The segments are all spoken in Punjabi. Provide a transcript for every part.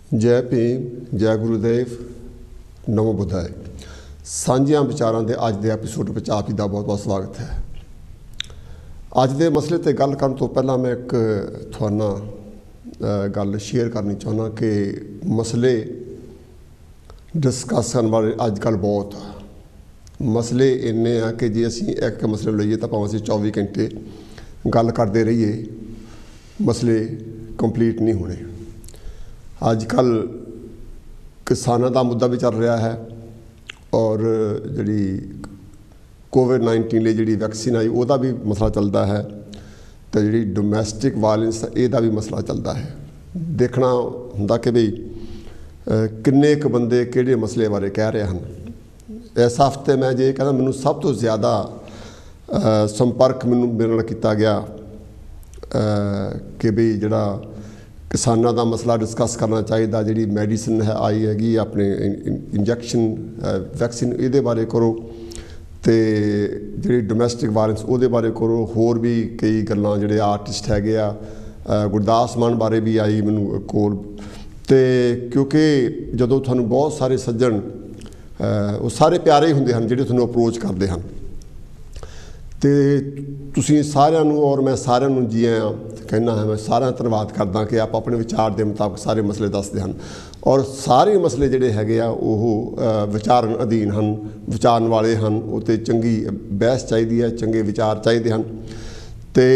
जय भीम, जय गुरुदेव, नमो बुद्धाय। सांझियां विचारां दे अज दे एपीसोड विच आप जी दा बहुत बहुत स्वागत है। अज दे मसले ते गल करन तो पहला मैं एक तुहाडे नाल गल शेयर करनी चाहुंदा कि मसले डिस्कस करन वाले अजकल बहुत मसले इन्ने आ कि जे असीं एक मसले लईए तां भावें असीं 24 घंटे गल करदे रहीए, मसले कंप्लीट नहीं होने। अजकल किसानों का मुद्दा भी चल रहा है और जी कोविड-19 लिए जी वैक्सीन आई वह भी मसला चलता है, तो जी डोमैसटिक वायलेंस यदा भी मसला चलता है। देखना होंदा कि बई किन्ने क बंदे किहड़े मसले बारे कह रहे हैं। इस हफ्ते मैं जे कहना मैनूं सब तो ज़्यादा संपर्क मेरे नाल किया गया कि बई जिहड़ा किसानों का मसला डिस्कस करना चाहिए, जी मैडिसन है आई हैगी अपने इंजैक्शन वैक्सीन ये बारे करो, तो जी डोमैसटिक वायलेंस वो बारे करो। होर भी कई गल्लां जिहड़े आर्टिस्ट हैगे आ, गुरदास मान बारे भी आई मैनूं कोल, तो क्योंकि जदों तुहानूं बहुत सारे सज्जन वो सारे प्यारे ही हुंदे हन जिहड़े तुहानूं अप्रोच करदे हन, तो तुसीं सारिआं नूं और मैं सारिआं नूं जी आयां कहना है। मैं सारा धन्यवाद करदा कि आप अपने विचार के मुताबिक सारे मसले दसदे हन और सारे मसले जिहड़े हैगे आ ओह विचारन अधीन हन, विचारन वाले हन। उत्ते चंगी बहस चाहिदी है, चंगे विचार चाहिए हन। तो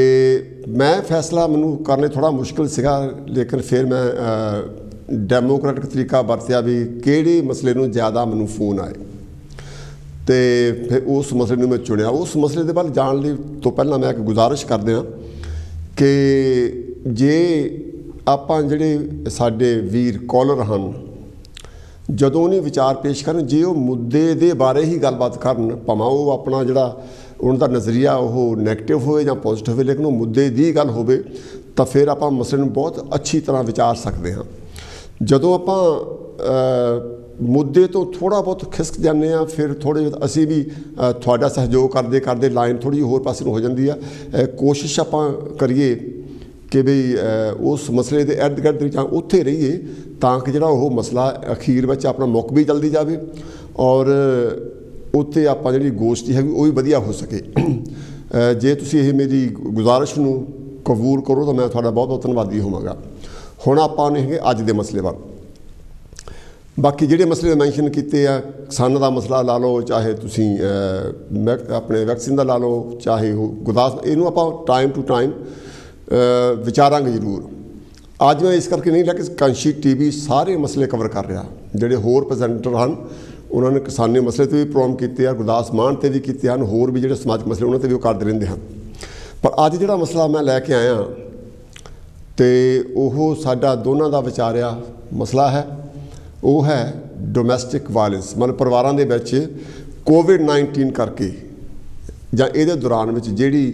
मैं फैसला मैनूं करने थोड़ा मुश्किल सीगा, लेकिन फिर मैं डेमोक्रेटिक तरीका वरतिया भी किहड़े मसले नूं ज़्यादा मैनूं फोन आए, तो फिर उस मसले नूं मैं चुनिया। उस मसले दे बारे जाण तो पहला मैं एक गुजारिश करदे हां कि जे आपां जिहड़े साडे वीर कॉलर हन जदों उन्हें विचार पेश करन, जे वो मुद्दे दे बारे ही गलबात करन, भावें वो अपना जिहड़ा उनका नज़रिया वो नैगेटिव होवे जां पॉजिटिव होवे, लेकिन वो मुद्दे दी गल होवे तां फिर आपां मसले नूं बहुत अच्छी तरह विचार सकते हाँ। जदों आपां मुद्दे तो थोड़ा बहुत खिसक जाने, फिर थोड़े असी भी थोड़ा सहयोग करते करते लाइन थोड़ी होर पासे हो जाती है। कोशिश आप करिए कि बई उस मसले के इर्द गिर्द जां उत्थे रहिए ताकि जिहड़ा वो मसला अखीर में अपना मुक भी जल्दी जाए और उत्थे आपां जिहड़ी गोष्ठी है वो भी वधिया हो सके। जे तुसीं ये मेरी गुजारिश नूं कबूल करो तो मैं तुहाडा बहुत बहुत धन्नवादी होवांगा। हुण आपां ने अज दे मसले वाल बाकी जिहड़े मसले मैंशन किए आ, किसानों का मसला ला लो, चाहे तुसी अपने वैक्सीन का ला लो, चाहे वो गुरदास, इनू आप टाइम टू टाइम विचारांगे जरूर। अज मैं इस करके नहीं लैके कंशी टीवी सारे मसले कवर कर रहा, जिहड़े होर प्रजेंटर हैं उन्होंने किसानी मसले तो भी प्रोग्राम किए, गुरदास मान से भी किए हैं, होर भी जिहड़े समाजिक मसले उन्होंने भी वो करते रहते हैं। पर अज जिहड़ा मसला मैं लैके आया तो वो साडा दोनों का विचारिया मसला है, वो है डोमैसटिक वायलेंस। मतलब परिवारों के विच कोविड-19 करके जां इहदे दौरान विच जिहड़ी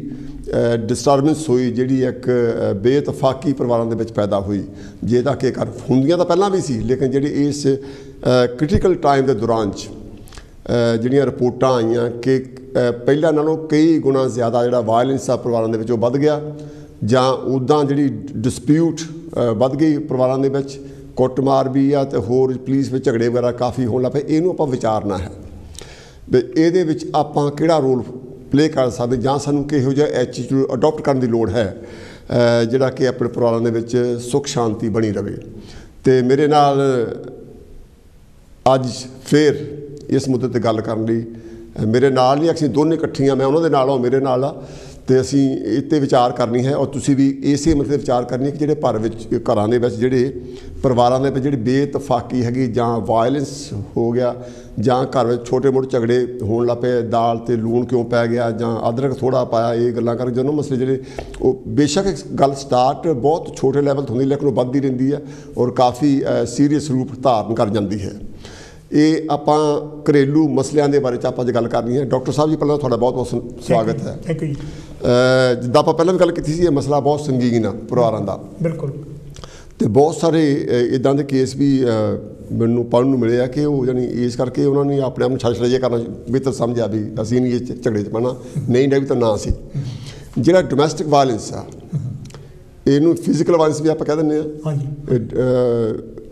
डिस्टर्बेंस हुई, जिहड़ी एक बेइतफाकी परिवारों के विच पैदा हुई, जिहदा कि कर हुंदियां तां पहलां भी सी, लेकिन जिहड़ी इस क्रिटिकल टाइम के दौरान जिहड़ियां रिपोर्टां आईयां कि पहलां नालों कई गुणा ज़्यादा जिहड़ा वायलेंस आ परिवारों के विच वो वध गया, जां उदां जिहड़ी डिस्प्यूट वध गई परिवारों के विच, कुटमार भी आ तो होर पुलिस में झगड़े वगैरह काफ़ी होने लग पे। इनू आपां विचारना है भी इहदे विच आपां किहड़ा रोल प्ले कर सकते, जां सानूं किहो जिहा एटीट्यूड अडॉप्ट करने की लोड़ है जिहड़ा कि अपने परिवारों के विच सुख शांति बनी रहे। तो मेरे नाल अज फिर इस मुद्दे ते गल करन लई मेरे नाल नहीं, असीं दोने इकट्ठियां, मैं उन्हां दे नाल मेरे नाल आ, तो असी इत्ते विचार करनी है और तुसी भी इसे मतलब विचार करनी है कि जिहड़े घरां दे विच जिहड़े परिवारां दे विच जिहड़ी बेइतफाकी हैगी जां वायलेंस हो गया, जां घर में छोटे मोटे झगड़े होण लग पे, दाल ते लूण क्यों पै गया जां अदरक थोड़ा पाया, ये गल्लां कर जो मसले जिहड़े वो बेशक एक गल स्टार्ट बहुत छोटे लैवल तो होंदी लेकिन वो वधदी रहिंदी है और काफ़ी सीरीयस रूप धारण कर जाती है। ये आपां घरेलू मसलियां के बारे आप गल करनी है। डॉक्टर साहब जी पहले थोड़ा बहुत बहुत स्वागत है। थैंक यू जी। जिद्दां आपां पहलां भी गल कीती सी, मसला बहुत संगीन आ परिवारां दा, बिल्कुल। तो बहुत सारे इदां दे केस भी मैनूं पढ़न नूं मिले आ कि वो जानी इस करके उन्होंने अपने आप नूं छड़ छड़ाइया करना बेहतर समझा भी असीं नहीं झगड़े च पैना, नहीं भी तो ना सी। जिहड़ा डोमैसटिक वायलेंस आ इनू फिजिकल वायलेंस भी आप कह दें।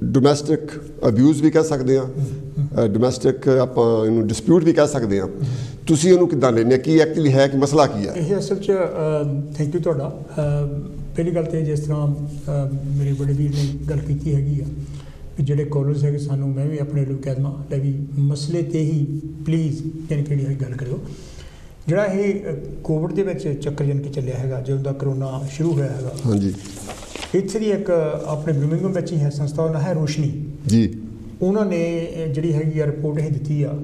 ਡੋਮੈਸਟਿਕ ਅਬਿਊਜ਼ ਵੀ ਕਹਿ ਸਕਦੇ ਹਾਂ, ਡੋਮੈਸਟਿਕ ਆਪਾਂ ਇਹਨੂੰ ਡਿਸਪਿਊਟ ਵੀ ਕਹਿ ਸਕਦੇ ਹਾਂ। ਤੁਸੀਂ ਉਹਨੂੰ ਕਿੱਦਾਂ ਲੈਂਦੇ, ਕੀ ਐਕਚੁਅਲੀ ਹੈ, ਕਿ ਮਸਲਾ ਕੀ ਹੈ? ਇਹ ਅਸਲ 'ਚ ਥੈਂਕ ਯੂ ਤੁਹਾਡਾ। ਪਹਿਲੀ ਗੱਲ ਤਾਂ ਜਿਸ ਤਰ੍ਹਾਂ ਮੇਰੇ ਬੜੇ ਵੀਰ ਨੇ ਗੱਲ ਕੀਤੀ ਹੈਗੀ ਆ ਵੀ ਜਿਹੜੇ ਕਾਲਰਸ ਹੈਗੇ ਸਾਨੂੰ, ਮੈਂ ਵੀ ਆਪਣੇ ਵੱਲੋਂ ਕਹਿ ਦੇਵਾਂ ਲੈ ਵੀ ਮਸਲੇ 'ਤੇ ਹੀ ਪਲੀਜ਼ ਯਾਨੀ ਕਿਹੜੀ ਹੈ ਗੱਲ ਕਰਿਓ। ਜਿਹੜਾ ਇਹ ਕੋਵਿਡ ਦੇ ਵਿੱਚ ਚੱਕਰ ਯਾਨੀ ਕਿ ਚੱਲਿਆ ਹੈਗਾ, ਜਦੋਂ ਦਾ ਕਰੋਨਾ ਸ਼ੁਰੂ ਹੋਇਆ ਹੈਗਾ, ਹਾਂਜੀ, ਇੱਥੇ ਦੀ ਇੱਕ ਆਪਣੇ ਬਰਮਿੰਘਮ ਵਿੱਚ ਹੀ ਹੈ ਸੰਸਥਾ, ਉਹਦਾ ਹੈ ਰੋਸ਼ਨੀ ਜੀ। ਉਹਨਾਂ ਨੇ ਜਿਹੜੀ ਹੈਗੀ ਆ ਰਿਪੋਰਟ ਇਹ ਦਿੱਤੀ ਆ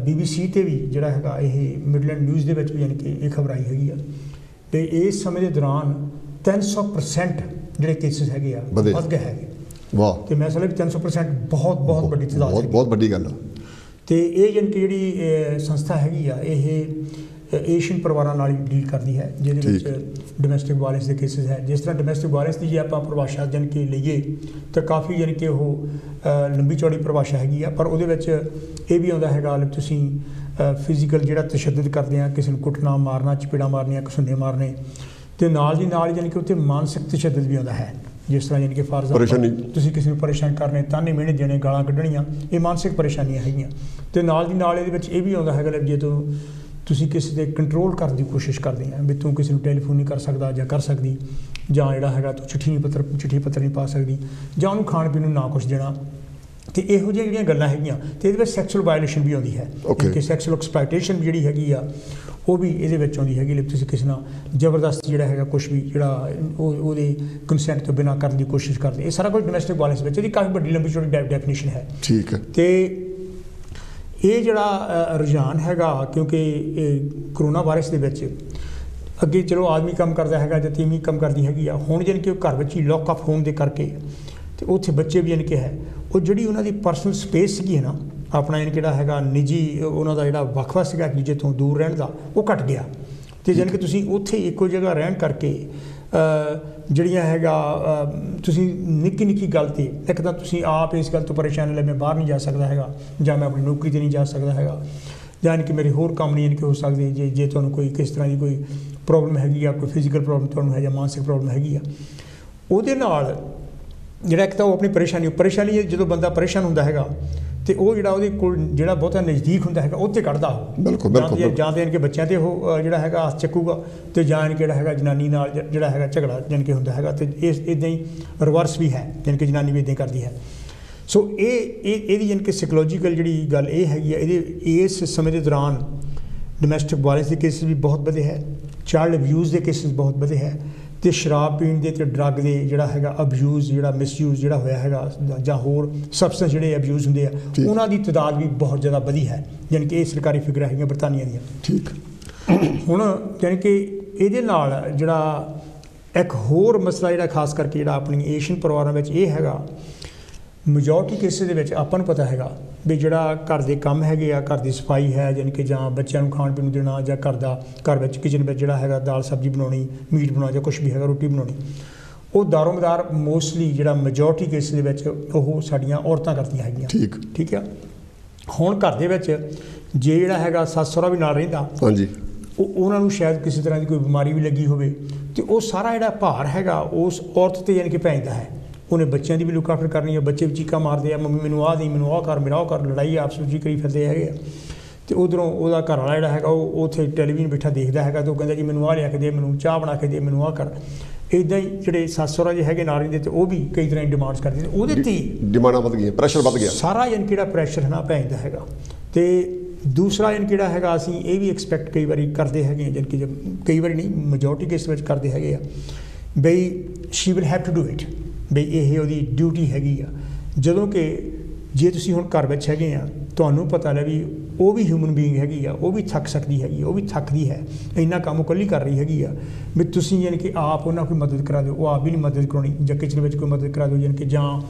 BBC 'ਤੇ ਵੀ ਜਿਹੜਾ ਹੈਗਾ ਇਹ ਮਿਡਲੈਂਡ ਨਿਊਜ਼ ਦੇ ਵਿੱਚ ਵੀ ਯਾਨੀ ਕਿ ਇਹ ਖਬਰ ਆਈ ਹੈਗੀ ਆ। ਅਤੇ ਇਸ ਸਮੇਂ ਦੇ ਦੌਰਾਨ 300% ਜਿਹੜੇ ਕੇਸਿਸ ਹੈਗੇ ਆ ਵੱਧ ਗਏ ਹੈਗੇ। ਵਾਹ! ਅਤੇ ਮੈਂ ਸਮਝਦਾ ਵੀ 300% ਬਹੁਤ ਵੱਡੀ ਤਾਦਾਦ, ਬਹੁਤ ਵੱਡੀ ਗੱਲ ਆ। ਅਤੇ ਇਹ ਯਾਨੀ ਕਿ ਜਿਹੜੀ ਸੰਸਥਾ ਹੈਗੀ ਆ ਇਹ ਏਸ਼ੀਅਨ ਪਰਿਵਾਰਾਂ ਨਾਲ ਹੀ ਡੀਲ ਕਰਦੀ ਹੈ, ਜਿਹਦੇ ਵਿੱਚ ਡੋਮੈਸਟਿਕ ਵਾਇਲੈਂਸ ਦੇ ਕੇਸਿਸ ਹੈ। ਜਿਸ ਤਰ੍ਹਾਂ ਡੋਮੈਸਟਿਕ ਵਾਇਲੈਂਸ ਦੀ ਜੇ ਆਪਾਂ ਪਰਿਭਾਸ਼ਾ ਯਾਨੀ ਕਿ ਲਈਏ ਤਾਂ ਕਾਫੀ ਯਾਨੀ ਕਿ ਉਹ ਲੰਬੀ ਚੌੜੀ ਪਰਿਭਾਸ਼ਾ ਹੈਗੀ ਆ, ਪਰ ਉਹਦੇ ਵਿੱਚ ਇਹ ਵੀ ਆਉਂਦਾ ਹੈਗਾ ਤੁਸੀਂ ਫਿਜ਼ੀਕਲ ਜਿਹੜਾ ਤਸ਼ੱਦਦ ਕਰਦੇ ਆ, ਕਿਸੇ ਨੂੰ ਕੁੱਟਣਾ, ਮਾਰਨਾ, ਚਪੇੜਾਂ ਮਾਰਨੀਆਂ, ਘਸੁੰਨੇ ਮਾਰਨੇ, ਅਤੇ ਨਾਲ ਦੀ ਨਾਲ ਯਾਨੀ ਕਿ ਉੱਥੇ ਮਾਨਸਿਕ ਤਸ਼ੱਦਦ ਵੀ ਆਉਂਦਾ ਹੈ। ਜਿਸ ਤਰ੍ਹਾਂ ਯਾਨੀ ਕਿ ਫਾਰ ਐਗਜ਼ਾਮਪਲ ਤੁਸੀਂ ਕਿਸੇ ਨੂੰ ਪਰੇਸ਼ਾਨ ਕਰਨੇ, ਤਾਨੇ ਮਿਹਣੇ ਦੇਣੇ, ਗਾਲਾਂ ਕੱਢਣੀਆਂ, ਇਹ ਮਾਨਸਿਕ ਪਰੇਸ਼ਾਨੀਆਂ ਹੈਗੀਆਂ। ਅਤੇ ਨਾਲ ਦੀ ਨਾਲ ਇਹਦੇ ਵਿੱਚ ਇਹ ਵੀ ਆਉਂਦਾ ਹੈਗਾ ਜੇ ਤੁਸੀਂ ਕਿਸੇ 'ਤੇ ਕੰਟਰੋਲ ਕਰਨ ਦੀ ਕੋਸ਼ਿਸ਼ ਕਰਦੇ ਆ ਵੀ ਤੂੰ ਕਿਸੇ ਨੂੰ ਟੈਲੀਫੋਨ ਨਹੀਂ ਕਰ ਸਕਦਾ ਜਾਂ ਕਰ ਸਕਦੀ, ਜਾਂ ਜਿਹੜਾ ਹੈਗਾ ਤੂੰ ਚਿੱਠੀ ਪੱਤਰ ਨਹੀਂ ਪਾ ਸਕਦੀ, ਜਾਂ ਉਹਨੂੰ ਖਾਣ ਪੀਣ ਨੂੰ ਨਾ ਕੁਛ ਦੇਣਾ, ਅਤੇ ਇਹੋ ਜਿਹੀਆਂ ਜਿਹੜੀਆਂ ਗੱਲਾਂ ਹੈਗੀਆਂ। ਅਤੇ ਇਹਦੇ ਵਿੱਚ ਸੈਕਸ਼ੂਅਲ ਵਾਇਲੇਸ਼ਨ ਵੀ ਆਉਂਦੀ ਹੈ, ਕਿ ਸੈਕਸ਼ੂਅਲ ਐਕਸਪਲਾਇਟੇਸ਼ਨ ਜਿਹੜੀ ਹੈਗੀ ਆ ਉਹ ਵੀ ਇਹਦੇ ਵਿੱਚ ਆਉਂਦੀ ਹੈਗੀ। ਤੁਸੀਂ ਕਿਸੇ ਨਾਲ ਜ਼ਬਰਦਸਤ ਜਿਹੜਾ ਹੈਗਾ ਕੁਛ ਵੀ ਜਿਹੜਾ ਉਹਦੇ ਕੰਸੈਂਟ ਤੋਂ ਬਿਨਾਂ ਕਰਨ ਦੀ ਕੋਸ਼ਿਸ਼ ਕਰਦੇ, ਇਹ ਸਾਰਾ ਕੁਝ ਡੋਮੈਸਟਿਕ ਵਾਇਲੈਂਸ ਵਿੱਚ ਇਹਦੀ ਕਾਫੀ ਵੱਡੀ ਲੰਬੀ ਚੌੜੀ ਡੈਫੀਨੇਸ਼ਨ ਹੈ। ਠੀਕ ਹੈ। ਅਤੇ ਇਹ ਜਿਹੜਾ ਰੁਝਾਨ ਹੈਗਾ, ਕਿਉਂਕਿ ਇਹ ਕਰੋਨਾ ਵਾਇਰਸ ਦੇ ਵਿੱਚ ਅੱਗੇ ਚਲੋ ਆਦਮੀ ਕੰਮ ਕਰਦਾ ਹੈਗਾ ਜਾਂ ਤੀਵੀਂ ਕੰਮ ਕਰਦੀ ਹੈਗੀ ਆ, ਹੁਣ ਜਾਣੀ ਕਿ ਉਹ ਘਰ ਵਿੱਚ ਹੀ ਲੌਕ ਅਪ ਹੋਣ ਦੇ ਕਰਕੇ ਅਤੇ ਉੱਥੇ ਬੱਚੇ ਵੀ ਜਾਣੀ ਕਿ ਹੈ ਉਹ ਜਿਹੜੀ ਉਹਨਾਂ ਦੀ ਪਰਸਨਲ ਸਪੇਸ ਸੀਗੀ ਨਾ, ਆਪਣਾ ਜਾਣੀ ਕਿਹੜਾ ਹੈਗਾ ਨਿੱਜੀ ਉਹਨਾਂ ਦਾ ਜਿਹੜਾ ਵਕਫਾ ਸੀਗਾ ਇੱਕ ਦੂਜੇ ਤੋਂ ਦੂਰ ਰਹਿਣ ਦਾ, ਉਹ ਘੱਟ ਗਿਆ। ਅਤੇ ਜਾਣੀ ਕਿ ਤੁਸੀਂ ਉੱਥੇ ਇੱਕੋ ਜਗ੍ਹਾ ਰਹਿਣ ਕਰਕੇ ਜਿਹੜੀਆਂ ਹੈਗਾ ਤੁਸੀਂ ਨਿੱਕੀ ਗੱਲ 'ਤੇ ਇੱਕ ਤਾਂ ਤੁਸੀਂ ਆਪ ਇਸ ਗੱਲ ਤੋਂ ਪਰੇਸ਼ਾਨ ਲੈ, ਮੈਂ ਬਾਹਰ ਨਹੀਂ ਜਾ ਸਕਦਾ ਹੈਗਾ, ਜਾਂ ਮੈਂ ਆਪਣੀ ਨੌਕਰੀ 'ਤੇ ਨਹੀਂ ਜਾ ਸਕਦਾ ਹੈਗਾ, ਜਾਂ ਕਿ ਮੇਰੇ ਹੋਰ ਕੰਮ ਨਹੀਂ ਹੋ ਸਕਦੇ, ਜੇ ਤੁਹਾਨੂੰ ਕੋਈ ਕਿਸ ਤਰ੍ਹਾਂ ਦੀ ਕੋਈ ਪ੍ਰੋਬਲਮ ਹੈਗੀ ਆ, ਕੋਈ ਫਿਜ਼ੀਕਲ ਪ੍ਰੋਬਲਮ ਤੁਹਾਨੂੰ ਹੈ ਜਾਂ ਮਾਨਸਿਕ ਪ੍ਰੋਬਲਮ ਹੈਗੀ ਆ, ਉਹਦੇ ਨਾਲ ਜਿਹੜਾ ਇੱਕ ਤਾਂ ਉਹ ਆਪਣੀ ਪਰੇਸ਼ਾਨੀ ਜਦੋਂ ਬੰਦਾ ਪਰੇਸ਼ਾਨ ਹੁੰਦਾ ਹੈਗਾ ਅਤੇ ਉਹ ਜਿਹੜਾ ਉਹਦੇ ਕੋਲ ਜਿਹੜਾ ਬਹੁਤਾ ਨਜ਼ਦੀਕ ਹੁੰਦਾ ਹੈਗਾ ਉਹ 'ਤੇ ਕੱਢਦਾ ਉਹ, ਜਾਂ ਤਾਂ ਕਿ ਬੱਚਿਆਂ 'ਤੇ ਉਹ ਜਿਹੜਾ ਹੈਗਾ ਹੱਥ ਚੱਕੂਗਾ, ਅਤੇ ਜਾਂ ਕਿਹੜਾ ਹੈਗਾ ਜਨਾਨੀ ਨਾਲ ਜਿਹੜਾ ਹੈਗਾ ਝਗੜਾ ਜਾਣੀ ਕਿ ਹੁੰਦਾ ਹੈਗਾ। ਅਤੇ ਇੱਦਾਂ ਹੀ ਰਿਵਰਸ ਵੀ ਹੈ, ਜਾਣੀ ਕਿ ਜਨਾਨੀ ਵੀ ਇੱਦਾਂ ਕਰਦੀ ਹੈ। ਸੋ ਇਹਦੀ ਜਾਣੀ ਕਿ ਸਾਈਕੋਲੋਜੀਕਲ ਜਿਹੜੀ ਗੱਲ ਇਹ ਹੈਗੀ ਆ, ਇਸ ਸਮੇਂ ਦੇ ਦੌਰਾਨ ਡੋਮੈਸਟਿਕ ਵਾਇਲੈਂਸ ਦੇ ਕੇਸਿਸ ਵੀ ਬਹੁਤ ਵਧੇ ਹੈ, ਚਾਈਲਡ ਅਬਿਊਜ਼ ਦੇ ਕੇਸਿਸ ਬਹੁਤ ਵਧੇ ਹੈ, ਅਤੇ ਸ਼ਰਾਬ ਪੀਣ ਦੇ ਅਤੇ ਡਰੱਗ ਦੇ ਜਿਹੜਾ ਹੈਗਾ ਅਬਿਊਜ਼, ਜਿਹੜਾ ਮਿਸਯੂਜ਼ ਜਿਹੜਾ ਹੋਇਆ ਹੈਗਾ, ਜਾਂ ਹੋਰ ਸਬਸਟੈਂਸ ਜਿਹੜੇ ਅਬਿਊਜ਼ ਹੁੰਦੇ ਆ, ਉਹਨਾਂ ਦੀ ਤਾਦਾਦ ਵੀ ਬਹੁਤ ਜ਼ਿਆਦਾ ਵਧੀ ਹੈ। ਯਾਨੀ ਕਿ ਇਹ ਸਰਕਾਰੀ ਫਿਗਰਾਂ ਹੈਗੀਆਂ ਬਰਤਾਨੀਆ ਦੀਆਂ। ਠੀਕ। ਹੁਣ ਯਾਨੀ ਕਿ ਇਹਦੇ ਨਾਲ ਜਿਹੜਾ ਇੱਕ ਹੋਰ ਮਸਲਾ ਜਿਹੜਾ ਖਾਸ ਕਰਕੇ ਜਿਹੜਾ ਆਪਣੀ ਏਸ਼ੀਅਨ ਪਰਿਵਾਰਾਂ ਵਿੱਚ ਇਹ ਹੈਗਾ, ਮੈਜੋਰਟੀ ਕੇਸਿਸ ਦੇ ਵਿੱਚ ਆਪਾਂ ਨੂੰ ਪਤਾ ਹੈਗਾ ਵੀ ਜਿਹੜਾ ਘਰ ਦੇ ਕੰਮ ਹੈਗੇ ਆ, ਘਰ ਦੀ ਸਫਾਈ ਹੈ, ਯਾਨੀ ਕਿ ਜਾਂ ਬੱਚਿਆਂ ਨੂੰ ਖਾਣ ਪੀਣ ਨੂੰ ਦੇਣਾ, ਜਾਂ ਘਰ ਵਿੱਚ ਕਿਚਨ ਵਿੱਚ ਜਿਹੜਾ ਹੈਗਾ ਦਾਲ ਸਬਜ਼ੀ ਬਣਾਉਣੀ, ਮੀਟ ਬਣਾਉਣਾ, ਜਾਂ ਕੁਛ ਵੀ ਹੈਗਾ ਰੋਟੀ ਬਣਾਉਣੀ, ਉਹ ਦਾਰੋਮਦਾਰ ਮੋਸਟਲੀ ਜਿਹੜਾ ਮੈਜੋਰਟੀ ਕੇਸਿਸ ਦੇ ਵਿੱਚ ਉਹ ਸਾਡੀਆਂ ਔਰਤਾਂ ਕਰਦੀਆਂ ਹੈਗੀਆਂ। ਠੀਕ ਆ। ਹੁਣ ਘਰ ਦੇ ਵਿੱਚ ਜੇ ਜਿਹੜਾ ਹੈਗਾ ਸੱਸ ਸਹੁਰਾ ਵੀ ਨਾਲ ਰਹਿੰਦਾ, ਹਾਂਜੀ, ਉਹਨਾਂ ਨੂੰ ਸ਼ਾਇਦ ਕਿਸੇ ਤਰ੍ਹਾਂ ਦੀ ਕੋਈ ਬਿਮਾਰੀ ਵੀ ਲੱਗੀ ਹੋਵੇ, ਅਤੇ ਉਹ ਸਾਰਾ ਜਿਹੜਾ ਭਾਰ ਹੈਗਾ ਉਸ ਔਰਤ 'ਤੇ ਯਾਨੀ ਕਿ ਪੈ ਜਾਂਦਾ ਹੈ। ਉਹਨੇ ਬੱਚਿਆਂ ਦੀ ਵੀ ਲੁੱਕ ਆਫਟਰ ਕਰਨੀ ਹੈ, ਬੱਚੇ ਵੀ ਚੀਕਾਂ ਮਾਰਦੇ ਆ, ਮੰਮੀ ਮੈਨੂੰ ਆਹ ਨਹੀਂ, ਮੈਨੂੰ ਆਹ ਕਰ, ਮੇਰਾ ਉਹ ਕਰ, ਲੜਾਈ ਆਪਸ ਵਿੱਚ ਹੀ ਕਰੀ ਫਿਰਦੇ ਹੈਗੇ ਆ। ਅਤੇ ਉੱਧਰੋਂ ਉਹਦਾ ਘਰ ਵਾਲਾ ਜਿਹੜਾ ਹੈਗਾ ਉਹ ਉੱਥੇ ਟੈਲੀਵਿਜ਼ਨ ਬੈਠਾ ਦੇਖਦਾ ਹੈਗਾ, ਅਤੇ ਉਹ ਕਹਿੰਦਾ ਜੀ ਮੈਨੂੰ ਆਹ ਲਿਆ ਕੇ ਦੇ, ਮੈਨੂੰ ਚਾਹ ਬਣਾ ਕੇ ਦੇ, ਮੈਨੂੰ ਆਹ ਕਰ। ਇੱਦਾਂ ਹੀ ਜਿਹੜੇ ਸੱਸ ਸਹੁਰਾ ਜਿਹੇ ਹੈਗੇ ਨਾਲ ਰਹਿੰਦੇ, ਅਤੇ ਉਹ ਵੀ ਕਈ ਤਰ੍ਹਾਂ ਦੀ ਡਿਮਾਂਡਸ ਕਰਦੇ, ਉਹਦੇ 'ਤੇ ਡਿਮਾਂਡਾਂ ਵੱਧ ਗਈਆਂ, ਪ੍ਰੈਸ਼ਰ ਵੱਧ ਗਿਆ, ਸਾਰਾ ਯਾਨੀ ਕਿਹੜਾ ਪ੍ਰੈਸ਼ਰ ਹੈ ਨਾ ਪੈ ਜਾਂਦਾ ਹੈਗਾ। ਅਤੇ ਦੂਸਰਾ ਯਾਨੀ ਕਿਹੜਾ ਹੈਗਾ ਅਸੀਂ ਇਹ ਵੀ ਐਕਸਪੈਕਟ ਕਈ ਵਾਰੀ ਕਰਦੇ ਹੈਗੇ ਹਾਂ, ਜਾਣੀ ਕਿ ਕਈ ਵਾਰੀ ਨਹੀਂ ਮੈਜੋਰਟੀ ਕੇਸ ਵਿੱਚ ਕਰਦੇ ਹੈਗੇ ਆ, ਬਈ she will have to do it, ਬਈ ਇਹ ਉਹਦੀ ਡਿਊਟੀ ਹੈਗੀ ਆ। ਜਦੋਂ ਕਿ ਜੇ ਤੁਸੀਂ ਹੁਣ ਘਰ ਵਿੱਚ ਹੈਗੇ ਆ, ਤੁਹਾਨੂੰ ਪਤਾ ਲੈ ਵੀ ਉਹ ਵੀ ਹਿਊਮਨ ਬੀਇੰਗ ਹੈਗੀ ਆ, ਉਹ ਵੀ ਥੱਕ ਸਕਦੀ ਹੈਗੀ, ਉਹ ਵੀ ਥੱਕਦੀ ਹੈ, ਇੰਨਾ ਕੰਮ ਇਕੱਲੀ ਕਰ ਰਹੀ ਹੈਗੀ ਆ, ਵੀ ਤੁਸੀਂ ਯਾਨੀ ਕਿ ਆਪ ਉਹਨਾਂ ਕੋਈ ਮਦਦ ਕਰਾ ਦਿਓ, ਉਹ ਆਪ ਵੀ ਨਹੀਂ ਮਦਦ ਕਰਾਉਣੀ, ਜਾਂ ਕਿਚਨ ਵਿੱਚ ਕੋਈ ਮਦਦ ਕਰਾ ਦਿਓ, ਯਾਨੀ ਕਿ ਜਾਂ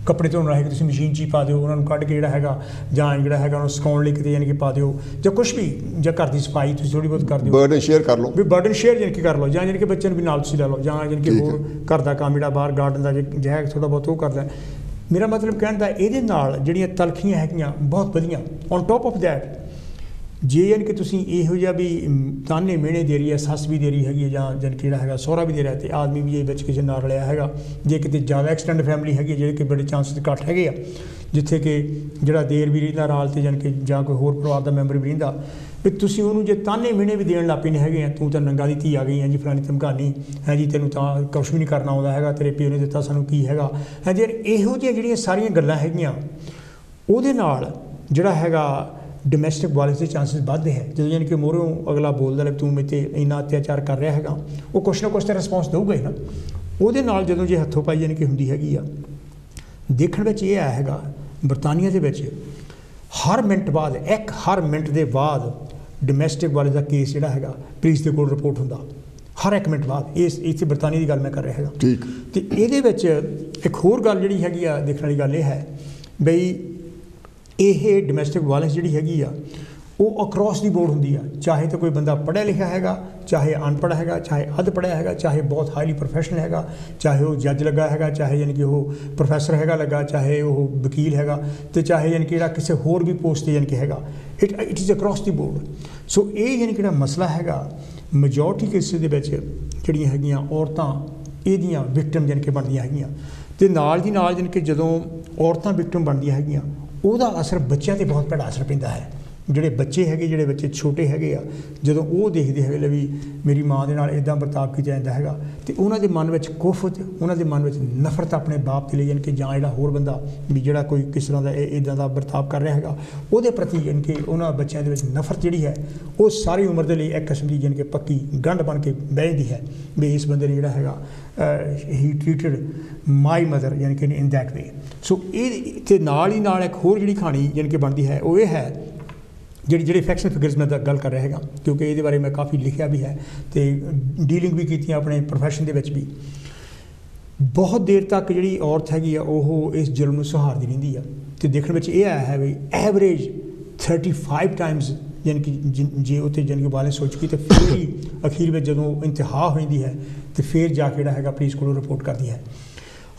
ਕੱਪੜੇ ਧੋਣ ਵਾਲੇ ਤੁਸੀਂ ਮਸ਼ੀਨ 'ਚ ਹੀ ਪਾ ਦਿਓ, ਉਹਨਾਂ ਨੂੰ ਕੱਢ ਕੇ ਜਿਹੜਾ ਹੈਗਾ, ਜਾਂ ਜਿਹੜਾ ਹੈਗਾ ਉਹਨੂੰ ਸੁਕਾਉਣ ਲਈ ਕਿਤੇ ਯਾਨੀ ਕਿ ਪਾ ਦਿਓ, ਜਾਂ ਕੁਛ ਵੀ, ਜਾਂ ਘਰ ਦੀ ਸਫਾਈ ਤੁਸੀਂ ਥੋੜ੍ਹੀ ਬਹੁਤ ਕਰ ਦਿਓ, ਬਰਡਨ ਸ਼ੇਅਰ ਕਰ ਲਓ, ਵੀ ਬਰਡਨ ਸ਼ੇਅਰ ਯਾਨੀ ਕਿ ਕਰ ਲਓ, ਜਾਂ ਯਾਨੀ ਕਿ ਬੱਚਿਆਂ ਨੂੰ ਵੀ ਨਾਲ ਤੁਸੀਂ ਲੈ ਲਓ, ਜਾਂ ਯਾਨੀ ਕਿ ਹੋਰ ਘਰ ਦਾ ਕੰਮ ਜਿਹੜਾ ਬਾਹਰ ਗਾਰਡਨ ਦਾ ਜੇ ਹੈ ਥੋੜ੍ਹਾ ਬਹੁਤ ਉਹ ਕਰਦਾ। ਮੇਰਾ ਮਤਲਬ ਕਹਿਣ ਦਾ ਇਹਦੇ ਨਾਲ ਜਿਹੜੀਆਂ ਤਲਖੀਆਂ ਹੈਗੀਆਂ ਬਹੁਤ ਵਧੀਆਂ। ਔਨ ਟੋਪ ਆਫ ਦੈਟ ਜੇ ਯਾਨੀ ਕਿ ਤੁਸੀਂ ਇਹੋ ਜਿਹਾ ਵੀ ਤਾਨੇ ਮਿਹਣੇ ਦੇ ਰਹੀ ਹੈ, ਸੱਸ ਵੀ ਦੇ ਰਹੀ ਹੈਗੀ ਹੈ ਜਾਂ ਯਾਨੀ ਕਿ ਜਿਹੜਾ ਹੈਗਾ ਸਹੁਰਾ ਵੀ ਦੇ ਰਿਹਾ ਤੇ ਆਦਮੀ ਵੀ ਇਹ ਵਿੱਚ ਕਿਸੇ ਨਾਲ ਰਲਿਆ ਹੈਗਾ, ਜੇ ਕਿਤੇ ਜ਼ਿਆਦਾ ਐਕਸਟੈਂਡ ਫੈਮਿਲੀ ਹੈਗੀ ਜਿਹੜੇ ਕਿ ਬੜੇ ਚਾਂਸਿਸ ਘੱਟ ਹੈਗੇ ਆ ਜਿੱਥੇ ਕਿ ਜਿਹੜਾ ਦੇਰ ਵੀ ਰਹਿੰਦਾ ਰਾਲ ਤੇ ਯਾਨੀ ਕਿ ਜਾਂ ਕੋਈ ਹੋਰ ਪਰਿਵਾਰ ਦਾ ਮੈਂਬਰ ਵੀ ਰਹਿੰਦਾ, ਵੀ ਤੁਸੀਂ ਉਹਨੂੰ ਜੇ ਤਾਨੇ ਮਿਹਣੇ ਵੀ ਦੇਣ ਲੱਗ ਪਏ ਨੇ ਹੈਗੇ ਆ, ਤੂੰ ਤਾਂ ਨੰਗਾ ਦੀ ਧੀ ਆ ਗਈ ਹੈ ਜੀ, ਫਲਾਣੀ ਧਮਕਾਨੀ ਹੈ ਜੀ, ਤੈਨੂੰ ਤਾਂ ਕੁਛ ਵੀ ਨਹੀਂ ਕਰਨਾ ਆਉਂਦਾ ਹੈਗਾ, ਤੇਰੇ ਪਿਓ ਨੇ ਦਿੱਤਾ ਸਾਨੂੰ ਕੀ ਹੈਗਾ ਹੈ ਜੀ, ਇਹੋ ਜਿਹੀਆਂ ਜਿਹੜੀਆਂ ਸਾਰੀਆਂ ਗੱਲਾਂ ਹੈਗੀਆਂ ਉਹਦੇ ਨਾਲ ਜਿਹੜਾ ਹੈਗਾ ਡੋਮੈਸਟਿਕ ਵਾਇਲੈਂਸ ਦੇ ਚਾਂਸਿਸ ਵੱਧਦੇ ਹੈ। ਜਦੋਂ ਯਾਨੀ ਕਿ ਮੂਹਰੋਂ ਅਗਲਾ ਬੋਲਦਾ ਲੈ ਤੂੰ ਮੇਰੇ 'ਤੇ ਇੰਨਾ ਅਤਿਆਚਾਰ ਕਰ ਰਿਹਾ ਹੈਗਾ, ਉਹ ਕੁਛ ਨਾ ਕੁਛ ਤਾਂ ਰਿਸਪੌਂਸ ਦੇਊਗਾ ਹੀ ਨਾ। ਉਹਦੇ ਨਾਲ ਜਦੋਂ ਜੇ ਹੱਥੋਂ ਪਾਈ ਯਾਨੀ ਕਿ ਹੁੰਦੀ ਹੈਗੀ ਆ, ਦੇਖਣ ਵਿੱਚ ਇਹ ਆਇਆ ਹੈਗਾ ਬਰਤਾਨੀਆ ਦੇ ਵਿੱਚ ਹਰ ਮਿੰਟ ਦੇ ਬਾਅਦ ਡੋਮੈਸਟਿਕ ਵਾਇਲੈਂਸ ਦਾ ਕੇਸ ਜਿਹੜਾ ਹੈਗਾ ਪੁਲਿਸ ਦੇ ਕੋਲ ਰਿਪੋਰਟ ਹੁੰਦਾ, ਹਰ ਇੱਕ ਮਿੰਟ ਬਾਅਦ। ਇਸ ਇੱਥੇ ਬਰਤਾਨੀਆ ਦੀ ਗੱਲ ਮੈਂ ਕਰ ਰਿਹਾ ਹੈਗਾ। ਠੀਕ। ਅਤੇ ਇਹਦੇ ਵਿੱਚ ਇੱਕ ਹੋਰ ਗੱਲ ਜਿਹੜੀ ਹੈਗੀ ਆ ਦੇਖਣ ਵਾਲੀ ਗੱਲ ਇਹ ਹੈ ਬਈ ਇਹ ਡੋਮੈਸਟਿਕ ਵਾਇਲੈਂਸ ਜਿਹੜੀ ਹੈਗੀ ਆ ਉਹ ਅਕਰੋਸ ਦੀ ਬੋਰਡ ਹੁੰਦੀ ਆ, ਚਾਹੇ ਤਾਂ ਕੋਈ ਬੰਦਾ ਪੜ੍ਹਿਆ ਲਿਖਿਆ ਹੈਗਾ, ਚਾਹੇ ਅਨਪੜ੍ਹ ਹੈਗਾ, ਚਾਹੇ ਅੱਧ ਪੜ੍ਹਿਆ ਹੈਗਾ, ਚਾਹੇ ਬਹੁਤ ਹਾਈਲੀ ਪ੍ਰੋਫੈਸ਼ਨਲ ਹੈਗਾ, ਚਾਹੇ ਉਹ ਜੱਜ ਲੱਗਾ ਹੈਗਾ, ਚਾਹੇ ਯਾਨੀ ਕਿ ਉਹ ਪ੍ਰੋਫੈਸਰ ਹੈਗਾ ਲੱਗਾ, ਚਾਹੇ ਉਹ ਵਕੀਲ ਹੈਗਾ, ਅਤੇ ਚਾਹੇ ਯਾਨੀ ਕਿ ਜਿਹੜਾ ਕਿਸੇ ਹੋਰ ਵੀ ਪੋਸਟ 'ਤੇ ਯਾਨੀ ਕਿ ਹੈਗਾ, ਇਟ ਇਜ਼ ਅਕਰੋਸ ਦੀ ਬੋਰਡ। ਸੋ ਇਹ ਯਾਨੀ ਕਿ ਜਿਹੜਾ ਮਸਲਾ ਹੈਗਾ ਮੈਜੋਰਟੀ ਕੇਸਿਸ ਦੇ ਵਿੱਚ ਜਿਹੜੀਆਂ ਹੈਗੀਆਂ ਔਰਤਾਂ ਇਹਦੀਆਂ ਵਿਕਟਮ ਯਾਨੀ ਕਿ ਬਣਦੀਆਂ ਹੈਗੀਆਂ, ਅਤੇ ਨਾਲ ਦੀ ਨਾਲ ਯਾਨੀ ਕਿ ਜਦੋਂ ਔਰਤਾਂ ਵਿਕਟਮ ਬਣਦੀਆਂ ਹੈਗੀਆਂ ਉਹਦਾ ਅਸਰ ਬੱਚਿਆਂ 'ਤੇ ਬਹੁਤ ਭੈੜਾ ਅਸਰ ਪੈਂਦਾ ਹੈ। ਜਿਹੜੇ ਬੱਚੇ ਹੈਗੇ, ਜਿਹੜੇ ਬੱਚੇ ਛੋਟੇ ਹੈਗੇ ਆ, ਜਦੋਂ ਉਹ ਦੇਖਦੇ ਹੈਗੇ ਲੈ ਵੀ ਮੇਰੀ ਮਾਂ ਦੇ ਨਾਲ ਇੱਦਾਂ ਵਰਤਾਵ ਕੀਤਾ ਜਾਂਦਾ ਹੈਗਾ, ਅਤੇ ਉਹਨਾਂ ਦੇ ਮਨ ਵਿੱਚ ਕੁਫਤ, ਉਹਨਾਂ ਦੇ ਮਨ ਵਿੱਚ ਨਫ਼ਰਤ ਆਪਣੇ ਬਾਪ ਦੇ ਲਈ ਯਾਨੀ ਕਿ ਜਾਂ ਜਿਹੜਾ ਹੋਰ ਬੰਦਾ ਵੀ ਜਿਹੜਾ ਕੋਈ ਕਿਸ ਤਰ੍ਹਾਂ ਦਾ ਇੱਦਾਂ ਦਾ ਵਰਤਾਵ ਕਰ ਰਿਹਾ ਹੈਗਾ ਉਹਦੇ ਪ੍ਰਤੀ ਯਾਨੀ ਕਿ ਉਹਨਾਂ ਬੱਚਿਆਂ ਦੇ ਵਿੱਚ ਨਫ਼ਰਤ ਜਿਹੜੀ ਹੈ ਉਹ ਸਾਰੀ ਉਮਰ ਦੇ ਲਈ ਇੱਕ ਕਿਸਮ ਦੀ ਯਾਨੀ ਕਿ ਪੱਕੀ ਗੰਢ ਬਣ ਕੇ ਬਹਿ ਜਾਂਦੀ ਹੈ ਵੀ ਇਸ ਬੰਦੇ ਨੇ ਜਿਹੜਾ ਹੈਗਾ ਹੀ ਟਰੀਟਡ ਮਾਈ ਮਦਰ ਯਾਨੀ ਕਿ ਇਨ ਦੈਟ ਵੇ। ਸੋ ਇਹ ਅਤੇ ਨਾਲ ਹੀ ਨਾਲ ਇੱਕ ਹੋਰ ਜਿਹੜੀ ਕਹਾਣੀ ਯਾਨੀ ਕਿ ਬਣਦੀ ਹੈ ਉਹ ਇਹ ਹੈ ਜਿਹੜੇ ਫੈਕਸ਼ਨ ਫਿਗਰਸ ਮੈਂ ਗੱਲ ਕਰ ਰਿਹਾ ਹੈਗਾ, ਕਿਉਂਕਿ ਇਹਦੇ ਬਾਰੇ ਮੈਂ ਕਾਫੀ ਲਿਖਿਆ ਵੀ ਹੈ ਅਤੇ ਡੀਲਿੰਗ ਵੀ ਕੀਤੀਆਂ ਆਪਣੇ ਪ੍ਰੋਫੈਸ਼ਨ ਦੇ ਵਿੱਚ ਵੀ। ਬਹੁਤ ਦੇਰ ਤੱਕ ਜਿਹੜੀ ਔਰਤ ਹੈਗੀ ਆ ਉਹ ਇਸ ਜ਼ੁਲਮ ਨੂੰ ਸਹਾਰਦੀ ਰਹਿੰਦੀ ਆ, ਅਤੇ ਦੇਖਣ ਵਿੱਚ ਇਹ ਆਇਆ ਹੈ ਵੀ ਐਵਰੇਜ 35 ਟਾਈਮਸ ਯਾਨੀ ਕਿ ਜੇ ਉੱਥੇ ਯਾਨੀ ਕਿ ਵਾਇਲੈਂਸ ਹੋ ਚੁੱਕੀ, ਅਤੇ ਫਿਰ ਹੀ ਅਖੀਰ ਵਿੱਚ ਜਦੋਂ ਇੰਤਹਾ ਹੋ ਜਾਂਦੀ ਹੈ ਅਤੇ ਫਿਰ ਜਾ ਕੇ ਜਿਹੜਾ ਹੈਗਾ ਪੁਲਿਸ ਕੋਲ ਰਿਪੋਰਟ ਕਰਦੀ ਹੈ।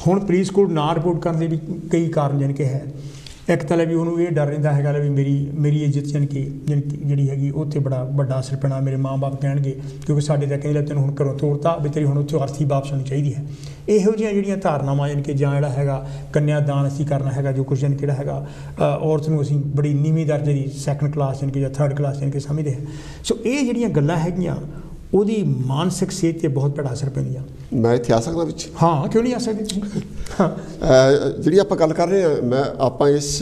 ਹੁਣ ਪੁਲਿਸ ਕੋਲ ਨਾ ਰਿਪੋਰਟ ਕਰਨ ਦੇ ਵੀ ਕਈ ਕਾਰਨ ਯਾਨੀ ਕਿ ਹੈ। ਇੱਕ ਤਾਂ ਵੀ ਉਹਨੂੰ ਇਹ ਡਰ ਰਹਿੰਦਾ ਹੈਗਾ ਵੀ ਮੇਰੀ ਇੱਜ਼ਤ ਯਾਨੀ ਕਿ ਜਿਹੜੀ ਹੈਗੀ ਉੱਥੇ ਬੜਾ ਵੱਡਾ ਅਸਰ ਪੈਣਾ, ਮੇਰੇ ਮਾਂ ਬਾਪ ਕਹਿਣਗੇ ਕਿਉਂਕਿ ਸਾਡੇ ਤਾਂ ਕਹਿੰਦੇ ਤੈਨੂੰ ਹੁਣ ਘਰੋਂ ਤੋਰਤਾ ਵੀ ਤੇਰੀ ਹੁਣ ਉੱਥੇ ਅਰਥੀ ਵਾਪਸ ਹੋਣੀ ਚਾਹੀਦੀ ਹੈ। ਇਹੋ ਜਿਹੀਆਂ ਜਿਹੜੀਆਂ ਧਾਰਨਾਵਾਂ ਯਾਨੀ ਕਿ ਜਾਂ ਜਿਹੜਾ ਹੈਗਾ ਕੰਨਿਆ ਦਾਨ ਅਸੀਂ ਕਰਨਾ ਹੈਗਾ, ਜੋ ਕੁਛ ਯਾਨੀ ਕਿ ਜਿਹੜਾ ਹੈਗਾ ਔਰਤ ਨੂੰ ਅਸੀਂ ਬੜੀ ਨੀਵੀਂ ਦਰਜੇ ਦੀ ਸੈਕੰਡ ਕਲਾਸ ਯਾਨੀ ਕਿ ਜਾਂ ਥਰਡ ਕਲਾਸ ਯਾਨੀ ਕਿ ਸਮਝਦੇ ਹਾਂ। ਸੋ ਇਹ ਜਿਹੜੀਆਂ ਗੱਲਾਂ ਹੈਗੀਆਂ ਉਹਦੀ ਮਾਨਸਿਕ ਸਿਹਤ 'ਤੇ ਬਹੁਤ ਭੈੜਾ ਅਸਰ ਪੈਂਦੀਆਂ। ਮੈਂ ਇੱਥੇ ਆ ਸਕਦਾ ਵਿੱਚ? ਹਾਂ, ਕਿਉਂ ਨਹੀਂ ਆ ਸਕਦੇ ਤੁਸੀਂ? ਜਿਹੜੀ ਆਪਾਂ ਗੱਲ ਕਰ ਰਹੇ ਹਾਂ ਆਪਾਂ ਇਸ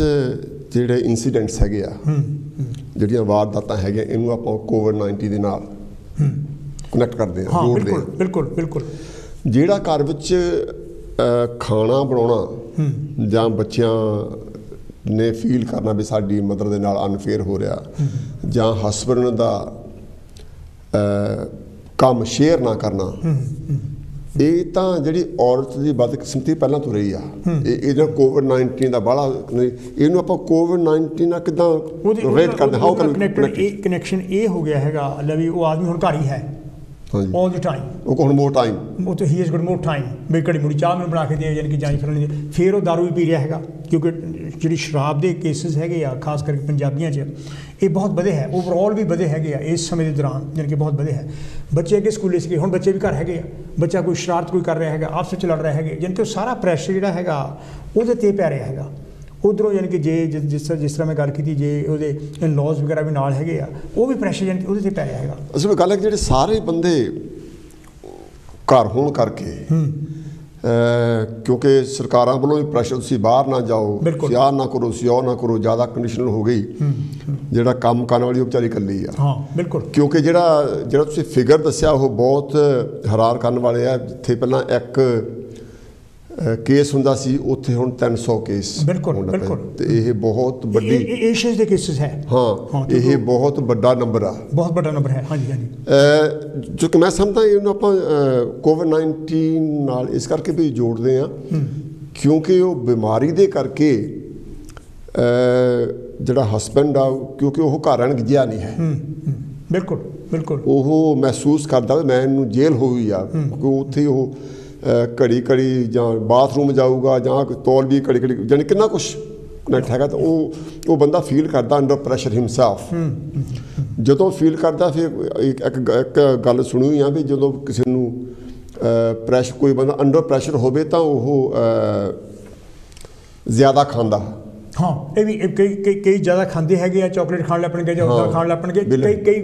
ਜਿਹੜੇ ਇਨਸੀਡੈਂਟਸ ਹੈਗੇ ਆ, ਜਿਹੜੀਆਂ ਵਾਰਦਾਤਾਂ ਹੈਗੀਆਂ, ਇਹਨੂੰ ਆਪਾਂ ਕੋਵਿਡ-19 ਦੇ ਨਾਲ ਕਨੈਕਟ ਕਰਦੇ ਹਾਂ, ਜੋੜਦੇ ਹਾਂ। ਬਿਲਕੁਲ ਬਿਲਕੁਲ। ਜਿਹੜਾ ਘਰ ਵਿੱਚ ਖਾਣਾ ਬਣਾਉਣਾ ਜਾਂ ਬੱਚਿਆਂ ਨੇ ਫੀਲ ਕਰਨਾ ਵੀ ਸਾਡੀ ਮਦਰ ਦੇ ਨਾਲ ਅਨਫੇਅਰ ਹੋ ਰਿਹਾ, ਜਾਂ ਹਸਬੈਂਡ ਦਾ ਕੰਮ ਸ਼ੇਅਰ ਨਾ ਕਰਨਾ, ਇਹ ਤਾਂ ਜਿਹੜੀ ਔਰਤ ਦੀ ਬਦਕਿਸਮਤੀ ਪਹਿਲਾਂ ਤੋਂ ਰਹੀ ਆ। ਇਹ ਜਿਹੜਾ ਕੋਵਿਡ-19 ਦਾ ਬਾਹਲਾ ਇਹਨੂੰ ਆਪਾਂ ਕੋਵਿਡ-19 ਨਾਲ ਕਿੱਦਾਂ ਰਿਲੇਟ ਕਰਦੇ, ਹਾਊ ਕੈਨ ਕਨੈਕਸ਼ਨ ਇਹ ਹੋ ਗਿਆ ਹੈਗਾ ਲੈ ਵੀ ਉਹ ਆਦਮੀ ਹੁਣ ਘਰ ਹੀ ਹੈ ਆਲ ਦੀ ਟਾਈਮ, ਉਹ ਹੁਣ ਮੋਰ ਟਾਈਮ, ਉਹ ਤਾਂ ਹੀ ਇਜ਼ ਗੁੱਡ ਮੋਰ ਟਾਈਮ ਵੀ ਘੜੀ ਮੁੜੀ ਚਾਹ ਮੈਨੂੰ ਬਣਾ ਕੇ ਦੇ ਯਾਨੀ ਕਿ ਜਾਂ ਫਿਰ ਉਹ ਦਾਰੂ ਵੀ ਪੀ ਰਿਹਾ ਹੈਗਾ, ਕਿਉਂਕਿ ਜਿਹੜੀ ਸ਼ਰਾਬ ਦੇ ਕੇਸਿਸ ਹੈਗੇ ਆ ਖਾਸ ਕਰਕੇ ਪੰਜਾਬੀਆਂ 'ਚ ਇਹ ਬਹੁਤ ਵਧੇ ਹੈ, ਓਵਰਆਲ ਵੀ ਵਧੇ ਹੈਗੇ ਆ ਇਸ ਸਮੇਂ ਦੇ ਦੌਰਾਨ, ਯਾਨੀ ਕਿ ਬਹੁਤ ਵਧੇ ਹੈ। ਬੱਚੇ ਅੱਗੇ ਸਕੂਲੇ ਸੀਗੇ, ਹੁਣ ਬੱਚੇ ਵੀ ਘਰ ਹੈਗੇ ਆ, ਬੱਚਾ ਕੋਈ ਸ਼ਰਾਰਤ ਕੋਈ ਕਰ ਰਿਹਾ ਹੈਗਾ, ਆਪਸ ਵਿੱਚ ਲੜ ਰਿਹਾ ਹੈਗੇ, ਯਾਨੀ ਕਿ ਉਹ ਸਾਰਾ ਪ੍ਰੈਸ਼ਰ ਜਿਹੜਾ ਹੈਗਾ ਉਹਦੇ 'ਤੇ ਪੈ ਰਿਹਾ ਹੈਗਾ। ਉੱਧਰੋਂ ਯਾਨੀ ਕਿ ਜੇ ਜਿਸ ਤਰ੍ਹਾਂ ਮੈਂ ਗੱਲ ਕੀਤੀ, ਜੇ ਉਹਦੇ ਇਨ-ਲॉज ਵਗੈਰਾ ਵੀ ਨਾਲ ਹੈਗੇ ਆ, ਉਹ ਵੀ ਪ੍ਰੈਸ਼ਰ ਯਾਨੀ ਕਿ ਉਹਦੇ 'ਤੇ ਪੈ ਰਿਹਾ ਹੈਗਾ। ਅਸਲ ਵਿੱਚ ਗੱਲ ਹੈ ਕਿ ਜਿਹੜੇ ਸਾਰੇ ਬੰਦੇ ਘਰ ਹੋਣ ਕਰਕੇ, ਕਿਉਂਕਿ ਸਰਕਾਰਾਂ ਵੱਲੋਂ ਵੀ ਪ੍ਰੈਸ਼ਰ, ਤੁਸੀਂ ਬਾਹਰ ਨਾ ਜਾਓ, ਸਿਆਹ ਨਾ ਕਰੋ, ਸਿਆਹ ਨਾ ਕਰੋ, ਜ਼ਿਆਦਾ ਕੰਡੀਸ਼ਨਲ ਹੋ ਗਈ, ਜਿਹੜਾ ਕੰਮ ਕਰਨ ਵਾਲੀ ਉਹ ਵਿਚਾਰੀ ਇਕੱਲੀ ਆ। ਹਾਂ ਬਿਲਕੁਲ। ਕਿਉਂਕਿ ਜਿਹੜਾ ਤੁਸੀਂ ਫਿਗਰ ਦੱਸਿਆ ਉਹ ਬਹੁਤ ਹੈਰਾਨ ਕਰਨ ਵਾਲੇ ਆ। ਜਿੱਥੇ ਪਹਿਲਾਂ ਇੱਕ ਕੇਸ ਹੁੰਦਾ ਸੀ, ਉੱਥੇ ਹੁਣ 300 ਕੇਸ। ਬਿਲਕੁਲ ਬਿਲਕੁਲ। ਤੇ ਇਹ ਬਹੁਤ ਵੱਡੀ ਏਸ਼ੀਅਨਸ ਦੇ ਕੇਸਿਸ ਹੈ। ਹਾਂ, ਇਹ ਬਹੁਤ ਵੱਡਾ ਨੰਬਰ ਆ, ਬਹੁਤ ਵੱਡਾ ਨੰਬਰ ਹੈ। ਹਾਂਜੀ ਹਾਂਜੀ। ਜੋ ਕਿ ਮੈਂ ਸਮਝਦਾ ਇਹਨੂੰ ਆਪਾਂ ਕੋਵਿਡ-19 ਨਾਲ ਇਸ ਕਰਕੇ ਵੀ ਜੋੜਦੇ ਹਾਂ, ਕਿਉਂਕਿ ਉਹ ਬਿਮਾਰੀ ਦੇ ਕਰਕੇ ਜਿਹੜਾ ਹਸਬੈਂਡ ਆ, ਕਿਉਂਕਿ ਉਹ ਘਰ ਗਿੱਜਿਆ ਨਹੀਂ ਹੈ। ਬਿਲਕੁਲ ਬਿਲਕੁਲ। ਉਹ ਮਹਿਸੂਸ ਕਰਦਾ ਮੈਂ ਇਹਨੂੰ ਜੇਲ੍ਹ ਹੋਈ ਆ, ਕਿਉਂਕਿ ਉੱਥੇ ਉਹ ਘੜੀ ਜਾਂ ਬਾਥਰੂਮ ਜਾਊਗਾ ਜਾਂ ਤੌਲ ਵੀ ਘੜੀ ਯਾਨੀ ਕਿੰਨਾ ਕੁਛ ਕਨੈਕਟ ਹੈਗਾ ਤਾਂ ਉਹ ਬੰਦਾ ਫੀਲ ਕਰਦਾ ਅੰਡਰ ਪ੍ਰੈਸ਼ਰ ਹਿਮਸੈਲਫ। ਜਦੋਂ ਫੀਲ ਕਰਦਾ ਫਿਰ ਇੱਕ ਗੱਲ ਸੁਣੀ ਹੋਈ ਆ ਵੀ ਜਦੋਂ ਕਿਸੇ ਨੂੰ ਪ੍ਰੈਸ਼ਰ, ਕੋਈ ਬੰਦਾ ਅੰਡਰ ਪ੍ਰੈਸ਼ਰ ਹੋਵੇ ਤਾਂ ਉਹ ਜ਼ਿਆਦਾ ਖਾਂਦਾ। हाँ, ये भी कई ज़्यादा खाते है, चॉकलेट खाण लग पणगे, ਜਾਂ ਉਦਾਂ ਖਾਣ ਲੱਗ ਪਣਗੇ,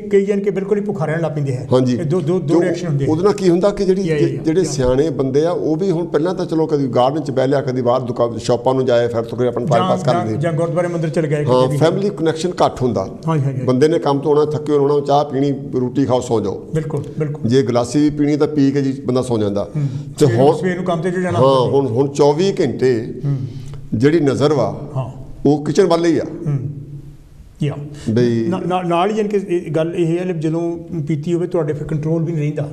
ਕਈ ਜਨ ਕੇ ਬਿਲਕੁਲ ਹੀ ਭੁੱਖਾ ਰਹਿਣ ਲੱਗ ਪੈਂਦੇ ਹੈ। ਹਾਂਜੀ, ਦੋ ਰਿਐਕਸ਼ਨ ਹੁੰਦੇ। ਉਹਦੇ ਨਾਲ ਕੀ ਹੁੰਦਾ ਕਿ ਜਿਹੜੇ ਸਿਆਣੇ ਬੰਦੇ ਆ ਉਹ ਵੀ ਹੁਣ ਪਹਿਲਾਂ ਤਾਂ ਚਲੋ ਕਦੀ ਗਾਰਡਨ 'ਚ ਬਹਿ ਲਿਆ, ਕਦੀ ਬਾਹਰ ਸ਼ਾਪਾਂ ਨੂੰ ਜਾਏ, ਫਿਰ ਤੋਂ ਆਪਣਾ ਟਾਈਮ ਪਾਸ ਕਰਦੇ, ਜਾਂ ਗੁਰਦੁਆਰੇ ਮੰਦਿਰ ਚਲੇ ਗਏ। ਹਾਂ, ਫੈਮਿਲੀ ਕਨੈਕਸ਼ਨ ਘੱਟ ਹੁੰਦਾ। ਬੰਦੇ ਨੇ ਕੰਮ ਤੋਂ ਆਉਣਾ, ਥੱਕੇ ਹੋਣਾ, ਚਾਹ ਪੀਣੀ, ਰੋਟੀ ਖਾਓ, ਸੌ ਜਾਓ। ਬਿਲਕੁਲ ਬਿਲਕੁਲ। ਜੇ ਗਲਾਸੀ ਵੀ ਪੀਣੀ ਤਾਂ ਪੀ ਕੇ ਜੀ ਬੰਦਾ ਸੌ ਜਾਂਦਾ। ਤੇ ਹੁਣ ਸਵੇਰ ਨੂੰ ਕੰਮ ਤੇ ਜਾਣਾ। ਹਾਂ, ਹੁਣ 24 ਘੰਟੇ ਜਿਹੜੀ ਨਜ਼ਰ ਵਾ ਉਹ ਕਿਚਨ ਵੱਲ ਹੀ ਆ। ਬਈ ਨਾਲ ਹੀ ਜਾਣੀ ਕਿ ਗੱਲ ਇਹ ਹੈ, ਜਦੋਂ ਪੀਤੀ ਹੋਵੇ ਤੁਹਾਡੇ ਫਿਰ ਕੰਟਰੋਲ ਵੀ ਨਹੀਂ ਰਹਿੰਦਾ,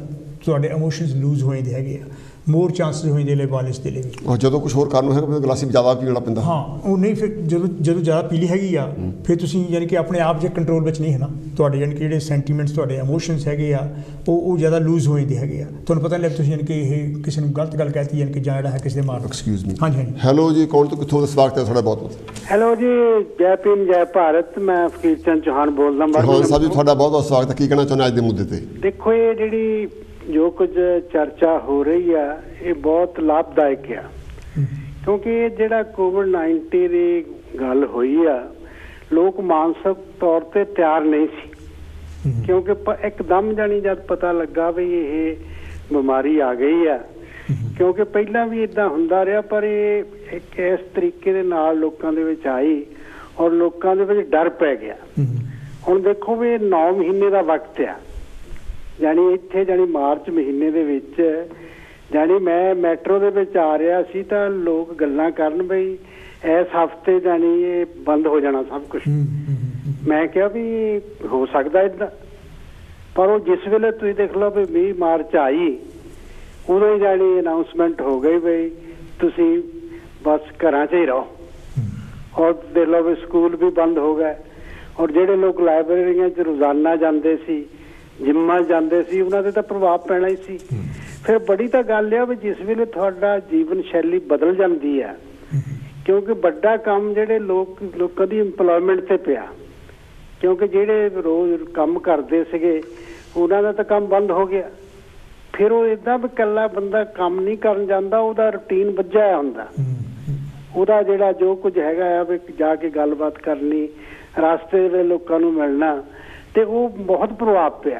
ਤੁਹਾਡੇ ਇਮੋਸ਼ਨਸ ਲੂਜ਼ ਹੋ ਜਾਂਦੇ ਹੈਗੇ ਆ, ਮੋਰ ਚਾਂਸਿਸ ਹੋ ਜਾਂਦੇ ਵਾਇਲੈਂਸ ਦੇ ਲਈ ਵੀ। ਜਦੋਂ ਕੁਛ ਹੋਰ ਕਰਨ ਨੂੰ ਹੈਗਾ ਗਲਾਸੀ ਜ਼ਿਆਦਾ ਪੀਣਾ ਪੈਂਦਾ। ਹਾਂ, ਉਹ ਨਹੀਂ, ਫਿਰ ਜਦੋਂ ਜ਼ਿਆਦਾ ਪੀ ਲਈ ਹੈਗੀ ਆ, ਫਿਰ ਤੁਸੀਂ ਯਾਨੀ ਕਿ ਆਪਣੇ ਆਪ ਜੇ ਕੰਟਰੋਲ ਵਿੱਚ ਨਹੀਂ ਹੈ ਨਾ, ਤੁਹਾਡੇ ਯਾਨੀ ਕਿ ਜਿਹੜੇ ਸੈਂਟੀਮੈਂਟਸ, ਤੁਹਾਡੇ ਇਮੋਸ਼ਨਸ ਹੈਗੇ ਆ, ਉਹ ਜ਼ਿਆਦਾ ਲੂਜ਼ ਹੋ ਜਾਂਦੇ ਹੈਗੇ ਆ। ਤੁਹਾਨੂੰ ਪਤਾ ਨਹੀਂ ਲੱਗ, ਤੁਸੀਂ ਯਾਨੀ ਕਿ ਇਹ ਕਿਸੇ ਨੂੰ ਗਲਤ ਗੱਲ ਕਹਿਤੀ, ਯਾਨੀ ਕਿ ਜਾਂ ਜਿਹੜਾ ਹੈ ਕਿਸੇ ਦੇ ਮਾਰ। Excuse me. ਹਾਂਜੀ ਹਾਂਜੀ। ਹੈਲੋ ਜੀ, ਕੌਣ ਤੋਂ ਕਿੱਥੋਂ ਦਾ? ਸਵਾਗਤ ਹੈ ਤੁਹਾਡਾ ਬਹੁਤ ਬਹੁਤ। ਹੈਲੋ ਜੀ, ਜੈ ਭੀਮ ਜੈ ਭਾਰਤ। ਮੈਂ ਫਕੀਰ ਚੰਦ ਚੌਹਾਨ ਬੋਲਦਾ। ਚੌਹਾਨ ਸਾਹਿਬ ਜੀ, ਤੁਹਾਡਾ ਬਹੁਤ ਬਹੁਤ ਸਵਾਗਤ ਹੈ। ਕੀ ਕਹਿਣਾ ਚਾਹੁੰਦੇ ਅੱਜ ਦੇ ਮੁੱਦੇ ਤੇ? ਦੇਖੋ, ਇਹ ਜਿਹੜੀ ਜੋ ਕੁਝ ਚਰਚਾ ਹੋ ਰਹੀ ਆ, ਇਹ ਬਹੁਤ ਲਾਭਦਾਇਕ ਆ, ਕਿਉਂਕਿ ਇਹ ਜਿਹੜਾ COVID-19 ਦੀ ਗੱਲ ਹੋਈ ਆ, ਲੋਕ ਮਾਨਸਿਕ ਤੌਰ ਤੇ ਤਿਆਰ ਨਹੀਂ ਸੀ, ਕਿਉਂਕਿ ਇੱਕਦਮ ਜਾਣੀ ਜਦ ਪਤਾ ਲੱਗਾ ਵੀ ਇਹ ਬਿਮਾਰੀ ਆ ਗਈ ਆ, ਕਿਉਂਕਿ ਪਹਿਲਾਂ ਵੀ ਇਦਾਂ ਹੁੰਦਾ ਰਿਹਾ, ਪਰ ਇਹ ਇੱਕ ਇਸ ਤਰੀਕੇ ਦੇ ਨਾਲ ਲੋਕਾਂ ਦੇ ਵਿੱਚ ਆਈ ਔਰ ਲੋਕਾਂ ਦੇ ਵਿੱਚ ਡਰ ਪੈ ਗਿਆ। ਹੁਣ ਦੇਖੋ ਵੀ 9 ਮਹੀਨੇ ਦਾ ਵਕਤ ਆ, ਜਾਣੀ ਇੱਥੇ ਜਾਣੀ ਮਾਰਚ ਮਹੀਨੇ ਦੇ ਵਿੱਚ, ਜਾਣੀ ਮੈਂ ਮੈਟਰੋ ਦੇ ਵਿੱਚ ਆ ਰਿਹਾ ਸੀ ਤਾਂ ਲੋਕ ਗੱਲਾਂ ਕਰਨ ਬਈ ਇਸ ਹਫ਼ਤੇ ਜਾਣੀ ਇਹ ਬੰਦ ਹੋ ਜਾਣਾ ਸਭ ਕੁਝ। ਮੈਂ ਕਿਹਾ ਵੀ ਹੋ ਸਕਦਾ ਇੱਦਾਂ, ਪਰ ਉਹ ਜਿਸ ਵੇਲੇ ਤੁਸੀਂ ਦੇਖ ਲਓ ਵੀ 20 ਮਾਰਚ ਆਈ, ਉਦੋਂ ਹੀ ਜਾਣੀ ਅਨਾਊਂਸਮੈਂਟ ਹੋ ਗਈ ਬਈ ਤੁਸੀਂ ਬਸ ਘਰਾਂ 'ਚ ਹੀ ਰਹੋ। ਔਰ ਦੇਖ ਲਓ ਵੀ ਸਕੂਲ ਵੀ ਬੰਦ ਹੋ ਗਏ, ਔਰ ਜਿਹੜੇ ਲੋਕ ਲਾਇਬ੍ਰੇਰੀਆਂ 'ਚ ਰੋਜ਼ਾਨਾ ਜਾਂਦੇ ਸੀ, ਜਿੰਮਾਂ ਜਾਂਦੇ ਸੀ, ਉਹਨਾਂ ਦੇ ਤਾਂ ਪ੍ਰਭਾਵ ਪੈਣਾ ਹੀ ਸੀ। ਫਿਰ ਬੜੀ ਤਾਂ ਗੱਲ ਆ ਵੀ ਜਿਸ ਵੇਲੇ ਤੁਹਾਡਾ ਜੀਵਨ ਸ਼ੈਲੀ ਬਦਲ ਜਾਂਦੀ ਆ, ਕਿਉਂਕਿ ਵੱਡਾ ਕੰਮ ਜਿਹੜੇ ਲੋਕਾਂ ਦੀ ਇੰਪਲੋਇਮੈਂਟ ਤੇ ਪਿਆ, ਕਿਉਂਕਿ ਜਿਹੜੇ ਰੋਜ਼ ਕੰਮ ਕਰਦੇ ਸੀਗੇ ਉਹਨਾਂ ਦਾ ਤਾਂ ਕੰਮ ਬੰਦ ਹੋ ਗਿਆ। ਫਿਰ ਉਹ ਏਦਾਂ ਵੀ ਇਕੱਲਾ ਬੰਦਾ ਕੰਮ ਨਹੀਂ ਕਰਨ ਜਾਂਦਾ, ਉਹਦਾ ਰੂਟੀਨ ਵੱਜਿਆ ਹੁੰਦਾ, ਉਹਦਾ ਜਿਹੜਾ ਜੋ ਕੁਝ ਹੈਗਾ ਆ ਵੀ ਜਾ ਕੇ ਗੱਲਬਾਤ ਕਰਨੀ, ਰਸਤੇ ਦੇ ਲੋਕਾਂ ਨੂੰ ਮਿਲਣਾ, ਤੇ ਉਹ ਬਹੁਤ ਪ੍ਰਭਾਵ ਪਿਆ।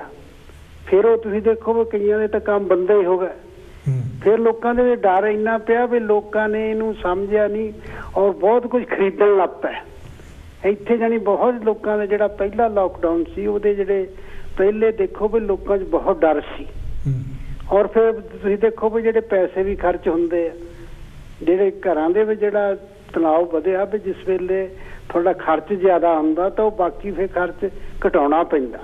ਫਿਰ ਉਹ ਤੁਸੀਂ ਦੇਖੋ ਵੀ ਕਈਆਂ ਦੇ ਤਾਂ ਕੰਮ ਬੰਦੇ ਹੀ ਹੋ ਗਏ। ਫਿਰ ਲੋਕਾਂ ਦੇ ਡਰ ਇੰਨਾ ਪਿਆ ਵੀ ਲੋਕਾਂ ਨੇ ਇਹਨੂੰ ਸਮਝਿਆ ਨਹੀਂ ਔਰ ਬਹੁਤ ਕੁਝ ਖਰੀਦਣ ਲੱਗ ਪਏ। ਇੱਥੇ ਜਾਣੀ ਬਹੁਤ ਲੋਕਾਂ ਦਾ ਜਿਹੜਾ ਪਹਿਲਾ ਲਾਕਡਾਊਨ ਸੀ, ਉਹਦੇ ਜਿਹੜੇ ਪਹਿਲੇ ਦੇਖੋ ਵੀ ਲੋਕਾਂ 'ਚ ਬਹੁਤ ਡਰ ਸੀ। ਔਰ ਫਿਰ ਤੁਸੀਂ ਦੇਖੋ ਵੀ ਜਿਹੜੇ ਪੈਸੇ ਵੀ ਖਰਚ ਹੁੰਦੇ ਆ, ਜਿਹੜੇ ਘਰਾਂ ਦੇ ਵਿੱਚ ਜਿਹੜਾ ਤਣਾਅ ਵਧਿਆ ਵੀ ਜਿਸ ਵੇਲੇ ਤੁਹਾਡਾ ਖਰਚ ਜ਼ਿਆਦਾ ਹੁੰਦਾ ਤਾਂ ਉਹ ਬਾਕੀ ਫਿਰ ਖਰਚ ਘਟਾਉਣਾ ਪੈਂਦਾ।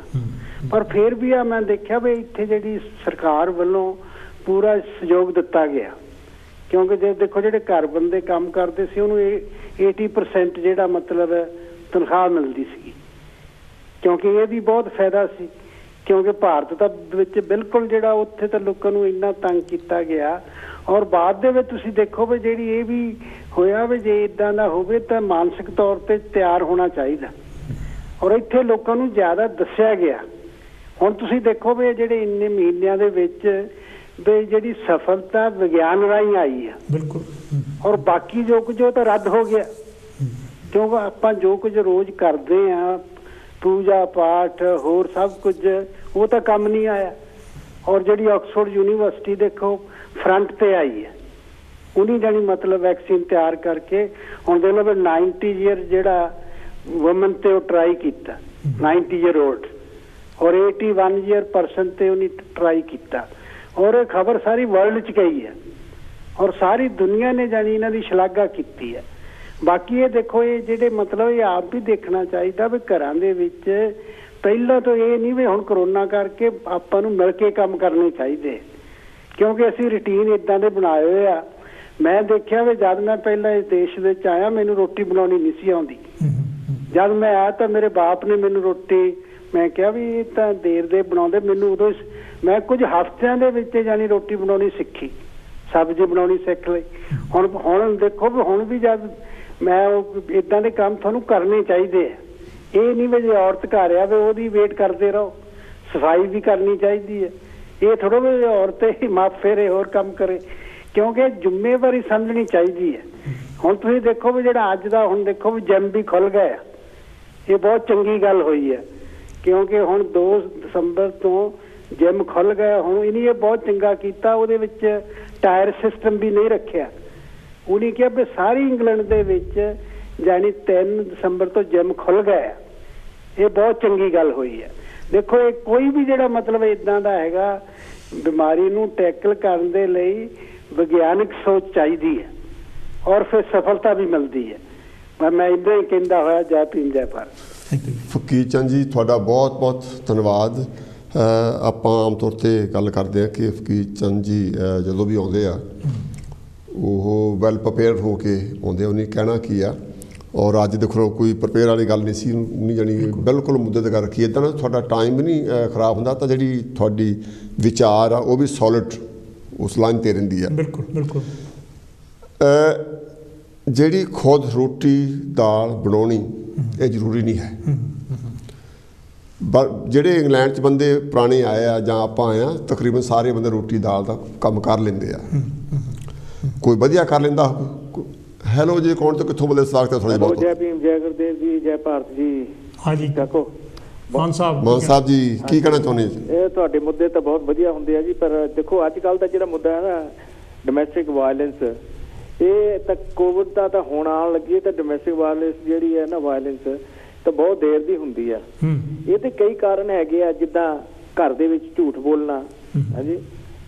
ਪਰ ਫਿਰ ਵੀ ਆ ਮੈਂ ਦੇਖਿਆ ਵੀ ਇੱਥੇ ਜਿਹੜੀ ਸਰਕਾਰ ਵੱਲੋਂ ਪੂਰਾ ਸਹਿਯੋਗ ਦਿੱਤਾ ਗਿਆ, ਕਿਉਂਕਿ ਜੇ ਦੇਖੋ ਜਿਹੜੇ ਘਰ ਬੰਦੇ ਕੰਮ ਕਰਦੇ ਸੀ ਉਹਨੂੰ 80% ਜਿਹੜਾ ਮਤਲਬ ਤਨਖਾਹ ਮਿਲਦੀ ਸੀ, ਕਿਉਂਕਿ ਇਹ ਵੀ ਬਹੁਤ ਫਾਇਦਾ ਸੀ, ਕਿਉਂਕਿ ਭਾਰਤ ਦਾ ਵਿੱਚ ਬਿਲਕੁਲ ਜਿਹੜਾ ਉੱਥੇ ਤਾਂ ਲੋਕਾਂ ਨੂੰ ਇੰਨਾ ਤੰਗ ਕੀਤਾ ਗਿਆ। ਔਰ ਬਾਅਦ ਦੇ ਵਿੱਚ ਤੁਸੀਂ ਦੇਖੋ ਵੀ ਜਿਹੜੀ ਇਹ ਵੀ ਹੋਇਆ ਵੀ ਜੇ ਇੱਦਾਂ ਦਾ ਹੋਵੇ ਤਾਂ ਮਾਨਸਿਕ ਤੌਰ ਤੇ ਤਿਆਰ ਹੋਣਾ ਚਾਹੀਦਾ, ਔਰ ਇੱਥੇ ਲੋਕਾਂ ਨੂੰ ਜ਼ਿਆਦਾ ਦੱਸਿਆ ਗਿਆ। ਹੁਣ ਤੁਸੀਂ ਦੇਖੋ ਵੀ ਜਿਹੜੇ ਇੰਨੇ ਮਹੀਨਿਆਂ ਦੇ ਵਿੱਚ ਵੀ ਜਿਹੜੀ ਸਫਲਤਾ ਵਿਗਿਆਨ ਰਾਹੀਂ ਆਈ ਆ, ਬਿਲਕੁਲ, ਔਰ ਬਾਕੀ ਜੋ ਕੁਝ ਉਹ ਤਾਂ ਰੱਦ ਹੋ ਗਿਆ, ਕਿਉਂਕਿ ਆਪਾਂ ਜੋ ਕੁਝ ਰੋਜ਼ ਕਰਦੇ ਆ, ਪੂਜਾ ਪਾਠ ਹੋਰ ਸਭ ਕੁਝ, ਉਹ ਤਾਂ ਕੰਮ ਨਹੀਂ ਆਇਆ। ਔਰ ਜਿਹੜੀ ਆਕਸਫੋਰਡ ਯੂਨੀਵਰਸਿਟੀ ਦੇਖੋ ਫਰੰਟ ਤੇ ਆਈ ਹੈ, ਉਹਨੇ ਜਾਣੀ ਮਤਲਬ ਵੈਕਸੀਨ ਤਿਆਰ ਕਰਕੇ ਹੁਣ ਦੇਖ ਲਓ ਵੀ 90 ਈਅਰ ਜਿਹੜਾ ਵੂਮਨ ਤੇ ਉਹ ਟਰਾਈ ਕੀਤਾ, 90 ਈਅਰ ਓਲਡ, ਔਰ 81 ਈਅਰ ਪਰਸਨ ਤੇ ਉਹਨੇ ਟਰਾਈ ਕੀਤਾ, ਔਰ ਇਹ ਖਬਰ ਸਾਰੀ ਵਰਲਡ 'ਚ ਗਈ ਹੈ, ਔਰ ਸਾਰੀ ਦੁਨੀਆ ਨੇ ਜਾਣੀ ਇਹਨਾਂ ਦੀ ਸ਼ਲਾਘਾ ਕੀਤੀ ਹੈ। ਬਾਕੀ ਇਹ ਦੇਖੋ ਇਹ ਜਿਹੜੇ ਮਤਲਬ ਇਹ ਆਪ ਵੀ ਦੇਖਣਾ ਚਾਹੀਦਾ ਵੀ ਘਰਾਂ ਦੇ ਵਿੱਚ ਪਹਿਲਾਂ ਤੋਂ ਇਹ ਨਹੀਂ ਵੀ ਹੁਣ ਕਰੋਨਾ ਕਰਕੇ ਆਪਾਂ ਨੂੰ ਮਿਲ ਕੇ ਕੰਮ ਕਰਨੇ ਚਾਹੀਦੇ, ਕਿਉਂਕਿ ਅਸੀਂ ਰੂਟੀਨ ਇਦਾਂ ਦੇ ਬਣਾਏ ਹੋਏ ਆ। ਮੈਂ ਦੇਖਿਆ ਵੀ ਜਦ ਮੈਂ ਪਹਿਲਾਂ ਇਸ ਦੇਸ਼ ਵਿੱਚ ਆਇਆ ਮੈਨੂੰ ਰੋਟੀ ਬਣਾਉਣੀ ਨਹੀਂ ਸੀ ਆਉਂਦੀ। ਜਦ ਮੈਂ ਆਇਆ ਤਾਂ ਮੇਰੇ ਬਾਪ ਨੇ ਮੈਨੂੰ ਰੋਟੀ, ਮੈਂ ਕਿਹਾ ਵੀ ਇਹ ਤਾਂ ਦੇਰ ਦੇ ਬਣਾਉਂਦੇ, ਮੈਨੂੰ ਉਦੋਂ ਮੈਂ ਕੁਝ ਹਫ਼ਤਿਆਂ ਦੇ ਵਿੱਚ ਜਾਣੀ ਰੋਟੀ ਬਣਾਉਣੀ ਸਿੱਖੀ, ਸਬਜ਼ੀ ਬਣਾਉਣੀ ਸਿੱਖ ਲਈ। ਹੁਣ ਦੇਖੋ ਵੀ ਹੁਣ ਵੀ ਜਦ मैं इदां दे काम थानू करने चाहिए। ये नहीं भी जे औरत घर आ भी वेट करते रहो, सफाई भी करनी चाहिए है। ये थोड़ा भी औरत ही माप फेरे होर काम करे, क्योंकि जिम्मेवारी समझनी चाहिए है। हुण तुसीं देखो भी जिहड़ा अज दा हुण देखो भी जिम भी खुल गए, ये बहुत चंगी गल हुई है, क्योंकि हुण 2 दसंबर तो जिम खुल गए। हुण इन्हें बहुत चंगा किया, उहदे विच टायर सिस्टम भी नहीं रखिया। उन्हें कहा भी सारी इंग्लैंड दे विच जानी 3 दसंबर तो जिम खुल गए, ये बहुत चंगी गल हुई है। देखो ये कोई भी जिहड़ा मतलब इदां दा हैगा बीमारी नूं टैकल करन दे लई विग्यानक सोच चाहिदी है और फिर सफलता भी मिलती है। मैं इदां ही कहंदा होया जय भीम जय भारत। फकीर चंद जी तुहाडा बहुत बहुत धन्यवाद। ਆਪਾਂ ਆਮ ਤੌਰ 'ਤੇ ਗੱਲ ਕਰਦੇ ਹਾਂ ਕਿ ਫਕੀਰ ਚੰਦ ਜੀ ਜਦੋਂ ਵੀ ਆਉਂਦੇ ਆ ਉਹ ਵੈਲ ਪ੍ਰਪੇਅਰ ਹੋ ਕੇ ਆਉਂਦੇ, ਉਹਨੇ ਕਹਿਣਾ ਕੀ ਆ। ਔਰ ਅੱਜ ਦੇਖੋ ਕੋਈ ਪ੍ਰਪੇਅਰ ਵਾਲੀ ਗੱਲ ਨਹੀਂ ਸੀ, ਨਹੀਂ ਜਾਣੀ ਬਿਲਕੁਲ ਮੁੱਦੇ 'ਤੇ ਗੱਲ ਰੱਖੀ। ਇੱਦਾਂ ਨਾ ਤੁਹਾਡਾ ਟਾਈਮ ਵੀ ਨਹੀਂ ਖਰਾਬ ਹੁੰਦਾ, ਤਾਂ ਜਿਹੜੀ ਤੁਹਾਡੀ ਵਿਚਾਰ ਆ ਉਹ ਵੀ ਸੋਲਿਡ ਉਸ ਲਾਈਨ 'ਤੇ ਰਹਿੰਦੀ ਆ। ਬਿਲਕੁਲ ਬਿਲਕੁਲ। ਜਿਹੜੀ ਖੁਦ ਰੋਟੀ ਦਾਲ ਬਣਾਉਣੀ ਇਹ ਜ਼ਰੂਰੀ ਨਹੀਂ ਹੈ। ਜਿਹੜੇ ਇੰਗਲੈਂਡ 'ਚ ਬੰਦੇ ਪੁਰਾਣੇ ਆਏ ਆ ਜਾਂ ਆਪਾਂ ਆਏ ਆ, ਤਕਰੀਬਨ ਸਾਰੇ ਬੰਦੇ ਰੋਟੀ ਦਾਲ ਦਾ ਕੰਮ ਕਰ ਲੈਂਦੇ ਆ। ਕੋਈ ਵਧੀਆ ਕਰ ਲੈਂਦਾ। ਹੈਲੋ ਜੀ, ਕੌਣ ਤੋਂ ਕਿੱਥੋਂ ਬੋਲੇ? ਸਵਾਗਤ ਹੈ ਤੁਹਾਡਾ ਬਹੁਤ। ਜੈ ਭੀਮ, ਜੈ ਗੁਰਦੇਵ ਜੀ, ਜੈ ਭਾਰਤ ਜੀ। ਹਾਂਜੀ ਦੇਖੋ ਮਾਨ ਸਾਹਿਬ ਜੀ ਕੀ ਕਹਿਣਾ ਚਾਹੁੰਦੇ ਜੀ? ਇਹ ਤੁਹਾਡੇ ਮੁੱਦੇ ਤਾਂ ਬਹੁਤ ਵਧੀਆ ਹੁੰਦੇ ਆ ਜੀ, ਪਰ ਦੇਖੋ ਅੱਜ ਕੱਲ੍ਹ ਦਾ ਜਿਹੜਾ ਮੁੱਦਾ ਹੈ ਨਾ ਡੋਮੈਸਟਿਕ ਵਾਇਲੈਂਸ, ਇਹ ਤਾਂ ਕੋਵਿਡ ਦਾ ਤਾਂ ਹੁਣ ਆਉਣ ਲੱਗੀ, ਤਾਂ ਡੋਮੈਸਟਿਕ ਵਾਇਲੈਂਸ ਜਿਹੜੀ ਹੈ ਨਾ ਵਾਇਲੈਂਸ ਤਾਂ ਬਹੁਤ ਦੇਰ ਦੀ ਹੁੰਦੀ ਆ। ਇਹ ਤੇ ਕਈ ਕਾਰਨ ਹੈਗੇ ਆ, ਜਿੱਦਾਂ ਘਰ ਦੇ ਵਿੱਚ ਝੂਠ ਬੋਲਣਾ, ਹਾਂਜੀ,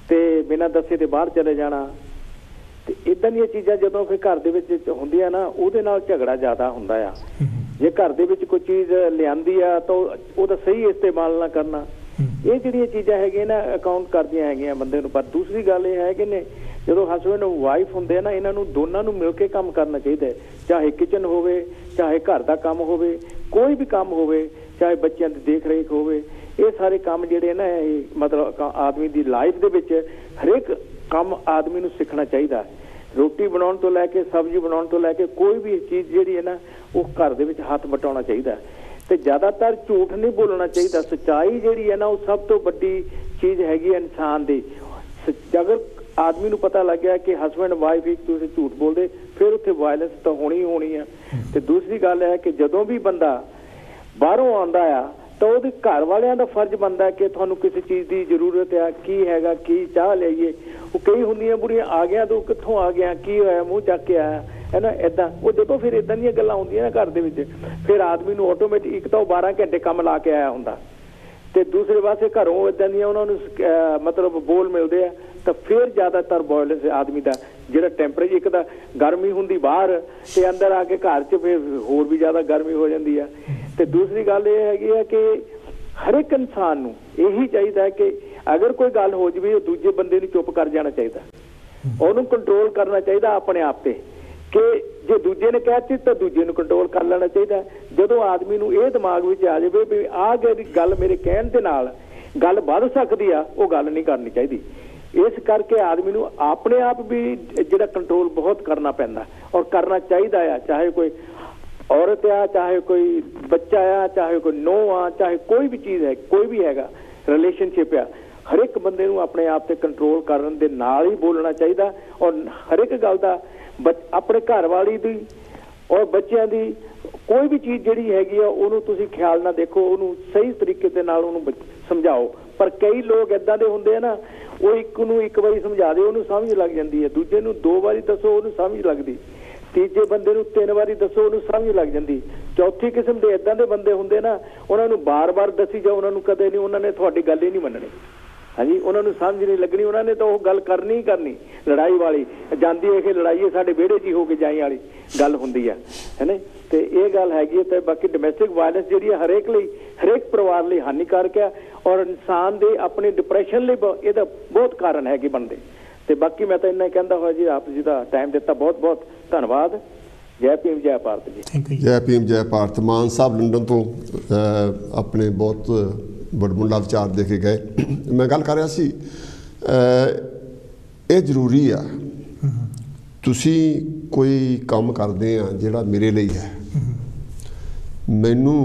ਤੇ ਬਿਨਾਂ ਦੱਸੇ ਤੇ ਬਾਹਰ ਚਲੇ ਜਾਣਾ, ਤੇ ਇਦਾਂ ਦੀਆਂ ਚੀਜ਼ਾਂ ਜਦੋਂ ਫਿਰ ਘਰ ਦੇ ਵਿੱਚ ਹੁੰਦੀਆਂ ਨਾ ਉਹਦੇ ਨਾਲ ਝਗੜਾ ਜ਼ਿਆਦਾ ਹੁੰਦਾ ਆ। ਜੇ ਘਰ ਦੇ ਵਿੱਚ ਕੋਈ ਚੀਜ਼ ਲਿਆਂਦੀ ਆ ਤਾਂ ਉਹਦਾ ਸਹੀ ਇਸਤੇਮਾਲ ਨਾ ਕਰਨਾ, ਇਹ ਜਿਹੜੀਆਂ ਚੀਜ਼ਾਂ ਹੈਗੀਆਂ ਨਾ ਅਕਾਊਂਟ ਕਰਦੀਆਂ ਹੈਗੀਆਂ ਬੰਦੇ ਨੂੰ। ਪਰ ਦੂਸਰੀ ਗੱਲ ਇਹ ਹੈ ਕਿ ਨੇ ਜਦੋਂ ਹਸਬੈਂਡ ਵਾਈਫ ਹੁੰਦੇ ਆ ਨਾ, ਇਹਨਾਂ ਨੂੰ ਦੋਨਾਂ ਨੂੰ ਮਿਲ ਕੇ ਕੰਮ ਕਰਨਾ ਚਾਹੀਦਾ, ਚਾਹੇ ਕਿਚਨ ਹੋਵੇ, ਚਾਹੇ ਘਰ ਦਾ ਕੰਮ ਹੋਵੇ, ਕੋਈ ਵੀ ਕੰਮ ਹੋਵੇ, ਚਾਹੇ ਬੱਚਿਆਂ ਦੀ ਦੇਖ ਰੇਖ ਹੋਵੇ। ਇਹ ਸਾਰੇ ਕੰਮ ਜਿਹੜੇ ਨਾ ਇਹ ਮਤਲਬ ਆਦਮੀ ਦੀ ਲਾਈਫ ਦੇ ਵਿੱਚ ਹਰੇਕ ਕੰਮ ਆਦਮੀ ਨੂੰ ਸਿੱਖਣਾ ਚਾਹੀਦਾ। ਰੋਟੀ ਬਣਾਉਣ ਤੋਂ ਲੈ ਕੇ ਸਬਜ਼ੀ ਬਣਾਉਣ ਤੋਂ ਲੈ ਕੇ ਕੋਈ ਵੀ ਚੀਜ਼ ਜਿਹੜੀ ਹੈ ਨਾ ਉਹ ਘਰ ਦੇ ਵਿੱਚ ਹੱਥ ਵਟਾਉਣਾ ਚਾਹੀਦਾ। ਤੇ ਜ਼ਿਆਦਾਤਰ ਝੂਠ ਨਹੀਂ ਬੋਲਣਾ ਚਾਹੀਦਾ। ਸੱਚਾਈ ਜਿਹੜੀ ਹੈ ਨਾ ਉਹ ਸਭ ਤੋਂ ਵੱਡੀ ਚੀਜ਼ ਹੈਗੀ ਹੈ ਇਨਸਾਨ ਦੀ। ਅਗਰ ਆਦਮੀ ਨੂੰ ਪਤਾ ਲੱਗ ਗਿਆ ਕਿ ਹਸਬੈਂਡ ਵਾਈਫ ਇੱਕ ਦੂਸਰੇ ਝੂਠ ਬੋਲਦੇ, ਫਿਰ ਉੱਥੇ ਵਾਇਲੈਂਸ ਤਾਂ ਹੋਣੀ ਹੀ ਹੋਣੀ ਆ। ਤੇ ਦੂਸਰੀ ਗੱਲ ਹੈ ਕਿ ਜਦੋਂ ਵੀ ਬੰਦਾ ਬਾਹਰੋਂ ਆਉਂਦਾ ਆ ਤਾਂ ਉਹਦੇ ਘਰ ਵਾਲਿਆਂ ਦਾ ਫਰਜ਼ ਬਣਦਾ ਕਿ ਤੁਹਾਨੂੰ ਕਿਸੇ ਚੀਜ਼ ਦੀ ਜ਼ਰੂਰਤ ਆ, ਕੀ ਹੈਗਾ, ਕੀ ਚਾਹ ਲਈਏ। ਉਹ ਕਈ ਹੁੰਦੀਆਂ ਬੁੜੀਆਂ ਆ ਗਿਆ ਤੂੰ ਕਿੱਥੋਂ ਆ ਗਿਆ, ਕੀ ਹੋਇਆ, ਮੂੰਹ ਚੱਕ ਕੇ ਆਇਆ ਹੈ ਨਾ, ਏਦਾਂ। ਉਹ ਜਦੋਂ ਫਿਰ ਏਦਾਂ ਦੀਆਂ ਗੱਲਾਂ ਹੁੰਦੀਆਂ ਨਾ ਘਰ ਦੇ ਵਿੱਚ, ਫਿਰ ਆਦਮੀ ਨੂੰ ਆਟੋਮੈਟਿਕ ਇੱਕ ਤਾਂ ਉਹ 12 ਘੰਟੇ ਕੰਮ ਲਾ ਕੇ ਆਇਆ ਹੁੰਦਾ, ਤੇ ਦੂਸਰੇ ਪਾਸੇ ਘਰੋਂ ਏਦਾਂ ਦੀਆਂ ਉਹਨਾਂ ਨੂੰ ਮਤਲਬ ਬੋਲ ਮਿਲਦੇ ਆ, ਤਾਂ ਫਿਰ ਜ਼ਿਆਦਾਤਰ ਵਾਇਲੈਂਸ ਆਦਮੀ ਦਾ ਜਿਹੜਾ ਟੈਂਪਰੇਚਰ, ਇੱਕ ਤਾਂ ਗਰਮੀ ਹੁੰਦੀ ਬਾਹਰ ਤੇ ਅੰਦਰ ਆ ਕੇ ਘਰ 'ਚ ਫਿਰ ਹੋਰ ਵੀ ਜ਼ਿਆਦਾ ਗਰਮੀ ਹੋ ਜਾਂਦੀ ਆ। ਤੇ ਦੂਸਰੀ ਗੱਲ ਇਹ ਹੈਗੀ ਆ ਕਿ ਹਰ ਇੱਕ ਇਨਸਾਨ ਨੂੰ ਇਹੀ ਚਾਹੀਦਾ ਹੈ ਕਿ ਅਗਰ ਕੋਈ ਗੱਲ ਹੋ ਜਾਵੇ ਉਹ ਦੂਜੇ ਬੰਦੇ ਨੂੰ ਚੁੱਪ ਕਰ ਜਾਣਾ ਚਾਹੀਦਾ, ਉਹਨੂੰ ਕੰਟਰੋਲ ਕਰਨਾ ਚਾਹੀਦਾ ਆਪਣੇ ਆਪ ਤੇ, ਕਿ ਜੇ ਦੂਜੇ ਨੇ ਕਹਿਤੀ ਤਾਂ ਦੂਜੇ ਨੂੰ ਕੰਟਰੋਲ ਕਰ ਲੈਣਾ ਚਾਹੀਦਾ। ਜਦੋਂ ਆਦਮੀ ਨੂੰ ਇਹ ਦਿਮਾਗ ਵਿੱਚ ਆ ਜਾਵੇ ਵੀ ਆਹ ਗੱਲ ਮੇਰੇ ਕਹਿਣ ਦੇ ਨਾਲ ਗੱਲ ਵੱਧ ਸਕਦੀ ਆ, ਉਹ ਗੱਲ ਨਹੀਂ ਕਰਨੀ ਚਾਹੀਦੀ। ਇਸ ਕਰਕੇ ਆਦਮੀ ਨੂੰ ਆਪਣੇ ਆਪ ਵੀ ਜਿਹੜਾ ਕੰਟਰੋਲ ਬਹੁਤ ਕਰਨਾ ਪੈਂਦਾ ਔਰ ਕਰਨਾ ਚਾਹੀਦਾ ਆ। ਚਾਹੇ ਕੋਈ ਔਰਤ ਆ, ਚਾਹੇ ਕੋਈ ਬੱਚਾ ਆ, ਚਾਹੇ ਕੋਈ ਨੂੰਹ ਆ, ਚਾਹੇ ਕੋਈ ਵੀ ਚੀਜ਼ ਹੈ, ਕੋਈ ਵੀ ਹੈਗਾ ਰਿਲੇਸ਼ਨਸ਼ਿਪ ਆ, ਹਰ ਇੱਕ ਬੰਦੇ ਨੂੰ ਆਪਣੇ ਆਪ ਤੇ ਕੰਟਰੋਲ ਕਰਨ ਦੇ ਨਾਲ ਹੀ ਬੋਲਣਾ ਚਾਹੀਦਾ। ਔਰ ਹਰ ਇੱਕ ਗੱਲ ਦਾ ਆਪਣੇ ਘਰ ਵਾਲੀ ਦੀ ਔਰ ਬੱਚਿਆਂ ਦੀ ਕੋਈ ਵੀ ਚੀਜ਼ ਜਿਹੜੀ ਹੈਗੀ ਆ ਉਹਨੂੰ ਤੁਸੀਂ ਖਿਆਲ ਨਾਲ ਦੇਖੋ, ਉਹਨੂੰ ਸਹੀ ਤਰੀਕੇ ਦੇ ਨਾਲ ਉਹਨੂੰ ਸਮਝਾਓ। ਪਰ ਕਈ ਲੋਕ ਏਦਾਂ ਦੇ ਹੁੰਦੇ ਆ ਨਾ, ਉਹ ਇੱਕ ਨੂੰ ਇੱਕ ਵਾਰੀ ਸਮਝਾ ਦੇ ਉਹਨੂੰ ਸਮਝ ਲੱਗ ਜਾਂਦੀ ਹੈ, ਦੂਜੇ ਨੂੰ 2 ਵਾਰੀ ਦੱਸੋ ਉਹਨੂੰ ਸਮਝ ਲੱਗਦੀ, ਤੀਜੇ ਬੰਦੇ ਨੂੰ 3 ਵਾਰੀ ਦੱਸੋ ਉਹਨੂੰ ਸਮਝ ਲੱਗ ਜਾਂਦੀ, ਚੌਥੀ ਕਿਸਮ ਦੇ ਏਦਾਂ ਦੇ ਬੰਦੇ ਹੁੰਦੇ ਨਾ, ਉਹਨਾਂ ਨੂੰ ਬਾਰ-ਬਾਰ ਦੱਸੀ ਜਾਓ, ਉਹਨਾਂ ਨੂੰ ਕਦੇ ਨਹੀਂ, ਉਹਨਾਂ ਨੇ ਤੁਹਾਡੀ ਗੱਲ ਹੀ ਨਹੀਂ ਮੰਨਣੀ। ਹਾਂਜੀ, ਉਹਨਾਂ ਨੂੰ ਸਮਝ ਨਹੀਂ ਲੱਗਣੀ, ਉਹਨਾਂ ਨੇ ਤਾਂ ਉਹ ਗੱਲ ਕਰਨੀ ਹੀ ਕਰਨੀ ਲੜਾਈ ਵਾਲੀ, ਜਾਂਦੀ ਹੈ ਕਿ ਲੜਾਈ ਸਾਡੇ ਵਿਹੜੇ 'ਚ ਹੀ ਹੋ ਕੇ ਜਾਈ ਵਾਲੀ ਗੱਲ ਹੁੰਦੀ ਹੈ ਨਾ। ਤੇ ਇਹ ਗੱਲ ਹੈਗੀ ਹੈ। ਤੇ ਬਾਕੀ ਡੋਮੈਸਟਿਕ ਵਾਇਲੈਂਸ ਜਿਹੜੀ ਹੈ ਹਰੇਕ ਲਈ, ਹਰੇਕ ਪਰਿਵਾਰ ਲਈ ਹਾਨੀਕਾਰਕ ਹੈ ਔਰ ਇਨਸਾਨ ਦੇ ਆਪਣੇ ਡਿਪਰੈਸ਼ਨ ਲਈ ਇਹਦਾ ਬਹੁਤ ਕਾਰਨ ਹੈਗੇ ਬਣਦੇ। ਤੇ ਬਾਕੀ ਮੈਂ ਤਾਂ ਇੰਨਾ ਕਹਿੰਦਾ ਹੋਇਆ ਜੀ, ਆਪ ਜੀ ਦਾ ਟਾਈਮ ਦਿੱਤਾ, ਬਹੁਤ ਬਹੁਤ ਧੰਨਵਾਦ। ਜੈ ਭੀਮ, ਜੈ ਭਾਰਤ ਜੀ। ਜੈ ਭੀਮ, ਜੈ ਭਾਰਤ। ਮਾਨ ਸਾਹਿਬ ਲੰਡਨ ਤੋਂ ਆਪਣੇ ਬਹੁਤ ਵਡਮੁੱਲਾ ਵਿਚਾਰ ਦੇ ਕੇ ਗਏ। ਮੈਂ ਗੱਲ ਕਰ ਰਿਹਾ ਸੀ, ਇਹ ਜ਼ਰੂਰੀ ਆ ਤੁਸੀਂ ਕੋਈ ਕੰਮ ਕਰਦੇ ਹਾਂ ਜਿਹੜਾ ਮੇਰੇ ਲਈ ਹੈ, ਮੈਨੂੰ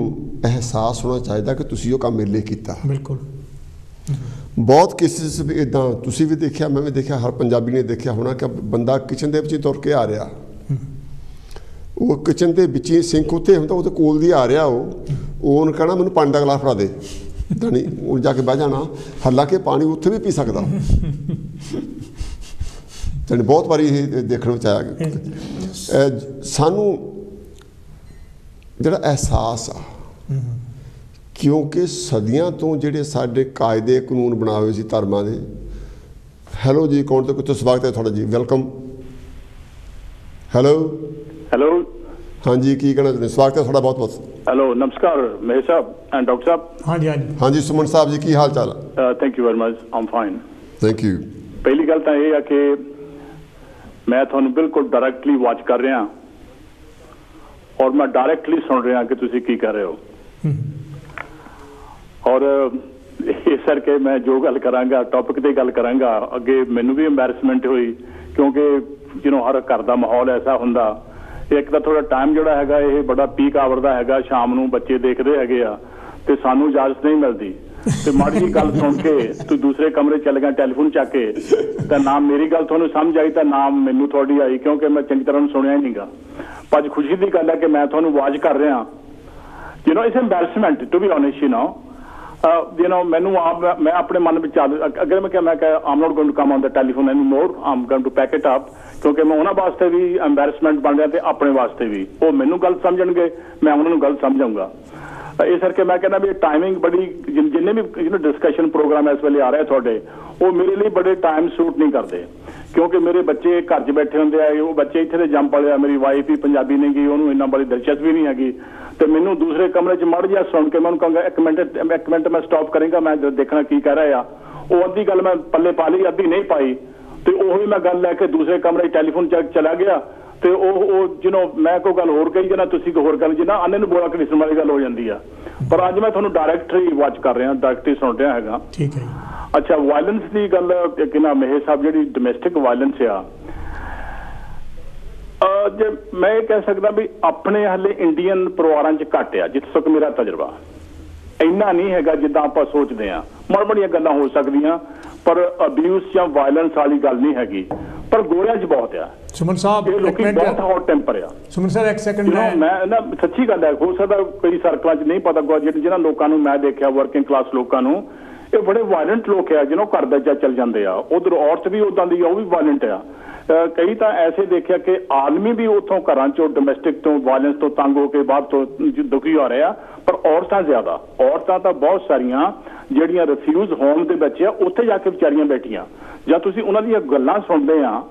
ਅਹਿਸਾਸ ਹੋਣਾ ਚਾਹੀਦਾ ਕਿ ਤੁਸੀਂ ਉਹ ਕੰਮ ਮੇਰੇ ਲਈ ਕੀਤਾ। ਬਿਲਕੁਲ। ਬਹੁਤ ਕੇਸਿਸ ਵੀ ਇੱਦਾਂ ਤੁਸੀਂ ਵੀ ਦੇਖਿਆ, ਮੈਂ ਵੀ ਦੇਖਿਆ, ਹਰ ਪੰਜਾਬੀ ਨੇ ਦੇਖਿਆ ਹੋਣਾ ਕਿ ਬੰਦਾ ਕਿਚਨ ਦੇ ਵਿੱਚ ਹੀ ਤੁਰ ਕੇ ਆ ਰਿਹਾ, ਉਹ ਕਿਚਨ ਦੇ ਵਿੱਚ ਹੀ ਸਿੰਕ ਉੱਤੇ ਹੁੰਦਾ, ਉਹਦੇ ਕੋਲ ਦੀ ਆ ਰਿਹਾ, ਉਹਨੂੰ ਕਹਿਣਾ ਮੈਨੂੰ ਪਾਣੀ ਦਾ ਗਲਾਸ ਫੜਾ ਦੇ, ਨਹੀਂ ਉਹ ਜਾ ਕੇ ਬਹਿ ਜਾਣਾ, ਹਾਲਾਂਕਿ ਪਾਣੀ ਉੱਥੇ ਵੀ ਪੀ ਸਕਦਾ। ਜਾਣੀ ਬਹੁਤ ਵਾਰੀ ਇਹ ਦੇਖਣ ਵਿੱਚ ਆਇਆ। ਸਾਨੂੰ ਜਿਹੜਾ ਅਹਿਸਾਸ ਆ, ਕਿਉਂਕਿ ਸਦੀਆਂ ਤੋਂ ਜਿਹੜੇ ਸਾਡੇ ਕਾਇਦੇ ਕਾਨੂੰਨ ਬਣਾ ਹੋਏ ਸੀ ਧਰਮਾਂ ਦੇ। ਹੈਲੋ ਜੀ, ਕੌਣ ਤੋਂ ਕਿੱਥੋਂ? ਸਵਾਗਤ ਹੈ ਤੁਹਾਡਾ ਜੀ, ਵੈਲਕਮ। ਹੈਲੋ ਹੈਲੋ, ਹਾਂਜੀ, ਕੀ ਕਹਿਣਾ ਚਾਹੁੰਦੇ? ਸਵਾਗਤ ਹੈ ਤੁਹਾਡਾ ਬਹੁਤ ਬਹੁਤ। ਹੈਲੋ, ਨਮਸਕਾਰ ਮਹੇਸ਼ ਸਾਹਿਬ ਐਂਡ ਡਾਕਟਰ ਸਾਹਿਬ। ਹਾਂਜੀ ਹਾਂਜੀ ਹਾਂਜੀ, ਸੁਮਨ ਸਾਹਿਬ ਜੀ, ਕੀ ਹਾਲ ਚਾਲ? Thank you very much, I'm fine. Thank you. ਪਹਿਲੀ ਗੱਲ ਤਾਂ ਇਹ ਆ ਕਿ ਮੈਂ ਤੁਹਾਨੂੰ ਬਿਲਕੁਲ ਡਾਇਰੈਕਟਲੀ ਵਾਚ ਕਰ ਰਿਹਾ ਔਰ ਮੈਂ ਡਾਇਰੈਕਟਲੀ ਸੁਣ ਰਿਹਾ ਕਿ ਤੁਸੀਂ ਕੀ ਕਰ ਰਹੇ ਹੋ। ਔਰ ਇਸ ਕਰਕੇ ਮੈਂ ਜੋ ਗੱਲ ਕਰਾਂਗਾ, ਟੌਪਿਕ ਤੇ ਗੱਲ ਕਰਾਂਗਾ, ਅੱਗੇ ਮੈਨੂੰ ਵੀ ਐਂਬੈਰਸਮੈਂਟ ਹੋਈ ਕਿਉਂਕਿ ਹਰ ਘਰ ਦਾ ਮਾਹੌਲ ਐਸਾ ਹੁੰਦਾ। ਇੱਕ ਤਾਂ ਥੋੜਾ ਟਾਈਮ ਜਿਹੜਾ ਹੈਗਾ ਇਹ ਬੜਾ ਪੀਕ ਆਵਰ ਦਾ ਹੈਗਾ, ਸ਼ਾਮ ਨੂੰ ਬੱਚੇ ਦੇਖਦੇ ਹੈਗੇ ਆ ਤੇ ਸਾਨੂੰ ਇਜਾਜ਼ਤ ਨਹੀਂ ਮਿਲਦੀ ਤੇ ਮਾੜੀ ਜਿਹੀ ਗੱਲ ਸੁਣ ਕੇ ਤੂੰ ਦੂਸਰੇ ਕਮਰੇ ਚੱਲ ਗਿਆ ਟੈਲੀਫੋਨ ਚੱਕ ਕੇ, ਤਾਂ ਨਾ ਮੇਰੀ ਗੱਲ ਤੁਹਾਨੂੰ ਸਮਝ ਆਈ ਤਾਂ ਨਾ ਮੈਨੂੰ ਤੁਹਾਡੀ ਆਈ, ਕਿਉਂਕਿ ਮੈਂ ਚੰਗੀ ਤਰ੍ਹਾਂ ਸੁਣਿਆ ਹੀ ਨਹੀਂਗਾ। ਪਰ ਅੱਜ ਖੁਸ਼ੀ ਦੀ ਗੱਲ ਹੈ ਕਿ ਮੈਂ ਤੁਹਾਨੂੰ ਆਵਾਜ਼ ਕਰ ਰਿਹਾ। It's embarrassment to be honest, ਮੈਨੂੰ ਮੈਂ ਆਪਣੇ ਮਨ ਵਿੱਚ ਅਗਰ ਮੈਂ ਕਿਹਾ I'm not going to come on the telephone any more, I'm going to pack it up, ਕਿਉਂਕਿ ਮੈਂ ਉਹਨਾਂ ਵਾਸਤੇ ਵੀ ਐਂਬੈਰਸਮੈਂਟ ਬਣ ਰਿਹਾ ਤੇ ਆਪਣੇ ਵਾਸਤੇ ਵੀ। ਉਹ ਮੈਨੂੰ ਗੱਲ ਸਮਝਣਗੇ, ਮੈਂ ਉਹਨਾਂ ਨੂੰ ਗੱਲ ਸਮਝਾਊਂਗਾ। ਇਸ ਕਰਕੇ ਮੈਂ ਕਹਿੰਦਾ ਵੀ ਟਾਈਮਿੰਗ ਬੜੀ, ਜਿੰਨੇ ਵੀ ਡਿਸਕਸ਼ਨ ਪ੍ਰੋਗਰਾਮ ਇਸ ਵੇਲੇ ਆ ਰਹੇ ਤੁਹਾਡੇ, ਉਹ ਮੇਰੇ ਲਈ ਬੜੇ ਟਾਈਮ ਸੂਟ ਨਹੀਂ ਕਰਦੇ, ਕਿਉਂਕਿ ਮੇਰੇ ਬੱਚੇ ਘਰ 'ਚ ਬੈਠੇ ਹੁੰਦੇ ਆ। ਉਹ ਬੱਚੇ ਇੱਥੇ ਦੇ ਜੰਮ ਪਲੇ ਆ। ਮੇਰੀ ਵਾਈਫ ਹੀ ਪੰਜਾਬੀ ਨਹੀਂ ਗਈ, ਉਹਨੂੰ ਇੰਨਾ ਬੜੀ ਦਿਲਚਸਪੀ ਨਹੀਂ ਹੈਗੀ, ਤੇ ਮੈਨੂੰ ਦੂਸਰੇ ਕਮਰੇ 'ਚ ਮੜ ਜਿਹਾ ਸੁਣ ਕੇ ਮੈਂ ਉਹਨੂੰ ਕਹਾਂਗਾ ਇੱਕ ਮਿੰਟ ਮੈਂ ਸਟਾਪ ਕਰਾਂਗਾ, ਮੈਂ ਦੇਖਣਾ ਕੀ ਕਹਿ ਰਿਹਾ ਆ। ਉਹ ਅੱਧੀ ਗੱਲ ਮੈਂ ਪੱਲੇ ਪਾ ਲਈ, ਅੱਧੀ ਨਹੀਂ ਪਾਈ, ਤੇ ਉਹੀ ਮੈਂ ਗੱਲ ਲੈ ਕੇ ਦੂਸਰੇ ਕਮਰੇ 'ਚ ਟੈਲੀਫੋਨ ਚਲਾ ਗਿਆ ਤੇ ਉਹ ਮੈਂ ਕੋਈ ਗੱਲ ਹੋਰ ਕਹੀ ਜਾਣਾ, ਤੁਸੀਂ ਕੋਈ ਹੋਰ ਗੱਲ, ਜਿੰਨਾ ਅੰਨੇ ਨੂੰ ਬੋਲਾ ਘੜੀਸਣ ਵਾਲੀ ਗੱਲ ਹੋ ਜਾਂਦੀ ਆ। ਪਰ ਅੱਜ ਮੈਂ ਤੁਹਾਨੂੰ ਡਾਇਰੈਕਟਲੀ ਵਾਚ ਕਰ ਰਿਹਾ, ਡਾਇਰੈਕਟਲੀ ਸੁਣ ਰਿਹਾ ਹੈਗਾ। ਠੀਕ ਹੈ। ਅੱਛਾ, ਵਾਇਲੈਂਸ ਦੀ ਗੱਲ ਕਿ ਨਾ ਮਹੇਸ਼ ਸਾਹਿਬ, ਜਿਹੜੀ ਡੋਮੈਸਟਿਕ ਵਾਇਲੈਂਸ ਆ, ਜੇ ਮੈਂ ਇਹ ਕਹਿ ਸਕਦਾ ਵੀ ਆਪਣੇ ਹਾਲੇ ਇੰਡੀਅਨ ਪਰਿਵਾਰਾਂ 'ਚ ਘੱਟ ਆ, ਜਿੱਥੇ ਤੱਕ ਮੇਰਾ ਤਜਰਬਾ। ਇੰਨਾ ਨਹੀਂ ਹੈਗਾ ਜਿੱਦਾਂ ਆਪਾਂ ਸੋਚਦੇ ਹਾਂ। ਮਾੜੀਆਂ ਗੱਲਾਂ ਹੋ ਸਕਦੀਆਂ, ਪਰ ਅਬਿਊਜ਼ ਜਾਂ ਵਾਇਲੈਂਸ ਵਾਲੀ ਗੱਲ ਨਹੀਂ ਹੈਗੀ। ਪਰ ਗੋਰਿਆਂ 'ਚ ਬਹੁਤ ਆ। ਸੁਮਨ ਸਾਹਿਬ, ਲੋਕੀ ਬਹੁਤ ਹੌਟ ਟੈਂਪਰ ਆ। ਸੁਮਨ ਸਾਹਿਬ ਇੱਕ ਸੈਕਿੰਡ, ਮੈਂ ਨਾ ਸੱਚੀ ਗੱਲ ਹੈ, ਹੋ ਸਕਦਾ ਕਈ ਸਰਕਲਾਂ 'ਚ ਨਹੀਂ ਪਤਾ, ਜਿਹਨਾਂ ਲੋਕਾਂ ਨੂੰ ਮੈਂ ਦੇਖਿਆ, ਵਰਕਿੰਗ ਕਲਾਸ ਲੋਕਾਂ ਨੂੰ, ਇਹ ਬੜੇ ਵਾਇਲੈਂਟ ਲੋਕ ਆ, ਜਿਹਨੂੰ ਘਰ ਦਾ ਚੱਲ ਜਾਂਦੇ ਆ। ਉਧਰ ਔਰਤ ਵੀ ਉਦਾਂ ਦੀ ਆ, ਉਹ ਵੀ ਵਾਇਲੈਂਟ ਆ। ਕਈ ਤਾਂ ਐਸੇ ਦੇਖਿਆ ਕਿ ਆਦਮੀ ਵੀ ਉੱਥੋਂ ਘਰਾਂ 'ਚੋਂ ਡੋਮੈਸਟਿਕ ਤੋਂ ਵਾਇਲੈਂਸ ਤੋਂ ਤੰਗ ਹੋ ਕੇ ਬਾਹਰ ਤੋਂ ਦੁਖੀ ਹੋ ਰਹੇ ਆ, ਪਰ ਔਰਤਾਂ ਜ਼ਿਆਦਾ। ਔਰਤਾਂ ਤਾਂ ਬਹੁਤ ਸਾਰੀਆਂ ਜਿਹੜੀਆਂ ਰਿਫਿਊਜ਼ ਹੋਮ ਦੇ ਬੱਚੇ ਆ, ਉੱਥੇ ਜਾ ਕੇ ਵਿਚਾਰੀਆਂ ਬੈਠੀਆਂ। ਜਾਂ ਤੁਸੀਂ ਉਹਨਾਂ ਦੀਆਂ ਗੱਲਾਂ ਸੁਣਦੇ ਆ,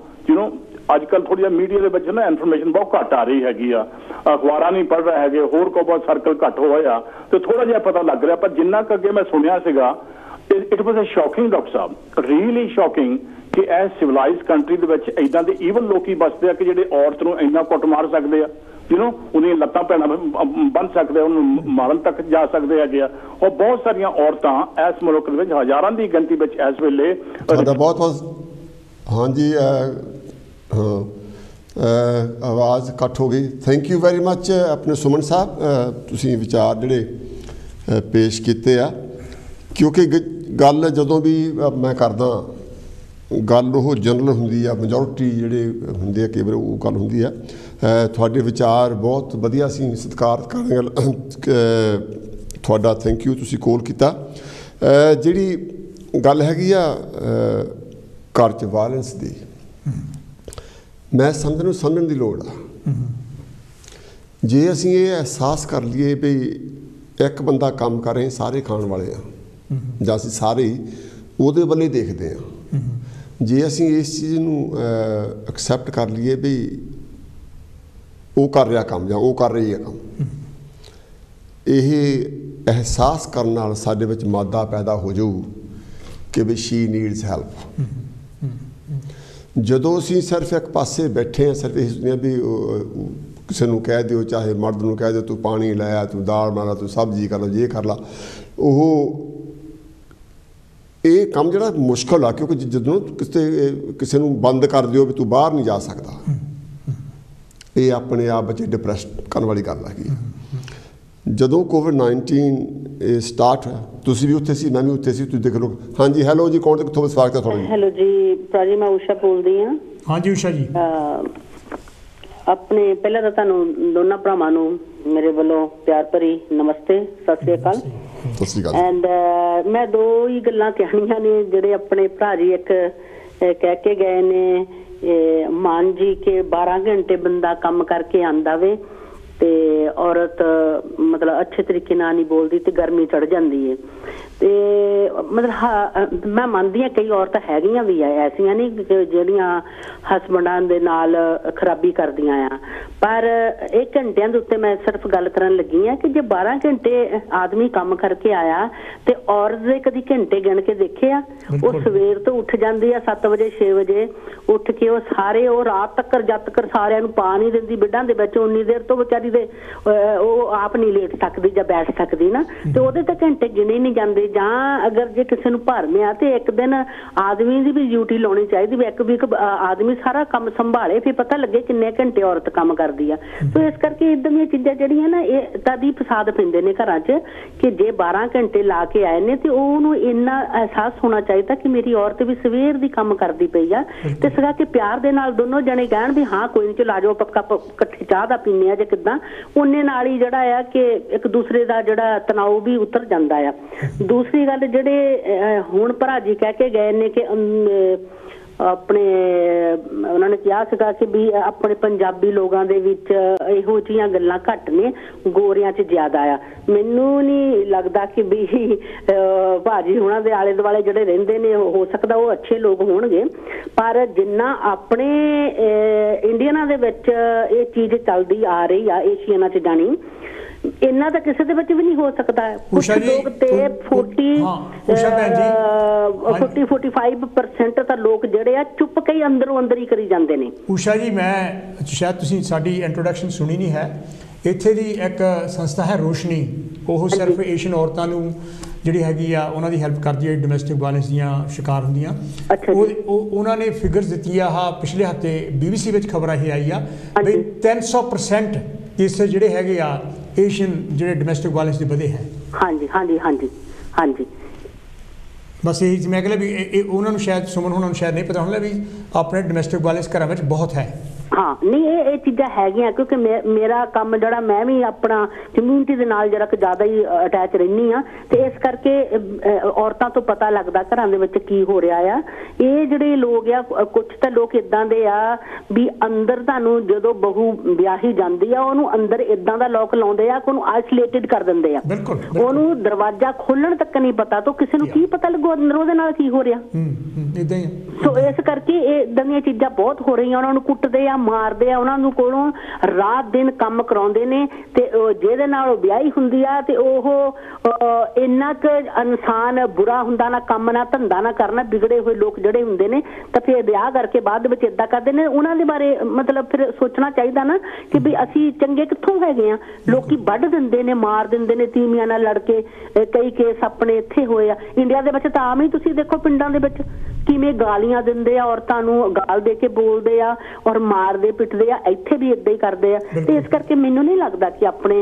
ਅੱਜ ਕੱਲ੍ਹ ਥੋੜ੍ਹੀ ਜਿਹੀ ਮੀਡੀਆ ਦੇ ਵਿੱਚ ਨਾ ਇਨਫੋਰਮੇਸ਼ਨ ਬਹੁਤ ਘੱਟ ਆ ਰਹੀ ਹੈਗੀ ਆ, ਅਖਬਾਰਾਂ ਨਹੀਂ ਪੜ੍ਹ ਰਹੇ ਹੈਗੇ, ਹੋਰ ਕੋਈ ਬਹੁਤ ਸਰਕਲ ਘੱਟ ਹੋਇਆ ਤੇ ਥੋੜ੍ਹਾ ਜਿਹਾ ਪਤਾ ਲੱਗ ਰਿਹਾ। ਪਰ ਜਿੰਨਾ ਕੁ ਅੱਗੇ ਮੈਂ ਸੁਣਿਆ ਸੀਗਾ, it was a shocking, doctor sahib, really shocking, ਕਿ ਇਹ ਸਿਵਲਾਈਜ਼ਡ ਕੰਟਰੀ ਦੇ ਵਿੱਚ ਏਦਾਂ ਦੇ ਈਵਨ ਲੋਕੀ ਬਸਦੇ ਆ ਕਿ ਜਿਹੜੇ ਔਰਤ ਨੂੰ ਇੰਨਾ ਕੁੱਟ ਮਾਰ ਸਕਦੇ ਆ, ਉਹਦੀਆਂ ਲੱਤਾਂ ਭੈਣਾਂ ਬੰਨ ਸਕਦੇ ਆ, ਉਹਨੂੰ ਮਾਰਨ ਤੱਕ ਜਾ ਸਕਦੇ ਹੈਗੇ ਆ। ਉਹ ਬਹੁਤ ਸਾਰੀਆਂ ਔਰਤਾਂ ਇਸ ਮੁਲਕ ਦੇ ਵਿੱਚ ਹਜ਼ਾਰਾਂ ਦੀ ਗਿਣਤੀ ਵਿੱਚ ਇਸ ਵੇਲੇ। ਤੁਹਾਡਾ ਬਹੁਤ ਬਹੁਤ ਹਾਂਜੀ, ਆਵਾਜ਼ ਕੱਟ ਹੋ ਗਈ। ਥੈਂਕ ਯੂ ਵੈਰੀ ਮੱਚ ਆਪਣੇ ਸੁਮਨ ਸਾਹਿਬ, ਤੁਸੀਂ ਵਿਚਾਰ ਜਿਹੜੇ ਪੇਸ਼ ਕੀਤੇ ਆ। ਕਿਉਂਕਿ ਗੱਲ ਜਦੋਂ ਵੀ ਮੈਂ ਕਰਦਾ, ਗੱਲ ਉਹ ਜਨਰਲ ਹੁੰਦੀ ਆ, ਮੈਜੋਰਟੀ ਜਿਹੜੇ ਹੁੰਦੇ ਆ ਕਈ ਵਾਰ ਉਹ ਗੱਲ ਹੁੰਦੀ ਆ। ਤੁਹਾਡੇ ਵਿਚਾਰ ਬਹੁਤ ਵਧੀਆ ਸੀ, ਸਤਿਕਾਰ ਕਰਾਂਗੇ ਤੁਹਾਡਾ। ਥੈਂਕ ਯੂ, ਤੁਸੀਂ ਕੋਲ ਕੀਤਾ। ਜਿਹੜੀ ਗੱਲ ਹੈਗੀ ਆ ਘਰ 'ਚ ਵਾਇਲੈਂਸ ਦੀ, ਮੈਂ ਸਮਝਣ ਦੀ ਲੋੜ ਆ। ਜੇ ਅਸੀਂ ਇਹ ਅਹਿਸਾਸ ਕਰ ਲਈਏ ਵੀ ਇੱਕ ਬੰਦਾ ਕੰਮ ਕਰ ਰਹੇ, ਸਾਰੇ ਖਾਣ ਵਾਲੇ ਆ, ਜਾਂ ਅਸੀਂ ਸਾਰੇ ਹੀ ਉਹਦੇ ਵੱਲ ਹੀ ਦੇਖਦੇ ਹਾਂ। ਜੇ ਅਸੀਂ ਇਸ ਚੀਜ਼ ਨੂੰ ਐਕਸੈਪਟ ਕਰ ਲਈਏ ਵੀ ਉਹ ਕਰ ਰਿਹਾ ਕੰਮ ਜਾਂ ਉਹ ਕਰ ਰਹੀ ਹੈ ਕੰਮ, ਇਹ ਅਹਿਸਾਸ ਕਰਨ ਨਾਲ ਸਾਡੇ ਵਿੱਚ ਮਾਦਾ ਪੈਦਾ ਹੋ ਜਾਊ ਕਿ ਵੀ ਸ਼ੀ ਨੀਡਸ ਹੈਲਪ। ਜਦੋਂ ਅਸੀਂ ਸਿਰਫ ਇੱਕ ਪਾਸੇ ਬੈਠੇ ਹਾਂ, ਸਿਰਫ ਇਹ ਸੋਚਦੇ ਹਾਂ ਵੀ ਕਿਸੇ ਨੂੰ ਕਹਿ ਦਿਓ, ਚਾਹੇ ਮਰਦ ਨੂੰ ਕਹਿ ਦਿਓ ਤੂੰ ਪਾਣੀ ਲੈ ਆ, ਤੂੰ ਦਾਲ ਬਣਾ ਲਾ, ਤੂੰ ਸਬਜ਼ੀ ਕਰ ਲਾ, ਜੇ ਕਰ ਲਾ, ਇਹ ਕੰਮ ਜਿਹੜਾ ਮੁਸ਼ਕਿਲ ਆ। ਕਿਉਂਕਿ ਜਦੋਂ ਕਿਸੇ ਨੂੰ ਬੰਦ ਕਰ ਦਿਓ ਵੀ ਤੂੰ ਬਾਹਰ ਨਹੀਂ ਜਾ ਸਕਦਾ, ये अपने आप बच्चे डिप्रैस करने वाली गल हैगी। ਜਦੋਂ कोविड-19 ਸਟਾਰਟ ਹੋਇਆ ਤੁਸੀਂ ਵੀ ਉੱਥੇ ਸੀ, ਮੈਂ ਵੀ ਉੱਥੇ ਸੀ, ਤੁਸੀਂ ਦੇਖ ਲਓ। ਹਾਂਜੀ, ਹੈਲੋ ਜੀ, ਕੌਣ ਤੇ ਕਿੱਥੋਂ? ਸਵਾਗਤ ਹੈ ਤੁਹਾਡਾ। ਹੈਲੋ ਜੀ ਭਰਾ ਜੀ, ਮੈਂ ਊਸ਼ਾ ਬੋਲਦੀ ਹਾਂ। ਹਾਂਜੀ ਊਸ਼ਾ ਜੀ, ਆਪਣੇ ਪਹਿਲਾਂ ਤਾਂ ਤੁਹਾਨੂੰ ਦੋਨਾਂ ਭਰਾਵਾਂ ਨੂੰ ਮੇਰੇ ਵੱਲੋਂ ਪਿਆਰ ਭਰੀ ਨਮਸਤੇ, ਸਤਿ ਸ੍ਰੀ ਅਕਾਲ। ਸਤਿ ਸ੍ਰੀ ਅਕਾਲ। ਐਂਡ ਮੈਂ ਦੋ ਹੀ ਗੱਲਾਂ ਕਹਿਣੀਆਂ ਨੇ ਜਿਹੜੇ ਆਪਣੇ ਭਰਾ ਜੀ ਇੱਕ ਕਹਿ ਕੇ ਗਏ ਨੇ, ਮਾਨ ਜੀ ਕਿ 12 ਘੰਟੇ ਬੰਦਾ ਕੰਮ ਕਰਕੇ ਆਂਦਾ ਵੇ ਤੇ ਔਰਤ ਮਤਲਬ ਅੱਛੇ ਤਰੀਕੇ ਨਾਲ ਨਹੀਂ ਬੋਲਦੀ ਤੇ ਗਰਮੀ ਚੜ ਜਾਂਦੀ ਹੈ। ਤੇ ਮਤਲਬ ਮੈਂ ਮੰਨਦੀ ਹਾਂ ਕਈ ਔਰਤਾਂ ਹੈਗੀਆਂ ਵੀ ਆ ਐਸੀਆਂ ਨਹੀਂ ਜਿਹੜੀਆਂ ਹਸਬੈਂਡਾਂ ਦੇ ਨਾਲ ਖਰਾਬੀ ਕਰਦੀਆਂ ਆ, ਪਰ ਇਹ ਘੰਟਿਆਂ ਦੇ ਉੱਤੇ ਮੈਂ ਸਿਰਫ ਗੱਲ ਕਰਨ ਲੱਗੀ ਹਾਂ ਕਿ ਜੇ 12 ਘੰਟੇ ਆਦਮੀ ਕੰਮ ਕਰਕੇ ਆਇਆ ਤੇ ਔਰਤ ਦੇ ਕਦੀ ਘੰਟੇ ਗਿਣ ਕੇ ਦੇਖਿਆ? ਉਹ ਸਵੇਰ ਤੋਂ ਉੱਠ ਜਾਂਦੀ ਆ 7 ਵਜੇ 6 ਵਜੇ ਉੱਠ ਕੇ, ਉਹ ਸਾਰੇ ਉਹ ਰਾਤ ਤੱਕ ਜਦ ਤੱਕ ਸਾਰਿਆਂ ਨੂੰ ਪਾ ਨਹੀਂ ਦਿੰਦੀ ਬਿੱਡਾਂ ਦੇ ਵਿੱਚ, ਉਨੀ ਦੇਰ ਤੋਂ ਵਿਚਾਰੀ ਦੇ ਉਹ ਆਪ ਨਹੀਂ ਲੇਟ ਸਕਦੀ ਜਾਂ ਬੈਠ ਸਕਦੀ ਨਾ, ਤੇ ਉਹਦੇ ਤਾਂ ਘੰਟੇ ਗਿਣੇ ਨਹੀਂ ਜਾਂਦੇ। ਜਾਂ ਅਗਰ ਜੇ ਕਿਸੇ ਨੂੰ ਭਰਮਿਆ ਤੇ ਇੱਕ ਦਿਨ ਆਦਮੀ ਦੀ ਵੀ ਡਿਊਟੀ ਲਾਉਣੀ ਚਾਹੀਦੀ ਵੀ ਇੱਕ ਆਦਮੀ ਸਾਰਾ ਕੰਮ ਸੰਭਾਲੇ, ਫਿਰ ਪਤਾ ਲੱਗੇ ਕਿੰਨੇ ਘੰਟੇ ਔਰਤ ਕੰਮ ਕਰਦੀ ਆ। ਸੋ ਇਸ ਕਰਕੇ ਇਦਾਂ ਦੀਆਂ ਚੀਜ਼ਾਂ ਜਿਹੜੀਆਂ ਨਾ ਇਹ ਤਦ ਹੀ ਫਸਾਦ ਪੈਂਦੇ ਨੇ ਘਰਾਂ 'ਚ ਕਿ ਜੇ 12 ਘੰਟੇ ਲਾ ਕੇ ਆਏ ਨੇ ਤੇ ਉਹਨੂੰ ਇੰਨਾ ਅਹਿਸਾਸ ਹੋਣਾ ਚਾਹੀਦਾ ਕਿ ਮੇਰੀ ਔਰਤ ਵੀ ਸਵੇਰ ਦੀ ਕੰਮ ਕਰਦੀ ਪਈ ਆ, ਤੇ ਸਗਾ ਕਿ ਪਿਆਰ ਦੇ ਨਾਲ ਦੋਨੋਂ ਜਣੇ ਕਹਿਣ ਵੀ ਹਾਂ ਕੋਈ ਨਹੀਂ ਚਲ ਆ ਜਾਓ ਕੱਪ ਇਕੱਠੇ ਚਾਹ ਦਾ ਪੀਂਦੇ ਆ ਜਾਂ ਕਿੱਦਾਂ, ਉਹਨੇ ਨਾਲ ਹੀ ਜਿਹੜਾ ਆ ਕਿ ਇੱਕ ਦੂਸਰੇ ਦਾ ਜਿਹੜਾ ਤਣਾਅ ਵੀ ਉਤਰ ਜਾਂਦਾ ਆ। ਦੂਸਰੀ ਗੱਲ ਜਿਹੜੇ ਹੁਣ ਭਰਾ ਜੀ ਕਹਿ ਕੇ ਗਏ ਨੇ ਕਿ ਆਪਣੇ ਉਹਨਾਂ ਨੇ ਕਿਹਾ ਸੀਗਾ ਕਿ ਵੀ ਆਪਣੇ ਪੰਜਾਬੀ ਲੋਕਾਂ ਦੇ ਵਿੱਚ ਇਹੋ ਜਿਹੀਆਂ ਗੱਲਾਂ ਘੱਟ ਨੇ, ਗੋਰਿਆਂ 'ਚ ਜ਼ਿਆਦਾ ਆ। ਮੈਨੂੰ ਨਹੀਂ ਲੱਗਦਾ ਕਿ ਵੀ ਭਾਜੀ ਉਹਨਾਂ ਦੇ ਆਲੇ ਦੁਆਲੇ ਜਿਹੜੇ ਰਹਿੰਦੇ ਨੇ ਹੋ ਸਕਦਾ ਉਹ ਅੱਛੇ ਲੋਕ ਹੋਣਗੇ, ਪਰ ਜਿੰਨਾ ਆਪਣੇ ਇੰਡੀਅਨਾਂ ਦੇ ਵਿੱਚ ਇਹ ਚੀਜ਼ ਚੱਲਦੀ ਆ ਰਹੀ ਆ ਏਸ਼ੀਅਨਾਂ 'ਚ ਜਾਣੀ ਇੰਨਾ ਤਾਂ ਕਿਸੇ ਦੇ ਵਿੱਚ ਵੀ ਨਹੀਂ ਹੋ ਸਕਦਾ। ਕੁਝ ਲੋਕ ਤੇ 45% ਤਾਂ ਲੋਕ ਜਿਹੜੇ ਆ ਚੁੱਪ ਕੇ ਹੀ ਅੰਦਰੋਂ ਅੰਦਰ ਹੀ ਕਰੀ ਜਾਂਦੇ ਨੇ। ਊਸ਼ਾ ਜੀ, ਮੈਂ ਸ਼ਾਇਦ ਤੁਸੀਂ ਸਾਡੀ ਇੰਟਰੋਡਕਸ਼ਨ ਸੁਣੀ ਨਹੀਂ ਹੈ, ਇੱਥੇ ਦੀ ਇੱਕ ਸੰਸਥਾ ਹੈ ਰੋਸ਼ਨੀ, ਉਹ ਸਿਰਫ ਏਸ਼ੀਅਨ ਔਰਤਾਂ ਨੂੰ ਜਿਹੜੀ ਹੈਗੀ ਆ ਉਹਨਾਂ ਦੀ ਹੈਲਪ ਕਰਦੀ ਹੈ ਡੋਮੈਸਟਿਕ ਵਾਇਲੈਂਸ ਦੀਆਂ ਸ਼ਿਕਾਰ ਹੁੰਦੀਆਂ। ਉਹਨਾਂ ਨੇ ਫਿਗਰਸ ਦਿੱਤੀ ਆ, ਪਿਛਲੇ ਹਫ਼ਤੇ BBC ਵਿੱਚ ਖਬਰ ਇਹ ਆਈ ਆ ਵੀ 300% ਕੇਸ ਜਿਹੜੇ ਹੈਗੇ ਆ ਏਸ਼ੀਅਨ ਜਿਹੜੇ ਡੋਮੈਸਟਿਕ ਵਾਇਲੈਂਸ ਦੇ ਵਧੇ ਹੈ। ਹਾਂਜੀ ਹਾਂਜੀ ਹਾਂਜੀ ਹਾਂਜੀ, ਬਸ ਇਹ ਮੈਂ ਕਹਿੰਦਾ ਵੀ ਉਹਨਾਂ ਨੂੰ ਸ਼ਾਇਦ ਸੁਮਨ ਉਹਨਾਂ ਨੂੰ ਸ਼ਾਇਦ ਨਹੀਂ ਪਤਾ ਹੁੰਦਾ ਵੀ ਆਪਣੇ ਡੋਮੈਸਟਿਕ ਵਾਇਲੈਂਸ ਘਰਾਂ ਵਿੱਚ ਬਹੁਤ ਹੈ। ਹਾਂ ਨਹੀਂ ਇਹ ਚੀਜ਼ਾਂ ਹੈਗੀਆਂ ਕਿਉਂਕਿ ਮੇਰਾ ਕੰਮ ਜਿਹੜਾ ਮੈਂ ਵੀ ਆਪਣਾ ਕਮਿਊਨਿਟੀ ਦੇ ਨਾਲ ਜਰਾ ਜ਼ਿਆਦਾ ਹੀ ਅਟੈਚ ਰਹਿੰਦੀ ਹਾਂ ਤੇ ਇਸ ਕਰਕੇ ਔਰਤਾਂ ਤੋਂ ਪਤਾ ਲੱਗਦਾ ਘਰਾਂ ਦੇ ਵਿੱਚ ਕੀ ਹੋ ਰਿਹਾ ਆ। ਇਹ ਜਿਹੜੇ ਲੋਕ ਆ ਕੁਝ ਤਾਂ ਲੋਕ ਇਦਾਂ ਦੇ ਆ ਵੀ ਅੰਦਰ ਤੁਹਾਨੂੰ ਜਦੋਂ ਬਹੂ ਵਿਆਹੀ ਜਾਂਦੀ ਆ ਉਹਨੂੰ ਅੰਦਰ ਇਦਾਂ ਦਾ ਲੋਕ ਲਾਉਂਦੇ ਆ ਕਿ ਉਹਨੂੰ ਆਈਸੋਲੇਟਿਡ ਕਰ ਦਿੰਦੇ ਆ, ਉਹਨੂੰ ਦਰਵਾਜ਼ਾ ਖੋਲਣ ਤੱਕ ਨਹੀਂ ਪਤਾ, ਤਾਂ ਕਿਸੇ ਨੂੰ ਕੀ ਪਤਾ ਲੱਗੂ ਅੰਦਰ ਉਹਦੇ ਨਾਲ ਕੀ ਹੋ ਰਿਹਾ। ਸੋ ਇਸ ਕਰਕੇ ਇਹ ਇਦਾਂ ਦੀਆਂ ਚੀਜ਼ਾਂ ਬਹੁਤ ਹੋ ਰਹੀਆਂ, ਉਹਨਾਂ ਨੂੰ ਕੁੱਟਦੇ ਆ ਮਾਰਦੇ ਆ, ਉਹਨਾਂ ਨੂੰ ਕੋਲੋਂ ਰਾਤ ਦਿਨ ਕੰਮ ਕਰਾਉਂਦੇ ਨੇ ਤੇ ਜਿਹਦੇ ਨਾਲ ਉਹ ਵਿਆਹੀ ਹੁੰਦੀ ਆ ਤੇ ਉਹ ਇੰਨਾ ਕੁ ਇਨਸਾਨ ਬੁਰਾ ਹੁੰਦਾ ਨਾ ਕੰਮ ਨਾ ਧੰਦਾ ਨਾ ਕਰਨਾ, ਵਿਗੜੇ ਹੋਏ ਲੋਕ ਜਿਹੜੇ ਹੁੰਦੇ ਨੇ ਤਾਂ ਫਿਰ ਵਿਆਹ ਕਰਕੇ ਬਾਅਦ ਵਿੱਚ ਏਦਾਂ ਕਰਦੇ ਨੇ। ਉਹਨਾਂ ਦੇ ਬਾਰੇ ਮਤਲਬ ਫਿਰ ਸੋਚਣਾ ਚਾਹੀਦਾ ਨਾ ਕਿ ਵੀ ਅਸੀਂ ਚੰਗੇ ਕਿੱਥੋਂ ਹੈਗੇ ਆ। ਲੋਕੀ ਵੱਢ ਦਿੰਦੇ ਨੇ, ਮਾਰ ਦਿੰਦੇ ਨੇ, ਤੀਵੀਆਂ ਨਾਲ ਲੜ ਕੇ, ਕਈ ਕੇਸ ਆਪਣੇ ਇੱਥੇ ਹੋਏ ਆ। ਇੰਡੀਆ ਦੇ ਵਿੱਚ ਤਾਂ ਆਮ ਹੀ ਤੁਸੀਂ ਦੇਖੋ ਪਿੰਡਾਂ ਦੇ ਵਿੱਚ ਕਿਵੇਂ ਗਾਲੀਆਂ ਦਿੰਦੇ ਆ, ਔਰਤਾਂ ਨੂੰ ਗਾਲ ਦੇ ਕੇ ਬੋਲਦੇ ਆ ਔਰ ਮਾਰਦੇ ਪਿੱਟਦੇ ਆ, ਇੱਥੇ ਵੀ ਏਦਾਂ ਹੀ ਕਰਦੇ ਆ। ਤੇ ਇਸ ਕਰਕੇ ਮੈਨੂੰ ਨਹੀਂ ਲੱਗਦਾ ਕਿ ਆਪਣੇ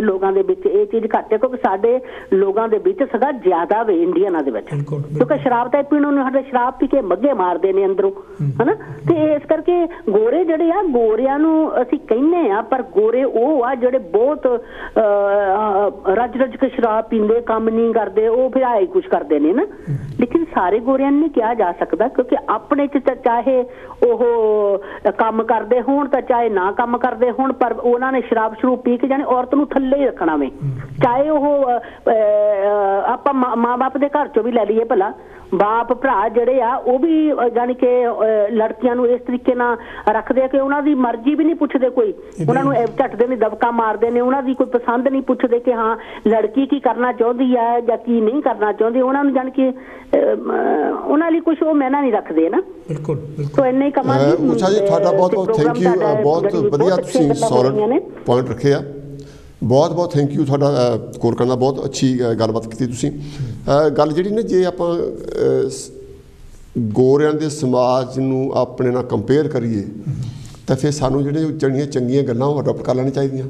ਲੋਕਾਂ ਦੇ ਵਿੱਚ ਇਹ ਚੀਜ਼ ਘੱਟ ਹੈ ਕਿਉਂਕਿ ਸਾਡੇ ਲੋਕਾਂ ਦੇ ਵਿੱਚ ਸਦਾ ਜ਼ਿਆਦਾ ਵੇ ਇੰਡੀਅਨਾਂ ਦੇ ਵਿੱਚ, ਕਿਉਂਕਿ ਸ਼ਰਾਬ ਤਾਂ ਪੀਣ ਨੂੰ ਸਾਡੇ ਸ਼ਰਾਬ ਪੀ ਕੇ ਮੱਗੇ ਮਾਰਦੇ ਨੇ ਅੰਦਰੋਂ ਹਨਾ। ਤੇ ਇਸ ਕਰਕੇ ਗੋਰੇ ਜਿਹੜੇ ਆ ਗੋਰਿਆਂ ਨੂੰ ਅਸੀਂ ਕਹਿੰਦੇ ਆ ਪਰ ਗੋਰੇ ਉਹ ਆ ਜਿਹੜੇ ਬਹੁਤ ਰੱਜ ਰੱਜ ਕੇ ਸ਼ਰਾਬ ਪੀਂਦੇ, ਕੰਮ ਨਹੀਂ ਕਰਦੇ, ਉਹ ਫਿਰ ਆਏ ਕੁਛ ਕਰਦੇ ਨੇ ਨਾ। ਲੇਕਿਨ ਸਾਰੇ ਗੋਰਿਆਂ ਨੂੰ ਨਹੀਂ ਕਿਹਾ ਜਾ ਸਕਦਾ ਕਿਉਂਕਿ ਆਪਣੇ ਚ ਤਾਂ ਚਾਹੇ ਉਹ ਕੰਮ ਕਰਦੇ ਹੋਣ ਤਾਂ ਚਾਹੇ ਨਾ ਕੰਮ ਕਰਦੇ ਹੋਣ, ਪਰ ਉਹਨਾਂ ਨੇ ਸ਼ਰਾਬ ਸ਼ਰੂਬ ਪੀ ਕੇ ਜਾਣੀ ਔਰਤ ਨੂੰ ਥੱਲੇ ਹੀ ਰੱਖਣਾ ਵੇ। ਚਾਹੇ ਉਹ ਆਪਾਂ ਮਾਂ ਬਾਪ ਦੇ ਘਰ ਚੋਂ ਵੀ ਲੈ ਲਈਏ, ਭਲਾ ਬਾਪ ਭਰਾ ਜਿਹੜੇ ਆ ਉਹ ਵੀ ਜਾਣੀ ਕਿ ਲੜਕੀਆਂ ਨੂੰ ਇਸ ਤਰੀਕੇ ਨਾਲ ਰੱਖਦੇ ਆ ਕਿ ਉਹਨਾਂ ਦੀ ਮਰਜ਼ੀ ਵੀ ਨਹੀਂ ਪੁੱਛਦੇ, ਕੋਈ ਉਹਨਾਂ ਨੂੰ ਝੱਟ ਦੇ ਦਬਕਾ ਮਾਰਦੇ ਨੇ, ਉਹਨਾਂ ਦੀ ਕੋਈ ਪਸੰਦ ਨਹੀਂ ਪੁੱਛਦੇ ਕਿ ਹਾਂ ਲੜਕੀ ਕੀ ਕਰਨਾ ਚਾਹੁੰਦੀ ਹੈ ਜਾਂ ਕੀ ਨਹੀਂ ਕਰਨਾ ਚਾਹੁੰਦੀ, ਉਹਨਾਂ ਨੂੰ ਜਾਣੀ ਕਿ ਉਹਨਾਂ ਲਈ ਕੁਛ ਉਹ ਮੈਨਾਂ ਨਹੀਂ ਰੱਖਦੇ ਨਾ। ਬਿਲਕੁਲ ਸੋ ਇੰਨਾ ਹੀ ਕਮਾਂਗੇ। ਊਸ਼ਾ ਜੀ ਤੁਹਾਡਾ ਬਹੁਤ ਬਹੁਤ ਥੈਂਕ ਯੂ, ਬਹੁਤ ਵਧੀਆ ਤੁਸੀਂ ਸੋਲਿਡ ਪੁਆਇੰਟ ਰੱਖੇ ਆ, ਬਹੁਤ ਬਹੁਤ ਥੈਂਕ ਯੂ ਤੁਹਾਡਾ ਕੋਲ ਕਰਨ ਦਾ, ਬਹੁਤ ਅੱਛੀ ਗੱਲਬਾਤ ਕੀਤੀ ਤੁਸੀਂ। ਗੱਲ ਜਿਹੜੀ ਨਾ ਜੇ ਆਪਾਂ ਗੋਰਿਆਂ ਦੇ ਸਮਾਜ ਨੂੰ ਆਪਣੇ ਨਾਲ ਕੰਪੇਅਰ ਕਰੀਏ ਤਾਂ ਫਿਰ ਸਾਨੂੰ ਜਿਹੜੀਆਂ ਚੰਗੀਆਂ ਗੱਲਾਂ ਉਹ ਅਡੋਪਟ ਕਰ ਲੈਣੀਆਂ ਚਾਹੀਦੀਆਂ।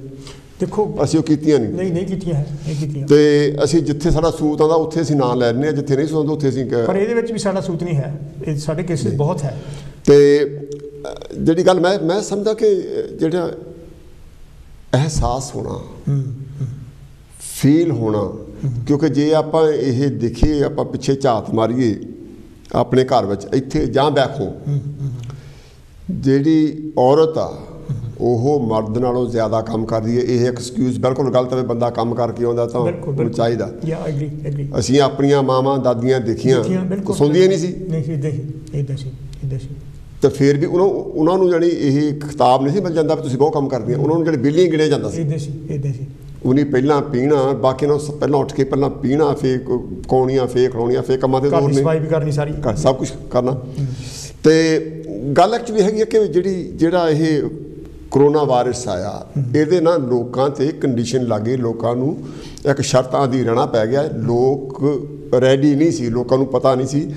ਦੇਖੋ ਅਸੀਂ ਉਹ ਕੀਤੀਆਂ ਨਹੀਂ। ਨਹੀਂ ਕੀਤੀਆਂ ਤੇ ਅਸੀਂ ਜਿੱਥੇ ਸਾਡਾ ਸੂਤ ਆਉਂਦਾ ਉੱਥੇ ਅਸੀਂ ਨਾਂ ਲੈ ਲੈਂਦੇ ਹਾਂ, ਜਿੱਥੇ ਨਹੀਂ ਸੁਣਦਾ ਉੱਥੇ ਅਸੀਂ ਪਰ ਇਹਦੇ ਵਿੱਚ ਵੀ ਸਾਡਾ ਸੂਤ ਨਹੀਂ ਹੈ, ਇਹ ਸਾਡੇ ਕੇਸਿਸ ਬਹੁਤ ਹੈ। ਤੇ ਜਿਹੜੀ ਗੱਲ ਮੈਂ ਸਮਝਦਾ ਕਿ ਜਿਹੜਾ ਅਹਿਸਾਸ ਹੋਣਾ, ਫੀਲ ਹੋਣਾ, ਕਿਉਂਕਿ ਜੇ ਆਪਾਂ ਇਹ ਦੇਖੀਏ, ਆਪਾਂ ਪਿੱਛੇ ਝਾਤ ਮਾਰੀਏ ਆਪਣੇ ਘਰ ਵਿੱਚ ਇੱਥੇ ਜਾਂ ਬੈਕ ਹੋ, ਜਿਹੜੀ ਔਰਤ ਆ ਉਹ ਮਰਦ ਨਾਲੋਂ ਜ਼ਿਆਦਾ ਕੰਮ ਕਰਦੀ ਹੈ। ਇਹ ਐਕਸਕਿਊਜ਼ ਬਿਲਕੁਲ ਗਲਤ ਹੈ, ਬੰਦਾ ਕੰਮ ਕਰਕੇ ਆਉਂਦਾ ਤਾਂ ਉਹਨੂੰ ਚਾਹੀਦਾ। ਅਸੀਂ ਆਪਣੀਆਂ ਮਾਵਾਂ ਦਾਦੀਆਂ ਦੇਖੀਆਂ, ਸੁਣਦੀਆਂ ਨਹੀਂ ਸੀ ਤਾਂ ਫਿਰ ਵੀ ਉਹਨਾਂ ਨੂੰ ਜਾਣੀ ਇਹ ਖਿਤਾਬ ਨਹੀਂ ਸੀ ਮਿਲ ਜਾਂਦਾ ਵੀ ਤੁਸੀਂ ਬਹੁਤ ਕੰਮ ਕਰਦੀਆਂ, ਉਹਨਾਂ ਨੂੰ ਜਿਹੜੇ ਬਿੱਲੀਆਂ ਗਿਣਿਆ ਜਾਂਦਾ ਸੀ। ਉਹਨੇ ਪਹਿਲਾਂ ਪੀਣਾ, ਬਾਕੀ ਨੂੰ ਪਹਿਲਾਂ ਉੱਠ ਕੇ ਪਹਿਲਾਂ ਪੀਣਾ, ਫੇਰ ਪਕਾਉਣੀਆਂ, ਫੇਰ ਖਿਲਾਉਣੀਆਂ, ਫੇਰ ਕੰਮਾਂ ਦੇ ਦੌਰ ਨੇ ਸਭ ਕੁਛ ਕਰਨਾ। ਤੇ ਗੱਲ ਐਕਚੁਅਲੀ ਹੈਗੀ ਹੈ ਕਿ ਜਿਹੜਾ ਇਹ ਕਰੋਨਾ ਵਾਇਰਸ ਆਇਆ, ਇਹਦੇ ਨਾਲ ਲੋਕਾਂ 'ਤੇ ਕੰਡੀਸ਼ਨ ਲੱਗੇ, ਲੋਕਾਂ ਨੂੰ ਇੱਕ ਸ਼ਰਤਾਂ ਦੀ ਰਹਿਣਾ ਪੈ ਗਿਆ। ਲੋਕ ਰੈਡੀ ਨਹੀਂ ਸੀ, ਲੋਕਾਂ ਨੂੰ ਪਤਾ ਨਹੀਂ ਸੀ।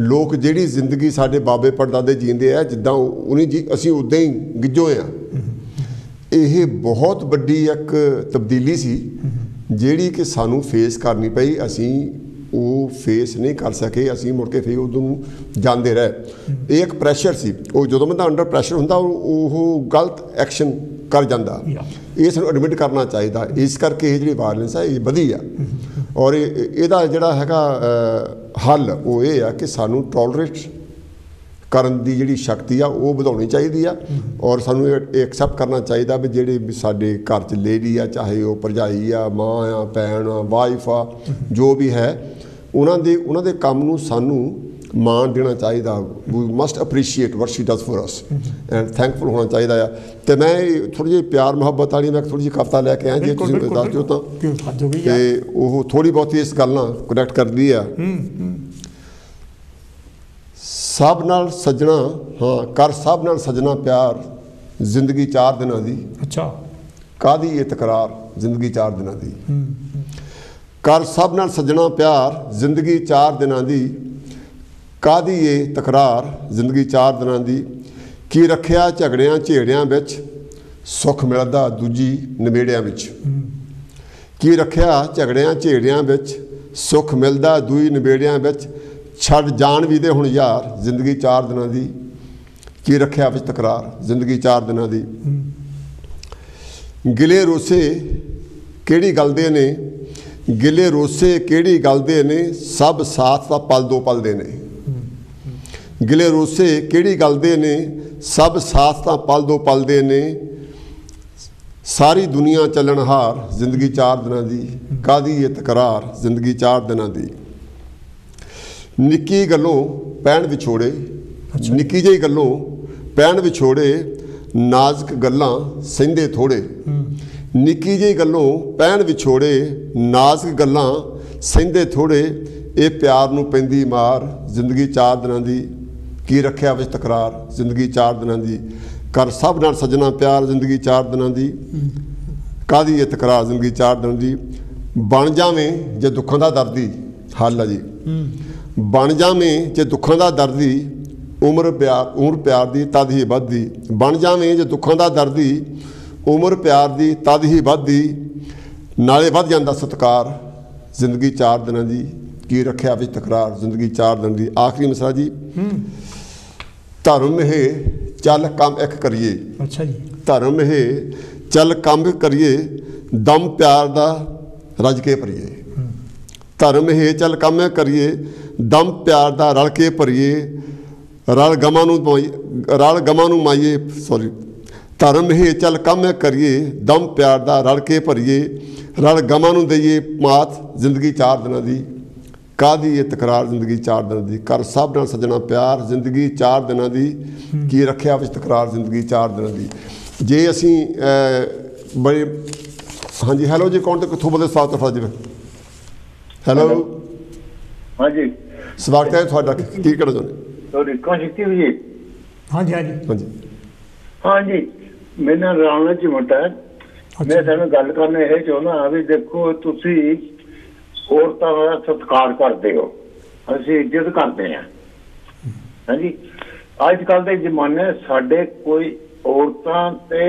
ਲੋਕ ਜਿਹੜੀ ਜ਼ਿੰਦਗੀ ਸਾਡੇ ਬਾਬੇ ਪੜਦਾਦੇ ਜੀਂਦੇ ਆ ਜਿੱਦਾਂ ਉਹਨੇ ਜੀ ਅਸੀਂ ਉੱਦਾਂ ਹੀ ਗਿੱਜੋਏ ਆ। ਇਹ ਬਹੁਤ ਵੱਡੀ ਇੱਕ ਤਬਦੀਲੀ ਸੀ ਜਿਹੜੀ ਕਿ ਸਾਨੂੰ ਫੇਸ ਕਰਨੀ ਪਈ। ਅਸੀਂ ਉਹ ਫੇਸ ਨਹੀਂ ਕਰ ਸਕੇ, ਅਸੀਂ ਮੁੜ ਕੇ ਫਿਰ ਉਦੋਂ ਨੂੰ ਜਾਂਦੇ ਰਹੇ। ਇਹ ਇੱਕ ਪ੍ਰੈਸ਼ਰ ਸੀ, ਉਹ ਜਦੋਂ ਬੰਦਾ ਅੰਡਰ ਪ੍ਰੈਸ਼ਰ ਹੁੰਦਾ ਉਹ ਗਲਤ ਐਕਸ਼ਨ ਕਰ ਜਾਂਦਾ। ਇਹ ਸਾਨੂੰ ਐਡਮਿਟ ਕਰਨਾ ਚਾਹੀਦਾ। ਇਸ ਕਰਕੇ ਇਹ ਜਿਹੜੀ ਵਾਇਲੈਂਸ ਹੈ ਇਹ ਵਧੀ ਆ, ਔਰ ਇਹਦਾ ਜਿਹੜਾ ਹੈਗਾ ਹੱਲ ਉਹ ਇਹ ਆ ਕਿ ਸਾਨੂੰ ਟੋਲਰੇਟ ਕਰਨ ਦੀ ਜਿਹੜੀ ਸ਼ਕਤੀ ਆ ਉਹ ਵਧਾਉਣੀ ਚਾਹੀਦੀ ਆ, ਔਰ ਸਾਨੂੰ ਇਹ ਐਕਸੈਪਟ ਕਰਨਾ ਚਾਹੀਦਾ ਵੀ ਜਿਹੜੇ ਵੀ ਸਾਡੇ ਘਰ 'ਚ ਲੇਡੀ ਆ, ਚਾਹੇ ਉਹ ਭਰਜਾਈ ਆ, ਮਾਂ ਆ, ਭੈਣ ਆ, ਵਾਈਫ ਆ, ਜੋ ਵੀ ਹੈ, ਉਹਨਾਂ ਦੇ ਕੰਮ ਨੂੰ ਸਾਨੂੰ ਮਾਣ ਦੇਣਾ ਚਾਹੀਦਾ। We must appreciate what she does for us and thankful ਹੋਣਾ ਚਾਹੀਦਾ ਆ। ਤੇ ਮੈਂ ਥੋੜ੍ਹੀ ਜਿਹੀ ਪਿਆਰ ਮੁਹੱਬਤ ਵਾਲੀ ਮੈਂ ਥੋੜ੍ਹੀ ਜਿਹੀ ਕਵਿਤਾ ਲੈ ਕੇ ਆਇਆ, ਜੇ ਤੁਸੀਂ ਦੱਸ ਦਿਓ ਤਾਂ, ਤੇ ਉਹ ਥੋੜ੍ਹੀ ਬਹੁਤੀ ਇਸ ਗੱਲ ਨਾਲ ਕਨੈਕਟ ਕਰਦੀ ਆ। ਸਭ ਨਾਲ ਸੱਜਣਾ, ਹਾਂ ਕਰ ਸਭ ਨਾਲ ਸੱਜਣਾ ਪਿਆਰ, ਜ਼ਿੰਦਗੀ 4 ਦਿਨਾਂ ਦੀ। ਅੱਛਾ, ਕਾਹਦੀ ਇਹ ਤਕਰਾਰ, ਜ਼ਿੰਦਗੀ 4 ਦਿਨਾਂ ਦੀ। ਕਰ ਸਭ ਨਾਲ ਸੱਜਣਾ ਪਿਆਰ, ਜ਼ਿੰਦਗੀ 4 ਦਿਨਾਂ ਦੀ, ਕਾਹਦੀ ਇਹ ਤਕਰਾਰ, ਜ਼ਿੰਦਗੀ 4 ਦਿਨਾਂ ਦੀ। ਕੀ ਰੱਖਿਆ ਝਗੜਿਆਂ ਝੇੜਿਆਂ ਵਿੱਚ, ਸੁੱਖ ਮਿਲਦਾ ਦੂਜੀ ਨਿਬੇੜਿਆਂ ਵਿੱਚ। ਕੀ ਰੱਖਿਆ ਝਗੜਿਆਂ ਝੇੜਿਆਂ ਵਿੱਚ, ਸੁੱਖ ਮਿਲਦਾ ਦੂਜੀ ਨਿਬੇੜਿਆਂ ਵਿੱਚ। ਛੱਡ ਜਾਣ ਵੀ ਦੇ ਹੁਣ ਯਾਰ, ਜ਼ਿੰਦਗੀ 4 ਦਿਨਾਂ ਦੀ। ਕੀ ਰੱਖਿਆ ਵਿੱਚ ਤਕਰਾਰ, ਜ਼ਿੰਦਗੀ 4 ਦਿਨਾਂ ਦੀ। ਗਿਲੇ ਰੋਸੇ ਕਿਹੜੀ ਗੱਲ ਦੇ ਨੇ, ਗਿਲੇ ਰੋਸੇ ਕਿਹੜੀ ਗੱਲ ਦੇ ਨੇ, ਸਭ ਸਾਥ ਦਾ ਪਲ ਦੋ ਪਲ ਦੇ ਨੇ। ਗਿਲੇ ਰੋਸੇ ਕਿਹੜੀ ਗੱਲ ਦੇ ਨੇ, ਸਭ ਸਾਥ ਦਾ ਪਲ ਦੋ ਪਲ ਦੇ ਨੇ। ਸਾਰੀ ਦੁਨੀਆ ਚੱਲਣਹਾਰ, ਜ਼ਿੰਦਗੀ 4 ਦਿਨਾਂ ਦੀ। ਕਾਹਦੀ ਇਹ ਤਕਰਾਰ, ਜ਼ਿੰਦਗੀ 4 ਦਿਨਾਂ ਦੀ। ਨਿੱਕੀ ਗੱਲੋਂ ਪੈਣ ਵਿਛੋੜੇ, ਨਿੱਕੀ ਜਿਹੀ ਗੱਲੋਂ ਪੈਣ ਵਿਛੋੜੇ, ਨਾਜ਼ੁਕ ਗੱਲਾਂ ਸਹਿੰਦੇ ਥੋੜ੍ਹੇ। ਨਿੱਕੀ ਜਿਹੀ ਗੱਲੋਂ ਪੈਣ ਵਿਛੋੜੇ, ਨਾਜ਼ੁਕ ਗੱਲਾਂ ਸਹਿੰਦੇ ਥੋੜ੍ਹੇ। ਇਹ ਪਿਆਰ ਨੂੰ ਪੈਂਦੀ ਮਾਰ, ਜ਼ਿੰਦਗੀ 4 ਦਿਨਾਂ ਦੀ। ਕੀ ਰੱਖਿਆ ਵਿੱਚ ਤਕਰਾਰ, ਜ਼ਿੰਦਗੀ 4 ਦਿਨਾਂ ਦੀ। ਕਰ ਸਭ ਨਾਲ ਸੱਜਣਾ ਪਿਆਰ, ਜ਼ਿੰਦਗੀ 4 ਦਿਨਾਂ ਦੀ। ਕਾਹਦੀ ਇਹ ਤਕਰਾਰ, ਜ਼ਿੰਦਗੀ 4 ਦਿਨਾਂ ਦੀ। ਬਣ ਜਾਵੇਂ ਜੇ ਦੁੱਖਾਂ ਦਾ ਦਰਦੀ, ਹੱਲ ਆ ਜੀ। ਬਣ ਜਾਵੇਂ ਜੇ ਦੁੱਖਾਂ ਦਾ ਦਰਦੀ, ਉਮਰ ਪਿਆਰ ਦੀ ਤਦ ਹੀ ਵੱਧਦੀ। ਬਣ ਜਾਵੇਂ ਜੇ ਦੁੱਖਾਂ ਦਾ ਦਰਦੀ, ਉਮਰ ਪਿਆਰ ਦੀ ਤਦ ਹੀ ਵੱਧਦੀ। ਨਾਲੇ ਵੱਧ ਜਾਂਦਾ ਸਤਿਕਾਰ, ਜ਼ਿੰਦਗੀ 4 ਦਿਨਾਂ ਦੀ। ਕੀ ਰੱਖਿਆ ਵਿੱਚ ਤਕਰਾਰ, ਜ਼ਿੰਦਗੀ 4 ਦਿਨਾਂ ਦੀ। ਆਖਰੀ ਮਸਲਾ ਜੀ, ਧਰਮ ਇਹ ਚੱਲ ਕੰਮ ਇੱਕ ਕਰੀਏ। ਅੱਛਾ ਜੀ। ਧਰਮ ਇਹ ਚੱਲ ਕੰਮ ਕਰੀਏ, ਦਮ ਪਿਆਰ ਦਾ ਰੱਜ ਕੇ ਭਰੀਏ। ਧਰਮ ਇਹ ਚੱਲ ਕੰਮ ਕਰੀਏ, ਦਮ ਪਿਆਰ ਦਾ ਰਲ ਕੇ ਭਰੀਏ। ਰਲ ਗਮਾਂ ਨੂੰ ਮਾਈਏ, ਸੌਰੀ। ਧਰਮ ਇਹ ਚੱਲ ਕੰਮ ਕਰੀਏ, ਦਮ ਪਿਆਰ ਦਾ ਰਲ ਕੇ ਭਰੀਏ। ਰਲ ਗਮਾਂ ਨੂੰ ਦਈਏ ਮਾਤ, ਜ਼ਿੰਦਗੀ 4 ਦਿਨਾਂ ਦੀ। ਕਾਹਦੀ ਇਹ ਤਕਰਾਰ, ਜ਼ਿੰਦਗੀ 4 ਦਿਨਾਂ ਦੀ। ਕਰ ਸਭ ਨਾਲ ਸੱਜਣਾ ਪਿਆਰ, ਜ਼ਿੰਦਗੀ 4 ਦਿਨਾਂ ਦੀ। ਕੀ ਰੱਖਿਆ ਵਿੱਚ ਤਕਰਾਰ, ਜ਼ਿੰਦਗੀ 4 ਦਿਨਾਂ ਦੀ। ਜੇ ਅਸੀਂ ਬੜੇ, ਹਾਂਜੀ ਹੈਲੋ ਜੀ, ਕੌਣ ਤੇ ਕਿੱਥੋਂ ਬੋਲਦੇ? ਸਵਾਗਤ ਹੈ ਜੀ। ਹੈਲੋ, ਹਾਂਜੀ ਸਵਾਗਤ ਹੈ ਤੁਹਾਡਾ। ਕੀ ਕਹਿਣਾ ਚਾਹੁੰਦੇ? ਹਾਂਜੀ ਹਾਂਜੀ ਹਾਂਜੀ ਹਾਂਜੀ, ਮੇਰੇ ਨਾਲ ਰਾਣਾ ਜੀ ਮੋਟਾ। ਮੈਂ ਤੁਹਾਨੂੰ ਗੱਲ ਕਰਨਾ ਇਹ ਚਾਹੁੰਦਾ ਵੀ ਦੇਖੋ, ਤੁਸੀਂ ਔਰਤਾਂ ਦਾ ਸਤਿਕਾਰ ਕਰਦੇ ਹੋ, ਅਸੀਂ ਇੱਜ਼ਤ ਕਰਦੇ ਹਾਂ। ਹਾਂਜੀ, ਅੱਜ ਕੱਲ੍ਹ ਦੇ ਜ਼ਮਾਨੇ ਸਾਡੇ ਕੋਈ औरतां ते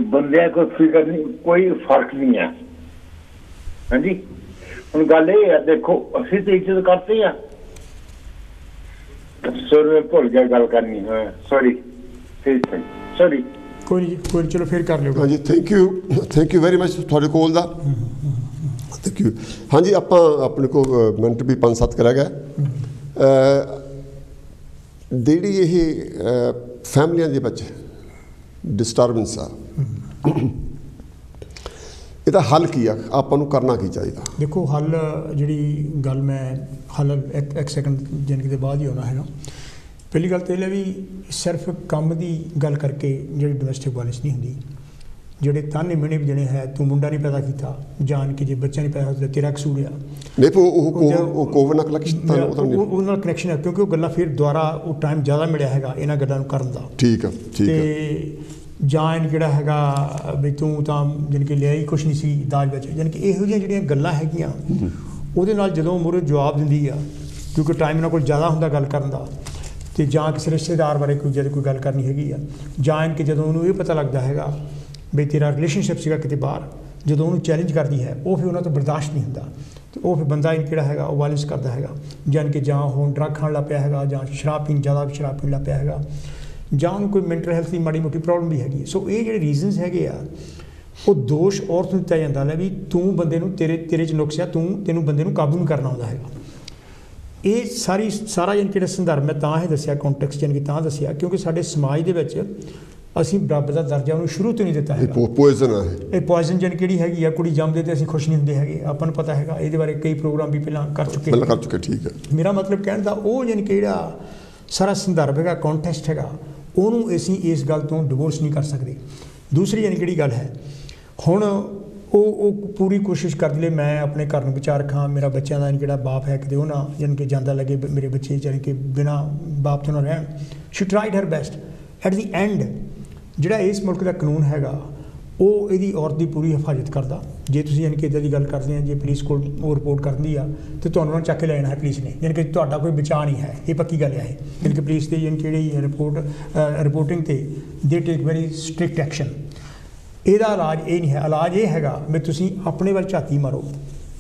बंदियां कोई फिक्र नहीं, कोई फर्क नहीं है। हाँ जी, हुण गल ये है, देखो असीं तो इज्जत करते हैं। सॉरी मैं भुल गया गल करनी। हाँ सॉरी सॉरी। कोई नहीं, चलो फिर कर लिਓ। हाँ जी, थैंक यू वेरी मच ਤੁਹਾਡੇ ਕੋਲ ਦਾ। Thank you. ਹਾਂਜੀ, ਆਪਾਂ ਆਪਣੇ ਕੋਲ ਮਿੰਟ ਵੀ 5-7 ਰਹਿ ਗਏ। ਜਿਹੜੀ ਇਹ ਫੈਮਲੀਆਂ ਦੇ ਵਿੱਚ ਡਿਸਟਰਬੈਂਸ ਆ, ਇਹਦਾ ਹੱਲ ਕੀ ਆ? ਆਪਾਂ ਨੂੰ ਕਰਨਾ ਕੀ ਚਾਹੀਦਾ? ਦੇਖੋ, ਹੱਲ ਜਿਹੜੀ ਗੱਲ ਮੈਂ ਹੱਲ ਇੱਕ ਸੈਕਿੰਡ ਜ਼ਿੰਦਗੀ ਦੇ ਬਾਅਦ ਹੀ ਆਉਣਾ ਹੈਗਾ। ਪਹਿਲੀ ਗੱਲ ਤਾਂ ਇਹ ਹੈ ਵੀ ਸਿਰਫ ਕੰਮ ਦੀ ਗੱਲ ਕਰਕੇ ਜਿਹੜੀ ਡੋਮੈਸਟਿਕ ਵਾਇਲੈਂਸ ਨਹੀਂ ਹੁੰਦੀ। ਜਿਹੜੇ ਤਾਨੇ ਮਿਹਣੇ ਵੀ ਦੇਣੇ ਹੈ, ਤੂੰ ਮੁੰਡਾ ਨਹੀਂ ਪੈਦਾ ਕੀਤਾ, ਜਾਣ ਕੇ ਜੇ ਬੱਚਾ ਨਹੀਂ ਪੈਦਾ ਹੁੰਦਾ ਤੇਰਾ ਕਸੂਰ ਆ। ਨਹੀਂ, ਉਹ ਕੋਵਿਡ ਨਾਲ ਉਹਦੇ ਨਾਲ ਕਨੈਕਸ਼ਨ ਹੈ, ਕਿਉਂਕਿ ਉਹ ਗੱਲਾਂ ਫਿਰ ਦੁਬਾਰਾ ਉਹ ਟਾਈਮ ਜ਼ਿਆਦਾ ਮਿਲਿਆ ਹੈਗਾ ਇਹਨਾਂ ਗੱਲਾਂ ਨੂੰ ਕਰਨ ਦਾ। ਠੀਕ ਆ। ਤੇ ਜਾਂ ਜਿਹੜਾ ਹੈਗਾ ਵੀ ਤੂੰ ਤਾਂ ਜਾਣੀ ਕਿ ਲਿਆ ਹੀ ਕੁਛ ਨਹੀਂ ਸੀ ਦਾਜ ਵਿੱਚ, ਜਾਣੀ ਕਿ ਇਹੋ ਜਿਹੀਆਂ ਜਿਹੜੀਆਂ ਗੱਲਾਂ ਹੈਗੀਆਂ ਉਹਦੇ ਨਾਲ ਜਦੋਂ ਮੂਹਰੇ ਜਵਾਬ ਦਿੰਦੀ ਆ, ਕਿਉਂਕਿ ਟਾਈਮ ਇਹਨਾਂ ਕੋਲ ਜ਼ਿਆਦਾ ਹੁੰਦਾ ਗੱਲ ਕਰਨ ਦਾ। ਤੇ ਜਾਂ ਕਿਸੇ ਰਿਸ਼ਤੇਦਾਰ ਬਾਰੇ ਜਦ ਕੋਈ ਗੱਲ ਕਰਨੀ ਹੈਗੀ ਆ, ਜਾਂ ਕਿ ਜਦੋਂ ਉਹਨੂੰ ਇਹ ਪਤਾ ਲੱਗਦਾ ਹੈਗਾ ਵੀ ਤੇਰਾ ਰਿਲੇਸ਼ਨਸ਼ਿਪ ਸੀਗਾ ਕਿਤੇ ਬਾਹਰ, ਜਦੋਂ ਉਹਨੂੰ ਚੈਲੰਜ ਕਰਦੀ ਹੈ, ਉਹ ਫਿਰ ਉਹਨਾਂ ਤੋਂ ਬਰਦਾਸ਼ਤ ਨਹੀਂ ਹੁੰਦਾ। ਅਤੇ ਉਹ ਫਿਰ ਬੰਦਾ ਜਿਹੜਾ ਹੈਗਾ ਉਹ ਵਾਇਲੈਂਸ ਕਰਦਾ ਹੈਗਾ, ਜਾਣੀ ਕਿ ਜਾਂ ਹੁਣ ਡਰੱਗ ਖਾਣ ਲੱਗ ਪਿਆ ਹੈਗਾ, ਜਾਂ ਸ਼ਰਾਬ ਪੀਣ ਲੱਗ ਪਿਆ ਹੈਗਾ, ਜਾਂ ਉਹਨੂੰ ਕੋਈ ਮੈਂਟਲ ਹੈਲਥ ਦੀ ਮਾੜੀ ਮੋਟੀ ਪ੍ਰੋਬਲਮ ਵੀ ਹੈਗੀ। ਸੋ ਇਹ ਜਿਹੜੇ ਰੀਜ਼ਨਸ ਹੈਗੇ ਆ, ਉਹ ਦੋਸ਼ ਔਰਤ ਨੂੰ ਦਿੱਤਾ ਜਾਂਦਾ ਹੈ ਵੀ ਤੂੰ ਬੰਦੇ ਨੂੰ ਤੇਰੇ 'ਚ ਨੁਕਸ ਆ, ਤੈਨੂੰ ਬੰਦੇ ਨੂੰ ਕਾਬੂ ਨਹੀਂ ਕਰਨਾ ਆਉਂਦਾ ਹੈਗਾ। ਇਹ ਸਾਰਾ ਯਾਨੀ ਕਿ ਸੰਦਰਭ ਮੈਂ ਤਾਂ ਇਹ ਦੱਸਿਆ, ਕੰਟੈਕਸਟ ਯਾਨੀ ਕਿ ਤਾਂ ਦੱਸਿਆ ਕਿਉਂਕਿ ਸਾਡੇ ਸਮਾਜ ਦੇ ਵਿੱਚ ਅਸੀਂ ਬਰਾਬਰ ਦਾ ਦਰਜਾ ਉਹਨੂੰ ਸ਼ੁਰੂ ਤੋਂ ਨਹੀਂ ਦਿੱਤਾ ਹੈਗਾ। ਪੋਇਜ਼ਨ ਆ ਇਹ ਪੋਇਜ਼ਨ ਜਾਣੀ ਕਿਹੜੀ ਹੈਗੀ ਆ, ਕੁੜੀ ਜੰਮਦੇ ਤੇ ਅਸੀਂ ਖੁਸ਼ ਨਹੀਂ ਹੁੰਦੇ ਹੈਗੇ, ਆਪਾਂ ਨੂੰ ਪਤਾ ਹੈਗਾ। ਇਹਦੇ ਬਾਰੇ ਕਈ ਪ੍ਰੋਗਰਾਮ ਵੀ ਪਹਿਲਾਂ ਕਰ ਚੁੱਕੇ। ਠੀਕ ਹੈ। ਮੇਰਾ ਮਤਲਬ ਕਹਿਣ ਦਾ ਉਹ ਯਾਨੀ ਕਿ ਜਿਹੜਾ ਸਾਰਾ ਸੰਦਰਭ ਹੈਗਾ, ਕੰਟੈਕਸਟ ਹੈਗਾ, ਉਹਨੂੰ ਅਸੀਂ ਇਸ ਗੱਲ ਤੋਂ ਡਿਵੋਰਸ ਨਹੀਂ ਕਰ ਸਕਦੇ। ਦੂਸਰੀ ਯਾਨੀ ਕਿਹੜੀ ਗੱਲ ਹੈ, ਹੁਣ ਉਹ ਪੂਰੀ ਕੋਸ਼ਿਸ਼ ਕਰਦੀ ਲਈ ਮੈਂ ਆਪਣੇ ਘਰ ਨੂੰ ਬਚਾ ਰੱਖਾਂ, ਮੇਰਾ ਬੱਚਿਆਂ ਦਾ ਜਿਹੜਾ ਬਾਪ ਹੈ ਕਿਤੇ ਉਹ ਨਾ ਯਾਨੀ ਕਿ ਜਾਂਦਾ ਲੱਗੇ, ਮੇਰੇ ਬੱਚੇ ਯਾਨੀ ਕਿ ਬਿਨਾਂ ਬਾਪ ਤੋਂ ਨਾ ਰਹਿਣ। She tried her best. At the end ਜਿਹੜਾ ਇਸ ਮੁਲਕ ਦਾ ਕਾਨੂੰਨ ਹੈਗਾ ਉਹ ਇਹਦੀ ਔਰਤ ਦੀ ਪੂਰੀ ਹਿਫਾਜ਼ਤ ਕਰਦਾ। ਜੇ ਤੁਸੀਂ ਯਾਨੀ ਕਿ ਇੱਦਾਂ ਦੀ ਗੱਲ ਕਰਦੇ ਆ, ਜੇ ਪੁਲਿਸ ਕੋਲ ਉਹ ਰਿਪੋਰਟ ਕਰਦੀ ਆ ਤੇ ਤੁਹਾਨੂੰ ਉਹਨਾਂ ਚੱਕ ਕੇ ਲੈਣਾ ਹੈ ਪੁਲਿਸ ਨੇ, ਯਾਨੀ ਕਿ ਤੁਹਾਡਾ ਕੋਈ ਬਚਾਅ ਨਹੀਂ ਹੈ। ਇਹ ਪੱਕੀ ਗੱਲ ਹੈ। ਯਾਨੀ ਕਿ ਪੁਲਿਸ ਦੀ ਯਾਨੀ ਜਿਹੜੀ ਰਿਪੋਰਟਿੰਗ ਤੇ ਦੇ ਟੇਕ ਵੈਰੀ ਸਟ੍ਰਿਕਟ ਐਕਸ਼ਨ। ਇਹਦਾ ਇਲਾਜ ਇਹ ਨਹੀਂ ਹੈ। ਇਲਾਜ ਇਹ ਹੈਗਾ ਵੀ ਤੁਸੀਂ ਆਪਣੇ ਵੱਲ ਝਾਤੀ ਮਾਰੋ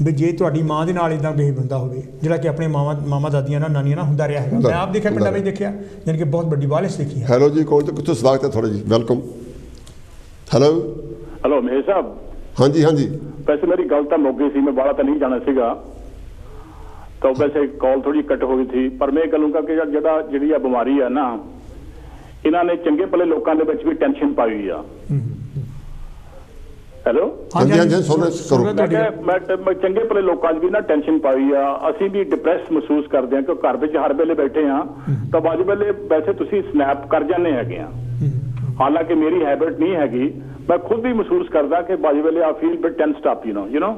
ਵੀ ਜੇ ਤੁਹਾਡੀ ਮਾਂ ਦੇ ਨਾਲ ਇੱਦਾਂ ਬਿਹੇਵ ਹੁੰਦਾ ਹੋਵੇ, ਜਿਹੜਾ ਕਿ ਆਪਣੇ ਮਾਮਾ ਦਾਦੀਆਂ ਨਾਲ ਨਾਨੀਆਂ ਨਾਲ ਹੁੰਦਾ ਰਿਹਾ ਹੈਗਾ। ਮੈਂ ਆਪ ਦੇਖਿਆ, ਪਿੰਡਾਂ ਵਿੱਚ ਦੇਖਿਆ, ਯਾਨੀ ਕਿ ਬਹੁਤ ਵੱਡੀ ਵਾਇਲੈਂਸ ਦੇਖੀ ਹੈ। ਹੈਲੋ ਜੀ, ਕੌਣ ਤੇ ਕਿੱਥੋਂ? ਸਵਾਗਤ ਹੈ ਤੁਹਾਡਾ ਜੀ, ਵੈਲਕਮ। ਹੈਲੋ ਮਹੇਸ਼ ਸਾਹਿਬ। ਹਾਂਜੀ। ਵੈਸੇ ਮੇਰੀ ਗੱਲ ਤਾਂ ਮੁੱਕ ਗਈ ਸੀ, ਮੈਂ ਬਾਹਲਾ ਤਾਂ ਨਹੀਂ ਜਾਣਾ ਸੀਗਾ, ਤਾਂ ਵੈਸੇ ਕਾਲ ਥੋੜੀ ਕੱਟ ਹੋ ਗਈ ਸੀ। ਪਰ ਮੈਂ ਇਹ ਕਹੂੰਗਾ ਕਿ ਜਿਹੜੀ ਆ ਬਿਮਾਰੀ ਆ ਨਾ, ਇਹਨਾਂ ਨੇ ਚੰਗੇ ਭਲੇ ਲੋਕਾਂ ਦੇ ਵਿੱਚ ਵੀ ਟੈਨਸ਼ਨ ਪਾਈ ਹੋਈ ਆ। ਹੈਲੋ, ਹਾਂਜੀ, ਮੈਂ ਚੰਗੇ ਭਲੇ ਲੋਕਾਂ 'ਚ ਵੀ ਨਾ ਟੈਨਸ਼ਨ ਪਾਈ ਆ। ਅਸੀਂ ਵੀ ਡਿਪਰੈਸ ਮਹਿਸੂਸ ਕਰਦੇ ਹਾਂ ਕਿ ਘਰ ਵਿੱਚ ਹਰ ਵੇਲੇ ਬੈਠੇ ਹਾਂ ਤਾਂ ਬਾਅਦ ਵੇਲੇ ਵੈਸੇ ਤੁਸੀਂ ਸਨੈਪ ਕਰ ਜਾਂਦੇ ਹੈਗੇ ਆ। ਹਾਲਾਂਕਿ ਮੇਰੀ ਹੈਬਿਟ ਨਹੀਂ ਹੈਗੀ, ਮੈਂ ਖੁਦ ਵੀ ਮਹਿਸੂਸ ਕਰਦਾ ਕਿ ਬਾਅਦ ਵੇਲੇ I feel bit tensed up, you know.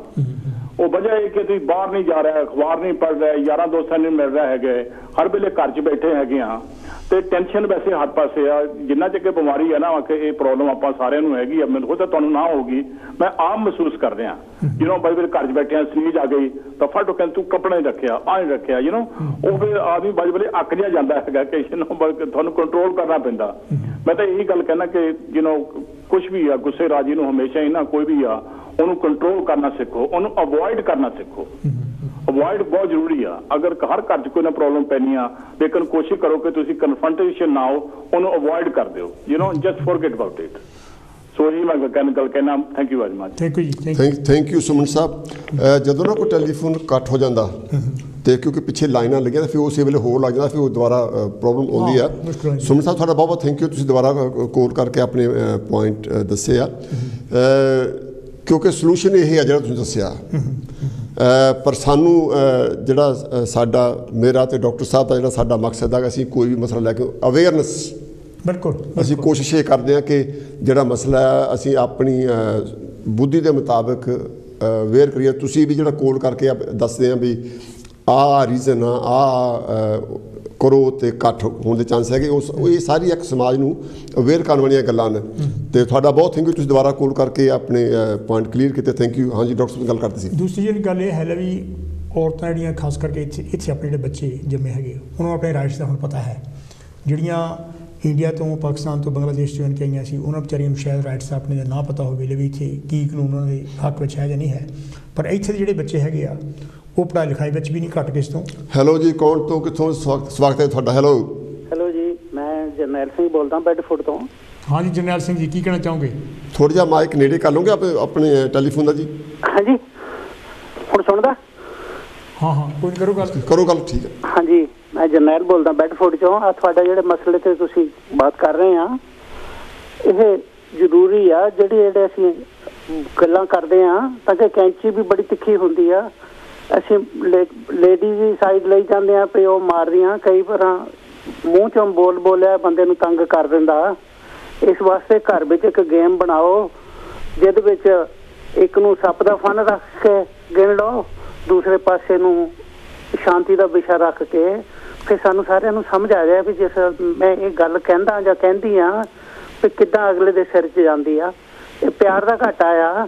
ਉਹ ਵਜ੍ਹਾ ਇਹ ਕਿ ਤੁਸੀਂ ਬਾਹਰ ਨਹੀਂ ਜਾ ਰਿਹਾ, ਅਖਬਾਰ ਨਹੀਂ ਪੜ੍ਹ ਰਿਹਾ, ਯਾਰਾਂ ਦੋਸਤਾਂ ਨੂੰ ਮਿਲ ਰਿਹਾ ਹੈਗੇ, ਹਰ ਵੇਲੇ ਘਰ 'ਚ ਬੈਠੇ ਹੈਗੇ ਆ ਤੇ ਟੈਨਸ਼ਨ ਵੈਸੇ ਹਰ ਪਾਸੇ ਆ। ਜਿੰਨਾ ਚਿਰ ਬਿਮਾਰੀ ਹੈ ਨਾ ਕਿ ਇਹ ਪ੍ਰੋਬਲਮ ਆਪਾਂ ਸਾਰਿਆਂ ਨੂੰ ਹੈਗੀ ਆ, ਮੈਨੂੰ ਤਾਂ ਤੁਹਾਨੂੰ ਨਾ ਹੋਊਗੀ, ਮੈਂ ਆਮ ਮਹਿਸੂਸ ਕਰ ਰਿਹਾ। ਯੂ نو, ਬਾਈ ਵੇਲੇ ਘਰ 'ਚ ਬੈਠੇ ਆ, ਸਨੀਜ ਆ ਗਈ ਤਾਂ ਫਟੋ ਕਹਿੰਦੇ ਤੂੰ ਕੱਪੜਾ ਨਹੀਂ ਰੱਖਿਆ, ਆਹ ਨਹੀਂ ਰੱਖਿਆ, ਯੂ نو। ਉਹ ਫਿਰ ਆਦਮੀ ਬਾਈ ਵੇਲੇ ਅੱਕ ਜਿਹਾ ਜਾਂਦਾ ਹੈਗਾ ਕਿ ਤੁਹਾਨੂੰ ਕੰਟਰੋਲ ਕਰਨਾ ਪੈਂਦਾ। ਮੈਂ ਤਾਂ ਇਹੀ ਗੱਲ ਕਹਿਣਾ ਕਿ ਯੂ نو ਕੁਛ ਵੀ ਆ, ਗੁੱਸੇ ਰਾਜੀ ਨੂੰ ਹਮੇਸ਼ਾ ਹੀ ਨਾ ਕੋਈ ਵੀ ਆ ਉਹਨੂੰ ਕੰਟਰੋਲ ਕਰਨਾ ਸਿੱਖੋ, ਉਹਨੂੰ ਅਵੋਇਡ ਕਰਨਾ ਸਿੱਖੋ। ਅਵੋਇਡ ਬਹੁਤ ਜ਼ਰੂਰੀ ਆ। ਅਗਰ ਹਰ ਘਰ 'ਚ ਕੋਈ ਨਾ ਪ੍ਰੋਬਲਮ ਪੈਣੀ ਆ, ਲੇਕਿਨ ਕੋਸ਼ਿਸ਼ ਕਰੋ ਕਿ ਤੁਸੀਂ ਕਨਫਰੰਟੇਸ਼ਨ ਨਾ ਹੋ, ਉਹਨੂੰ ਅਵੋਇਡ ਕਰ ਦਿਓ, you know, just forget about it. So ਇਹੀ ਮੈਂ ਗੱਲ ਕਹਿਣਾ। Thank you very much. Thank you Suman Sahib. ਜਦੋਂ ਨਾ ਕੋਈ ਟੈਲੀਫੋਨ ਕੱਟ ਹੋ ਜਾਂਦਾ ਤੇ ਕਿਉਂਕਿ ਪਿੱਛੇ ਲਾਈਨਾਂ ਲੱਗੀਆਂ ਤਾਂ ਫਿਰ ਉਸੇ ਵੇਲੇ ਹੋਰ ਲੱਗ ਜਾਂਦਾ, ਫਿਰ ਉਹ ਦੁਬਾਰਾ ਪ੍ਰੋਬਲਮ ਆਉਂਦੀ ਆ। ਸੁਮਨ ਸਾਹਿਬ ਤੁਹਾਡਾ ਬਹੁਤ ਬਹੁਤ ਥੈਂਕ ਯੂ, ਤੁਸੀਂ ਦੁਬਾਰਾ ਕੋਲ ਕਰਕੇ ਆਪਣੇ ਪੁਆਇੰਟ ਦੱਸੇ ਆ, ਕਿਉਂਕਿ ਸੋਲੂਸ਼ਨ ਇਹ ਆ ਜਿਹੜਾ ਤੁਸੀਂ ਦੱਸਿਆ। ਪਰ ਸਾਨੂੰ ਜਿਹੜਾ ਸਾਡਾ ਮੇਰਾ ਤੇ ਡਾਕਟਰ ਸਾਹਿਬ ਦਾ ਜਿਹੜਾ ਸਾਡਾ ਮਕਸਦ ਹੈ, ਅਸੀਂ ਕੋਈ ਵੀ ਮਸਲਾ ਲੈ ਕੇ ਅਵੇਅਰਨੈਸ, ਬਿਲਕੁਲ ਅਸੀਂ ਕੋਸ਼ਿਸ਼ ਇਹ ਕਰਦੇ ਹਾਂ ਕਿ ਜਿਹੜਾ ਮਸਲਾ ਹੈ ਅਸੀਂ ਆਪਣੀ ਬੁੱਧੀ ਦੇ ਮੁਤਾਬਕ ਅਵੇਅਰ ਕਰੀਏ। ਤੁਸੀਂ ਵੀ ਜਿਹੜਾ ਕੋਲ ਕਰਕੇ ਦੱਸਦੇ ਆ ਵੀ ਆਹ ਰੀਜ਼ਨ ਆ ਕਰੋ ਤੇ ਇਕੱਠ ਹੋਣ ਦੇ ਚਾਂਸ ਹੈਗੇ, ਇਹ ਸਾਰੀ ਇੱਕ ਸਮਾਜ ਨੂੰ ਅਵੇਅਰ ਕਰਨ ਵਾਲੀਆਂ ਗੱਲਾਂ ਨੇ। ਤੇ ਤੁਹਾਡਾ ਬਹੁਤ ਥੈਂਕ ਯੂ, ਤੁਸੀਂ ਦੁਬਾਰਾ ਕੋਲ ਕਰਕੇ ਆਪਣੇ ਪੁਆਇੰਟ ਕਲੀਅਰ ਕੀਤੇ। Thank you. ਹਾਂਜੀ ਡਾਕਟਰ ਸਾਹਿਬ ਗੱਲ ਕਰਦੇ ਸੀ। ਦੂਸਰੀ ਜਿਹੜੀ ਗੱਲ ਇਹ ਹੈ ਵੀ ਔਰਤਾਂ ਜਿਹੜੀਆਂ ਖਾਸ ਕਰਕੇ ਇੱਥੇ ਆਪਣੇ ਜਿਹੜੇ ਬੱਚੇ ਜੰਮੇ ਹੈਗੇ, ਉਹਨਾਂ ਨੂੰ ਆਪਣੇ ਰਾਈਟਸ ਦਾ ਹੁਣ ਪਤਾ ਹੈ। ਜਿਹੜੀਆਂ ਇੰਡੀਆ ਤੋਂ ਪਾਕਿਸਤਾਨ ਤੋਂ ਬੰਗਲਾਦੇਸ਼ ਤੋਂ ਕਿ ਆਈਆਂ ਸੀ ਉਹਨਾਂ ਵਿਚਾਰੀਆਂ ਨੂੰ ਸ਼ਾਇਦ ਰਾਈਟਸ ਆਪਣੇ ਦਾ ਨਾ ਪਤਾ ਹੋਵੇ ਵੀ ਇੱਥੇ ਕੀ ਕਾਨੂੰਨ ਉਹਨਾਂ ਦੇ ਹੱਕ ਵਿੱਚ ਹੈ ਜਾਂ ਨਹੀਂ ਹੈ। ਪਰ ਇੱਥੇ ਦੇ ਜਿਹੜੇ ਬੱਚੇ ਹੈਗੇ ਆ ਉਹ ਪੜ੍ਹਾਈ ਲਿਖਾਈ ਵਿੱਚ ਵੀ ਨਹੀਂ ਘੱਟ ਕਿਸ ਤੋਂ। ਹੈਲੋ ਜੀ, ਕੌਣ ਤੋਂ ਕਿੱਥੋਂ ਸਵਾਗਤ ਹੈ ਤੁਹਾਡਾ? ਹੈਲੋ ਜੀ, ਮੈਂ ਜਰਨੈਲ ਸਿੰਘ ਬੋਲਦਾ ਬੈਡਫੋਰਡ ਤੋਂ। ਹਾਂ ਜੀ ਜਰਨੈਲ ਸਿੰਘ ਜੀ, ਕੀ ਕਹਿਣਾ ਚਾਹੋਗੇ? ਥੋੜ੍ਹਾ ਜਿਹਾ ਮਾਈਕ ਨੇੜੇ ਕਰ ਲਓਗੇ ਆਪਣੇ ਟੈਲੀਫੋਨ ਦਾ ਜੀ? ਹਾਂਜੀ, ਹੁਣ ਸੁਣਦਾ? ਹਾਂ ਕੋਈ ਕਰੋ ਗੱਲ। ਠੀਕ ਹੈ। ਹਾਂਜੀ, ਮੈਂ ਜਰਨੈਲ ਬੋਲਦਾ ਬੈਡਫੋਰਡ ਚੋਂ। ਆ ਤੁਹਾਡਾ ਜਿਹੜੇ ਮਸਲੇ ਤੇ ਤੁਸੀਂ ਬਾਤ ਕਰ ਰਹੇ ਆ, ਇਹ ਜ਼ਰੂਰੀ ਆ ਜਿਹੜੇ ਅਸੀਂ ਗੱਲਾਂ ਕਰਦੇ ਆ, ਤਾਂ ਕਿ ਕੈਂਚੀ ਵੀ ਬੜੀ ਤਿੱਖੀ ਹੁੰਦੀ ਆ। ਅਸੀਂ ਲੇਡੀਜ਼ ਦੀ ਸਾਈਡ ਲਈ ਜਾਂਦੇ ਆ ਵੀ ਉਹ ਮਾਰਦੀਆਂ, ਕਈ ਵਾਰ ਮੂੰਹ ਚੋਂ ਬੋਲਿਆ ਬੰਦੇ ਨੂੰ ਤੰਗ ਕਰ ਦਿੰਦਾ। ਇਸ ਵਾਸਤੇ ਘਰ ਵਿੱਚ ਇੱਕ ਗੇਮ ਬਣਾਓ ਜਿਹਦੇ ਵਿੱਚ ਇੱਕ ਨੂੰ ਸੱਪ ਦਾ ਫਨ ਰੱਖ ਕੇ ਗਿਣ ਲਓ, ਦੂਸਰੇ ਪਾਸੇ ਨੂੰ ਸ਼ਾਂਤੀ ਦਾ ਵਿਸ਼ਾ ਰੱਖ ਕੇ, ਫਿਰ ਸਾਨੂੰ ਸਾਰਿਆਂ ਨੂੰ ਸਮਝ ਆ ਜਾਏ ਵੀ ਜਿਸ ਮੈਂ ਇਹ ਗੱਲ ਕਹਿੰਦਾ ਜਾਂ ਕਹਿੰਦੀ ਆ ਵੀ ਕਿੱਦਾਂ ਅਗਲੇ ਦੇ ਸਿਰ 'ਚ ਜਾਂਦੀ ਆ। ਇਹ ਪਿਆਰ ਦਾ ਘਾਟਾ ਆ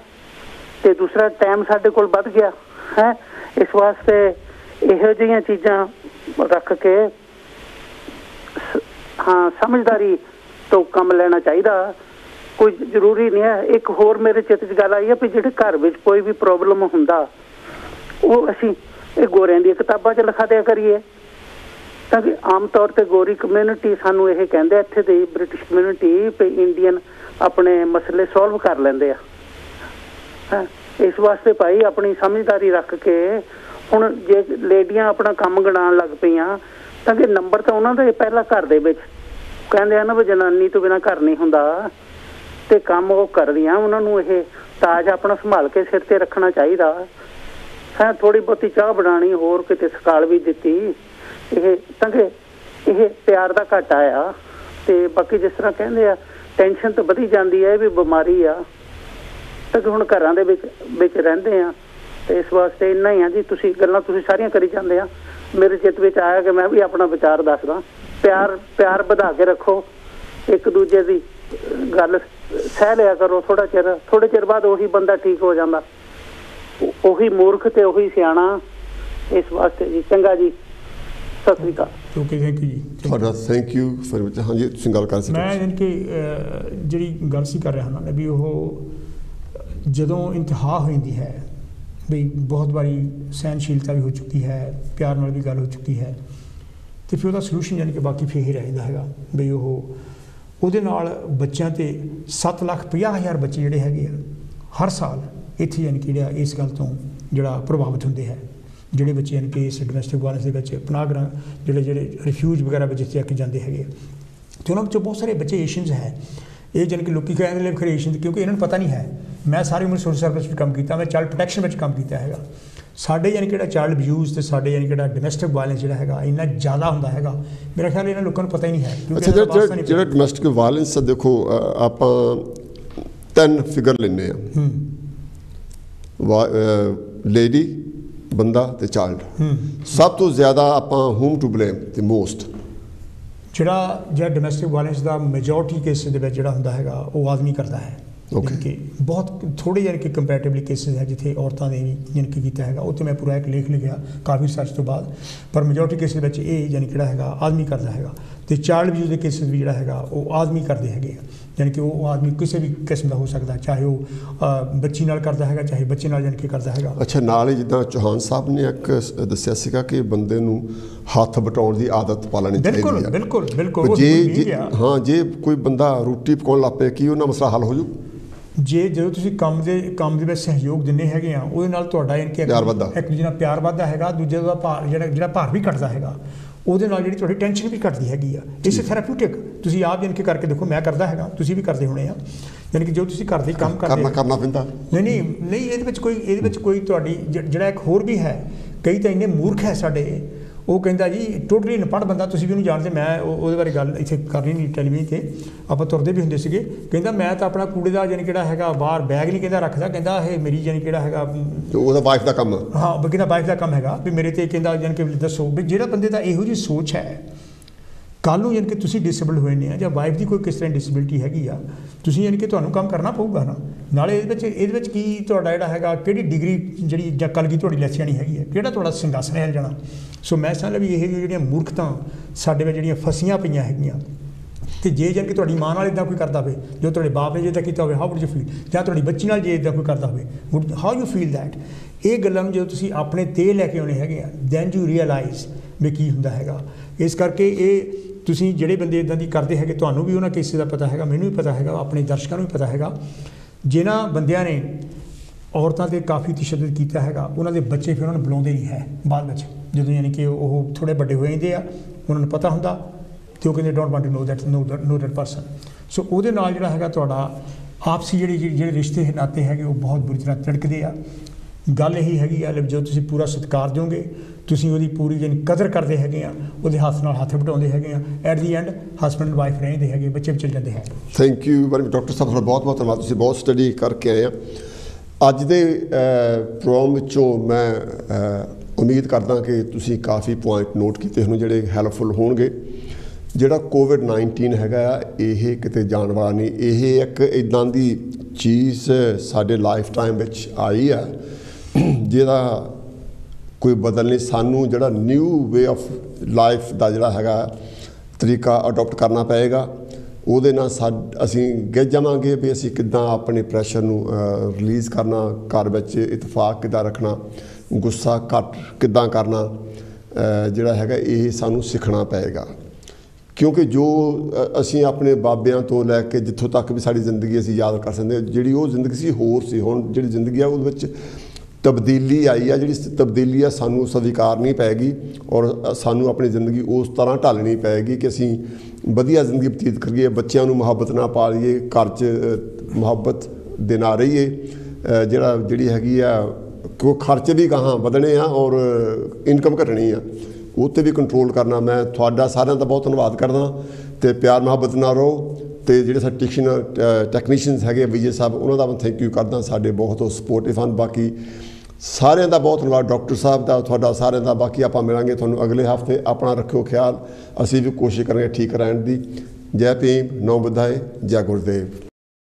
ਤੇ ਦੂਸਰਾ ਟਾਈਮ ਸਾਡੇ ਕੋਲ ਵੱਧ ਗਿਆ ਹੈ। ਇਸ ਵਾਸਤੇ ਇਹੋ ਜਿਹੀਆਂ ਚੀਜ਼ਾਂ ਰੱਖ ਕੇ ਸਮਝਦਾਰੀ ਤੋਂ ਕੰਮ ਲੈਣਾ ਚਾਹੀਦਾ। ਕੋਈ ਜ਼ਰੂਰੀ ਨਹੀਂ ਹੈ। ਇੱਕ ਹੋਰ ਮੇਰੇ ਚਿੱਤ 'ਚ ਗੱਲ ਆਈ ਹੈ ਵੀ ਜਿਹੜੇ ਘਰ ਵਿੱਚ ਕੋਈ ਵੀ ਪ੍ਰੋਬਲਮ ਹੁੰਦਾ ਉਹ ਅਸੀਂ ਇਹ ਗੋਰਿਆਂ ਦੀਆਂ ਕਿਤਾਬਾਂ 'ਚ ਲਿਖਾ ਦਿਆ ਕਰੀਏ, ਤਾਂ ਕਿ ਆਮ ਤੌਰ 'ਤੇ ਗੋਰੀ ਕਮਿਊਨਿਟੀ ਸਾਨੂੰ ਇਹ ਕਹਿੰਦੇ, ਇੱਥੇ ਦੀ ਬ੍ਰਿਟਿਸ਼ ਕਮਿਊਨਿਟੀ ਵੀ ਇੰਡੀਅਨ ਆਪਣੇ ਮਸਲੇ ਸੋਲਵ ਕਰ ਲੈਂਦੇ ਆ। ਇਸ ਵਾਸਤੇ ਭਾਈ ਆਪਣੀ ਸਮਝਦਾਰੀ ਰੱਖ ਕੇ, ਹੁਣ ਜੇ ਲੇਡੀਆਂ ਆਪਣਾ ਕੰਮ ਗਿਣਾਉਣ ਲੱਗ ਪਈਆਂ ਤਾਂ ਕਿ ਨੰਬਰ ਤਾਂ ਉਹਨਾਂ ਦਾ ਪਹਿਲਾਂ ਘਰ ਦੇ ਵਿੱਚ ਕਹਿੰਦੇ ਆ ਨਾ ਵੀ ਜਨਾਨੀ ਤੋਂ ਬਿਨਾਂ ਘਰ ਨਹੀਂ ਹੁੰਦਾ, ਤੇ ਕੰਮ ਉਹ ਕਰਦੀਆਂ। ਉਹਨਾਂ ਨੂੰ ਇਹ ਤਾਜ ਆਪਣਾ ਸੰਭਾਲ ਕੇ ਸਿਰ ਤੇ ਰੱਖਣਾ ਚਾਹੀਦਾ ਹੈ। ਥੋੜੀ ਬਹੁਤੀ ਚਾਹ ਬਣਾਉਣੀ, ਹੋਰ ਕਿਤੇ ਸਕਾਲ ਵੀ ਦਿੱਤੀ, ਇਹ ਤਾਂ ਕਿ ਇਹ ਪਿਆਰ ਦਾ ਘਾਟਾ ਆ। ਤੇ ਬਾਕੀ ਜਿਸ ਤਰ੍ਹਾਂ ਕਹਿੰਦੇ ਆ ਟੈਨਸ਼ਨ ਤਾਂ ਵਧੀ ਜਾਂਦੀ ਹੈ, ਇਹ ਵੀ ਬਿਮਾਰੀ ਆ, ਤਾਂ ਕਿ ਹੁਣ ਘਰਾਂ ਦੇ ਵਿੱਚ ਰਹਿੰਦੇ ਆ। ਤੇ ਇਸ ਵਾਸਤੇ ਇੰਨਾ ਹੀ ਆ ਜੀ। ਤੁਸੀਂ ਗੱਲਾਂ ਸਾਰੀਆਂ ਕਰੀ ਜਾਂਦੇ ਆ, ਮੇਰੇ ਚਿੱਤ ਵਿੱਚ ਆਇਆ ਕਿ ਮੈਂ ਵੀ ਆਪਣਾ ਵਿਚਾਰ ਦੱਸਦਾ। ਪਿਆਰ ਵਧਾ ਕੇ ਰੱਖੋ, ਇੱਕ ਦੂਜੇ ਦੀ ਗੱਲ ਸਹਿ ਲਿਆ ਕਰੋ। ਥੋੜੇ ਚਿਰ ਬਾਅਦ ਉਹੀ ਬੰਦਾ ਠੀਕ ਹੋ ਜਾਂਦਾ, ਉਹੀ ਮੂਰਖ ਤੇ ਉਹੀ ਸਿਆਣਾ। ਇਸ ਵਾਸਤੇ ਜੀ ਚੰਗਾ ਜੀ, ਸਤਿ ਸ੍ਰੀ ਅਕਾਲ। ਓਕੇ, ਥੈਂਕ ਯੂ ਜੀ ਤੁਹਾਡਾ। ਥੈਂਕ ਯੂ ਫॉर ਵਿਚ। ਹਾਂਜੀ, ਤੁਸੀਂ ਗੱਲ ਕਰ ਸਕਦੇ। ਮੈਂ ਯਾਨੀ ਕਿ ਜਿਹੜੀ ਗੱਲ ਸੀ ਕਰ ਰਿਹਾ ਹਾਂ ਵੀ ਉਹ ਜਦੋਂ ਇੰਤਹਾ ਹੋ ਜਾਂਦੀ ਹੈ ਵੀ ਬਹੁਤ ਵਾਰੀ ਸਹਿਨਸ਼ੀਲਤਾ ਵੀ ਹੋ ਚੁੱਕੀ ਹੈ, ਪਿਆਰ ਨਾਲ ਵੀ ਗੱਲ ਹੋ ਚੁੱਕੀ ਹੈ, ਅਤੇ ਫਿਰ ਉਹਦਾ ਸਲਿਊਸ਼ਨ ਯਾਨੀ ਕਿ ਬਾਕੀ ਫਿਰ ਹੀ ਰਹਿੰਦਾ ਹੈਗਾ ਵੀ ਉਹਦੇ ਨਾਲ ਬੱਚਿਆਂ 'ਤੇ 7,50,000 ਬੱਚੇ ਜਿਹੜੇ ਹੈਗੇ ਆ ਹਰ ਸਾਲ ਇੱਥੇ ਯਾਨੀ ਕਿ ਜਿਹੜਾ ਇਸ ਗੱਲ ਤੋਂ ਜਿਹੜਾ ਪ੍ਰਭਾਵਿਤ ਹੁੰਦੇ ਹੈ। ਜਿਹੜੇ ਬੱਚੇ ਯਾਨੀ ਕਿ ਇਸ ਡੋਮੈਸਟਿਕ ਵਾਇਲੈਂਸ ਦੇ ਵਿੱਚ ਪਨਾਹ ਗ੍ਰਹਿ ਜਿਹੜੇ ਰਿਫਿਊਜ ਵਗੈਰਾ ਵਿੱਚ ਇੱਥੇ ਆ ਕੇ ਜਾਂਦੇ ਹੈਗੇ, ਅਤੇ ਉਹਨਾਂ ਵਿੱਚੋਂ ਬਹੁਤ ਸਾਰੇ ਬੱਚੇ ਏਸ਼ੀਅਨਸ ਹੈ। ਇਹ ਜਾਣੀ ਕਿ ਲੋਕੀ ਕਹਿੰਦੇ ਨੇ ਖਰੇ ਏਸ਼ੀਅਨ, ਕਿਉਂਕਿ ਇਹਨਾਂ ਨੂੰ ਪਤਾ ਨਹੀਂ ਹੈ। ਮੈਂ ਸਾਰੀ ਉਮਰ ਸੋਸ਼ਲ ਸਰਵਿਸ ਵਿੱਚ ਕੰਮ ਕੀਤਾ, ਮੈਂ ਚਾਈਲਡ ਪ੍ਰੋਟੈਕਸ਼ਨ ਵਿੱਚ ਕੰਮ ਕੀਤਾ ਹੈਗਾ। ਸਾਡੇ ਯਾਨੀ ਕਿ ਜਿਹੜਾ ਚਾਈਲਡ ਅਬਿਊਜ਼ ਅਤੇ ਸਾਡੇ ਯਾਨੀ ਕਿ ਜਿਹੜਾ ਡੋਮੈਸਟਿਕ ਵਾਇਲੈਂਸ ਜਿਹੜਾ ਹੈਗਾ ਇੰਨਾ ਜ਼ਿਆਦਾ ਹੁੰਦਾ ਹੈਗਾ, ਮੇਰਾ ਖਿਆਲ ਇਹਨਾਂ ਲੋਕਾਂ ਨੂੰ ਪਤਾ ਹੀ ਨਹੀਂ ਹੈ। ਅੱਛਾ, ਜਿਹੜਾ ਡੋਮੈਸਟਿਕ ਵਾਇਲੈਂਸ ਦੇਖੋ, ਆਪਾਂ 3 ਫਿਗਰ ਲੈਂਦੇ ਹਾਂ, ਲੇਡੀ, ਬੰਦਾ ਤੇ ਚਾਈਲਡ। ਸਭ ਤੋਂ ਜ਼ਿਆਦਾ ਆਪਾਂ ਹੂਮ ਟੂ ਬਲੇਮ ਤੇ ਮੋਸਟ ਜਿਹੜਾ ਡੋਮੈਸਟਿਕ ਵਾਇਲੈਂਸ ਦਾ ਮੈਜੋਰਟੀ ਕੇਸ ਦੇ ਵਿੱਚ ਜਿਹੜਾ ਹੁੰਦਾ ਹੈਗਾ ਉਹ ਆਦਮੀ ਕਰਦਾ ਹੈ। ਕਿ ਬਹੁਤ ਥੋੜ੍ਹੇ ਯਾਨੀ ਕਿ ਕੰਪੈਰੇਟਿਵਲੀ ਕੇਸਿਸ ਹੈ ਜਿੱਥੇ ਔਰਤਾਂ ਨੇ ਵੀ ਯਾਨੀ ਕਿ ਕੀਤਾ ਹੈਗਾ। ਉੱਥੇ ਮੈਂ ਪੂਰਾ ਇੱਕ ਲੇਖ ਲਿਖਿਆ ਕਾਫੀ ਰਿਸਰਚ ਤੋਂ ਬਾਅਦ, ਪਰ ਮੈਜੋਰਟੀ ਕੇਸਿਸ ਵਿੱਚ ਇਹ ਯਾਨੀ ਕਿਹੜਾ ਹੈਗਾ ਆਦਮੀ ਕਰਦਾ ਹੈਗਾ। ਅਤੇ ਚਾਈਲਡ ਅਬਿਊਜ਼ ਦੇ ਕੇਸਿਸ ਵੀ ਜਿਹੜਾ ਹੈਗਾ ਉਹ ਆਦਮੀ ਕਰਦੇ ਹੈਗੇ ਆ। ਯਾਨੀ ਕਿ ਉਹ ਆਦਮੀ ਕਿਸੇ ਵੀ ਕਿਸਮ ਦਾ ਹੋ ਸਕਦਾ, ਚਾਹੇ ਉਹ ਬੱਚੀ ਨਾਲ ਕਰਦਾ ਹੈਗਾ, ਚਾਹੇ ਬੱਚੇ ਨਾਲ ਯਾਨੀ ਕਿ ਕਰਦਾ ਹੈਗਾ। ਅੱਛਾ, ਨਾਲ ਹੀ ਜਿੱਦਾਂ ਚੌਹਾਨ ਸਾਹਿਬ ਨੇ ਇੱਕ ਦੱਸਿਆ ਸੀਗਾ ਕਿ ਬੰਦੇ ਨੂੰ ਹੱਥ ਵਟਾਉਣ ਦੀ ਆਦਤ ਪਾਲਣੀ ਚਾਹੀਦੀ ਹੈ। ਬਿਲਕੁਲ। ਜੇ ਕੋਈ ਬੰਦਾ ਰੋਟੀ ਪਕਾਉਣ ਲੱਗ ਪਏ, ਕੀ ਉਹਨਾਂ ਮਸਲਾ ਹੱਲ ਹੋ ਜੂ? ਜਦੋਂ ਤੁਸੀਂ ਕੰਮ ਦੇ ਵਿੱਚ ਸਹਿਯੋਗ ਦਿੰਦੇ ਹੈਗੇ ਆ, ਉਹਦੇ ਨਾਲ ਤੁਹਾਡਾ ਯਾਨੀ ਕਿ ਇੱਕ ਦੂਜੇ ਨਾਲ ਪਿਆਰ ਵੱਧਦਾ ਹੈਗਾ, ਦੂਜੇ ਦਾ ਭਾਰ ਜਿਹੜਾ ਭਾਰ ਵੀ ਘੱਟਦਾ ਹੈਗਾ, ਉਹਦੇ ਨਾਲ ਜਿਹੜੀ ਤੁਹਾਡੀ ਟੈਨਸ਼ਨ ਵੀ ਘੱਟਦੀ ਹੈਗੀ ਆ। ਇਸੇ ਥੈਰਾਪਿਊਟਿਕ ਤੁਸੀਂ ਆਪ ਯਾਨੀ ਕਿ ਕਰਕੇ ਦੇਖੋ, ਮੈਂ ਕਰਦਾ ਹੈਗਾ, ਤੁਸੀਂ ਵੀ ਕਰਦੇ ਹੋਣੇ ਆ। ਯਾਨੀ ਕਿ ਜੋ ਤੁਸੀਂ ਘਰ ਦੇ ਕੰਮ ਕਰਦੇ ਕਰਨਾ ਪੈਂਦਾ। ਨਹੀਂ, ਇਹਦੇ ਵਿੱਚ ਕੋਈ ਤੁਹਾਡੀ ਜਿਹੜਾ ਇੱਕ ਹੋਰ ਵੀ ਹੈ, ਕਈ ਤਾਂ ਇੰਨੇ ਮੂਰਖ ਹੈ ਸਾਡੇ, ਉਹ ਕਹਿੰਦਾ ਜੀ ਟੋਟਲੀ ਅਨਪੜ੍ਹ ਬੰਦਾ, ਤੁਸੀਂ ਵੀ ਉਹਨੂੰ ਜਾਣਦੇ, ਮੈਂ ਉਹਦੇ ਬਾਰੇ ਗੱਲ ਇੱਥੇ ਕਰਨੀ ਨਹੀਂ ਟੈਲੀਵਿਜ਼ਨ 'ਤੇ, ਆਪਾਂ ਤੁਰਦੇ ਵੀ ਹੁੰਦੇ ਸੀਗੇ। ਕਹਿੰਦਾ ਮੈਂ ਤਾਂ ਆਪਣਾ ਕੂੜੇ ਦਾ ਯਾਨੀ ਕਿਹੜਾ ਹੈਗਾ ਬਾਹਰ ਬੈਗ ਨਹੀਂ ਕਹਿੰਦਾ ਰੱਖਦਾ, ਕਹਿੰਦਾ ਇਹ ਮੇਰੀ ਯਾਨੀ ਕਿਹੜਾ ਹੈਗਾ ਉਹਦਾ ਵਾਈਫ ਦਾ ਕੰਮ। ਹਾਂ, ਕਹਿੰਦਾ ਵਾਈਫ ਦਾ ਕੰਮ ਹੈਗਾ ਵੀ ਮੇਰੇ 'ਤੇ ਕਹਿੰਦਾ ਯਾਨੀ ਕਿ ਦੱਸੋ ਵੀ ਜਿਹੜਾ ਬੰਦੇ ਦਾ ਇਹੋ ਜਿਹੀ ਸੋਚ ਹੈ, ਕੱਲ੍ਹ ਨੂੰ ਯਾਨੀ ਕਿ ਤੁਸੀਂ ਡਿਸੇਬਲਡ ਹੋਏ ਨੇ ਆ ਜਾਂ ਵਾਈਫ ਦੀ ਕੋਈ ਕਿਸ ਤਰ੍ਹਾਂ ਡਿਸੇਬਿਲਿਟੀ ਹੈਗੀ ਆ, ਤੁਸੀਂ ਯਾਨੀ ਕਿ ਤੁਹਾਨੂੰ ਕੰਮ ਕਰਨਾ ਪਊਗਾ ਨਾ। ਨਾਲੇ ਇਹਦੇ ਵਿੱਚ ਕੀ ਤੁਹਾਡਾ ਜਿਹੜਾ ਹੈਗਾ ਕਿਹੜੀ ਡਿਗਰੀ ਜਿਹੜੀ ਜਾਂ ਕਲਗੀ ਤੁਹਾਡੀ ਲੈਸ ਜਾਣੀ ਹੈਗੀ ਹੈ, ਕਿਹੜਾ ਤੁਹਾਡਾ ਸਿੰਘਾਸਨ ਹਿੱਲ ਜਾਣਾ। ਸੋ ਮੈਂ ਸਮਝਦਾ ਵੀ ਇਹ ਜਿਹੜੀਆਂ ਮੂਰਖਤਾਂ ਸਾਡੇ ਵਿੱਚ ਜਿਹੜੀਆਂ ਫਸੀਆਂ ਪਈਆਂ ਹੈਗੀਆਂ, ਤੇ ਜੇ ਜਾਨ ਕਿ ਤੁਹਾਡੀ ਮਾਂ ਨਾਲ ਇਦਾਂ ਕੋਈ ਕਰਦਾ ਹੋਵੇ, ਜੋ ਤੁਹਾਡੇ ਬਾਪ ਨੇ ਜੇ ਇਦਾਂ ਕੀਤਾ ਹੋਵੇ, ਹਾਊ ਵੁੱਡ ਯੂ ਫੀਲ? ਜਾਂ ਤੁਹਾਡੀ ਬੱਚੀ ਨਾਲ ਜੇ ਇਦਾਂ ਕੋਈ ਕਰਦਾ ਹੋਵੇ, ਹਾਊ ਯੂ ਫੀਲ ਦੈਟ? ਇਹ ਗੱਲਾਂ ਨੂੰ ਜਦੋਂ ਤੁਸੀਂ ਆਪਣੇ ਤੇ ਲੈ ਕੇ ਆਉਣੇ ਹੈਗੇ ਆ, ਦੈਨ ਯੂ ਰੀਅਲਾਈਜ਼ ਵੀ ਕੀ ਹੁੰਦਾ ਹੈਗਾ। ਇਸ ਕਰਕੇ ਇਹ ਤੁਸੀਂ ਜਿਹੜੇ ਬੰਦੇ ਇਦਾਂ ਦੀ ਕਰਦੇ ਹੈਗੇ, ਤੁਹਾਨੂੰ ਵੀ ਉਹਨਾਂ ਕੇਸਿਸ ਦਾ ਪਤਾ ਹੈਗਾ, ਮੈਨੂੰ ਵੀ ਪਤਾ ਹੈਗਾ, ਆਪਣੇ ਦਰਸ਼ਕਾਂ ਨੂੰ ਵੀ ਪਤਾ ਹੈਗਾ, ਜਿਨ੍ਹਾਂ ਬੰਦਿਆਂ ਨੇ ਔਰਤਾਂ 'ਤੇ ਕਾਫੀ ਤਸ਼ੱਦਦ ਕੀਤਾ ਹੈਗਾ, ਉਹਨਾਂ ਦੇ ਬੱਚੇ ਫਿਰ ਉਹਨਾਂ ਨੂੰ ਬੁਲਾਉਂਦੇ ਨਹੀਂ ਹੈ ਬਾਅਦ ਵਿੱਚ, ਜਦੋਂ ਯਾਨੀ ਕਿ ਉਹ ਥੋੜ੍ਹੇ ਵੱਡੇ ਹੋ ਜਾਂਦੇ ਆ, ਉਹਨਾਂ ਨੂੰ ਪਤਾ ਹੁੰਦਾ ਅਤੇ ਉਹ ਕਹਿੰਦੇ don't want to know that person. So ਉਹਦੇ ਨਾਲ ਜਿਹੜਾ ਹੈਗਾ ਤੁਹਾਡਾ ਆਪਸੀ ਜਿਹੜੇ ਰਿਸ਼ਤੇ ਨਾਤੇ ਹੈਗੇ ਉਹ ਬਹੁਤ ਬੁਰੀ ਤਰ੍ਹਾਂ ਤਿੜਕਦੇ ਆ। ਗੱਲ ਇਹੀ ਹੈਗੀ ਆ, ਜਦੋਂ ਤੁਸੀਂ ਪੂਰਾ ਸਤਿਕਾਰ ਦਿਓਗੇ, ਤੁਸੀਂ ਉਹਦੀ ਪੂਰੀ ਜਾਨੀ ਕਦਰ ਕਰਦੇ ਹੈਗੇ ਆ, ਉਹਦੇ ਹੱਥ ਨਾਲ ਹੱਥ ਵਟਾਉਂਦੇ ਹੈਗੇ ਆ, at the and husband and wife ਰਹਿੰਦੇ ਹੈਗੇ, ਬੱਚੇ ਵੀ ਚਲ ਜਾਂਦੇ ਹੈ। Thank you very much doctor ਸਾਹਿਬ, ਤੁਹਾਡਾ ਬਹੁਤ ਬਹੁਤ ਧੰਨਵਾਦ, ਤੁਸੀਂ ਬਹੁਤ ਸਟੱਡੀ ਕਰਕੇ ਆਏ ਆ। ਅੱਜ ਦੇ ਪ੍ਰੋਗਰਾਮ ਵਿੱਚੋਂ ਮੈਂ ਉਮੀਦ ਕਰਦਾ ਕਿ ਤੁਸੀਂ ਕਾਫੀ ਪੁਆਇੰਟ ਨੋਟ ਕੀਤੇ ਹੋਣ ਜਿਹੜੇ ਹੈਲਪਫੁਲ ਹੋਣਗੇ। ਜਿਹੜਾ ਕੋਵਿਡ-19 ਹੈਗਾ ਆ, ਇਹ ਕਿਤੇ ਜਾਣ ਵਾਲਾ ਨਹੀਂ, ਇਹ ਇੱਕ ਇੱਦਾਂ ਦੀ ਚੀਜ਼ ਸਾਡੇ ਲਾਈਫ ਟਾਈਮ ਵਿੱਚ ਆਈ ਆ ਜਿਹਦਾ ਕੋਈ ਬਦਲ ਨਹੀਂ। ਸਾਨੂੰ ਜਿਹੜਾ ਨਿਊ ਵੇ ਆਫ ਲਾਈਫ ਦਾ ਜਿਹੜਾ ਹੈਗਾ ਤਰੀਕਾ ਅਡੋਪਟ ਕਰਨਾ ਪਏਗਾ। ਉਹਦੇ ਨਾਲ ਅਸੀਂ ਗਿੱਝ ਜਾਵਾਂਗੇ ਵੀ ਅਸੀਂ ਕਿੱਦਾਂ ਆਪਣੇ ਪ੍ਰੈਸ਼ਰ ਨੂੰ ਰਿਲੀਜ਼ ਕਰਨਾ, ਘਰ ਵਿੱਚ ਇਤਫਾਕ ਕਿੱਦਾਂ ਰੱਖਣਾ, ਗੁੱਸਾ ਘੱਟ ਕਿੱਦਾਂ ਕਰਨਾ, ਜਿਹੜਾ ਹੈਗਾ ਇਹ ਸਾਨੂੰ ਸਿੱਖਣਾ ਪਏਗਾ। ਕਿਉਂਕਿ ਜੋ ਅਸੀਂ ਆਪਣੇ ਬਾਬਿਆਂ ਤੋਂ ਲੈ ਕੇ ਜਿੱਥੋਂ ਤੱਕ ਵੀ ਸਾਡੀ ਜ਼ਿੰਦਗੀ ਅਸੀਂ ਯਾਦ ਕਰ ਸਕਦੇ, ਜਿਹੜੀ ਉਹ ਜ਼ਿੰਦਗੀ ਸੀ ਹੋਰ ਸੀ। ਹੁਣ ਜਿਹੜੀ ਜ਼ਿੰਦਗੀ ਆ ਉਹਦੇ ਵਿੱਚ ਤਬਦੀਲੀ ਆਈ ਆ, ਜਿਹੜੀ ਤਬਦੀਲੀ ਆ ਸਾਨੂੰ ਸਵੀਕਾਰਨੀ ਪਏਗੀ ਔਰ ਸਾਨੂੰ ਆਪਣੀ ਜ਼ਿੰਦਗੀ ਉਸ ਤਰ੍ਹਾਂ ਢਾਲਣੀ ਪਏਗੀ ਕਿ ਅਸੀਂ ਵਧੀਆ ਜ਼ਿੰਦਗੀ ਬਤੀਤ ਕਰੀਏ, ਬੱਚਿਆਂ ਨੂੰ ਮੁਹੱਬਤ ਨਾਲ ਪਾਲੀਏ, ਘਰ 'ਚ ਮੁਹੱਬਤ ਦੇ ਨਾਲ ਰਹੀਏ। ਜਿਹੜੀ ਹੈਗੀ ਆ ਕਿਉਂ ਖਰਚੇ ਵੀ ਗਾਹਾਂ ਵਧਣੇ ਆ ਔਰ ਇਨਕਮ ਘਟਣੀ ਆ, ਉਹ 'ਤੇ ਵੀ ਕੰਟਰੋਲ ਕਰਨਾ। ਮੈਂ ਤੁਹਾਡਾ ਸਾਰਿਆਂ ਦਾ ਬਹੁਤ ਧੰਨਵਾਦ ਕਰਦਾ ਅਤੇ ਪਿਆਰ ਮੁਹੱਬਤ ਨਾਲ ਰਹੋ। ਅਤੇ ਜਿਹੜੇ ਸਾਡੇ ਟੈਕਨੀਸ਼ੀਅਨਸ ਹੈਗੇ ਵਿਜੇ ਸਾਹਿਬ, ਉਹਨਾਂ ਦਾ ਮੈਂ ਥੈਂਕ ਯੂ ਕਰਦਾ, ਸਾਡੇ ਬਹੁਤ ਸਪੋਰਟਿਵ ਹਨ। ਬਾਕੀ ਸਾਰਿਆਂ ਦਾ ਬਹੁਤ ਧੰਨਵਾਦ, ਡਾਕਟਰ ਸਾਹਿਬ ਦਾ, ਤੁਹਾਡਾ ਸਾਰਿਆਂ ਦਾ। ਬਾਕੀ ਆਪਾਂ ਮਿਲਾਂਗੇ ਤੁਹਾਨੂੰ ਅਗਲੇ ਹਫ਼ਤੇ। ਆਪਣਾ ਰੱਖਿਓ ਖਿਆਲ, ਅਸੀਂ ਵੀ ਕੋਸ਼ਿਸ਼ ਕਰਾਂਗੇ ਠੀਕ ਰਹਿਣ ਦੀ। ਜੈ ਭੀਮ, ਨਮੋ ਬੁੱਧਾਏ, ਜੈ ਗੁਰਦੇਵ।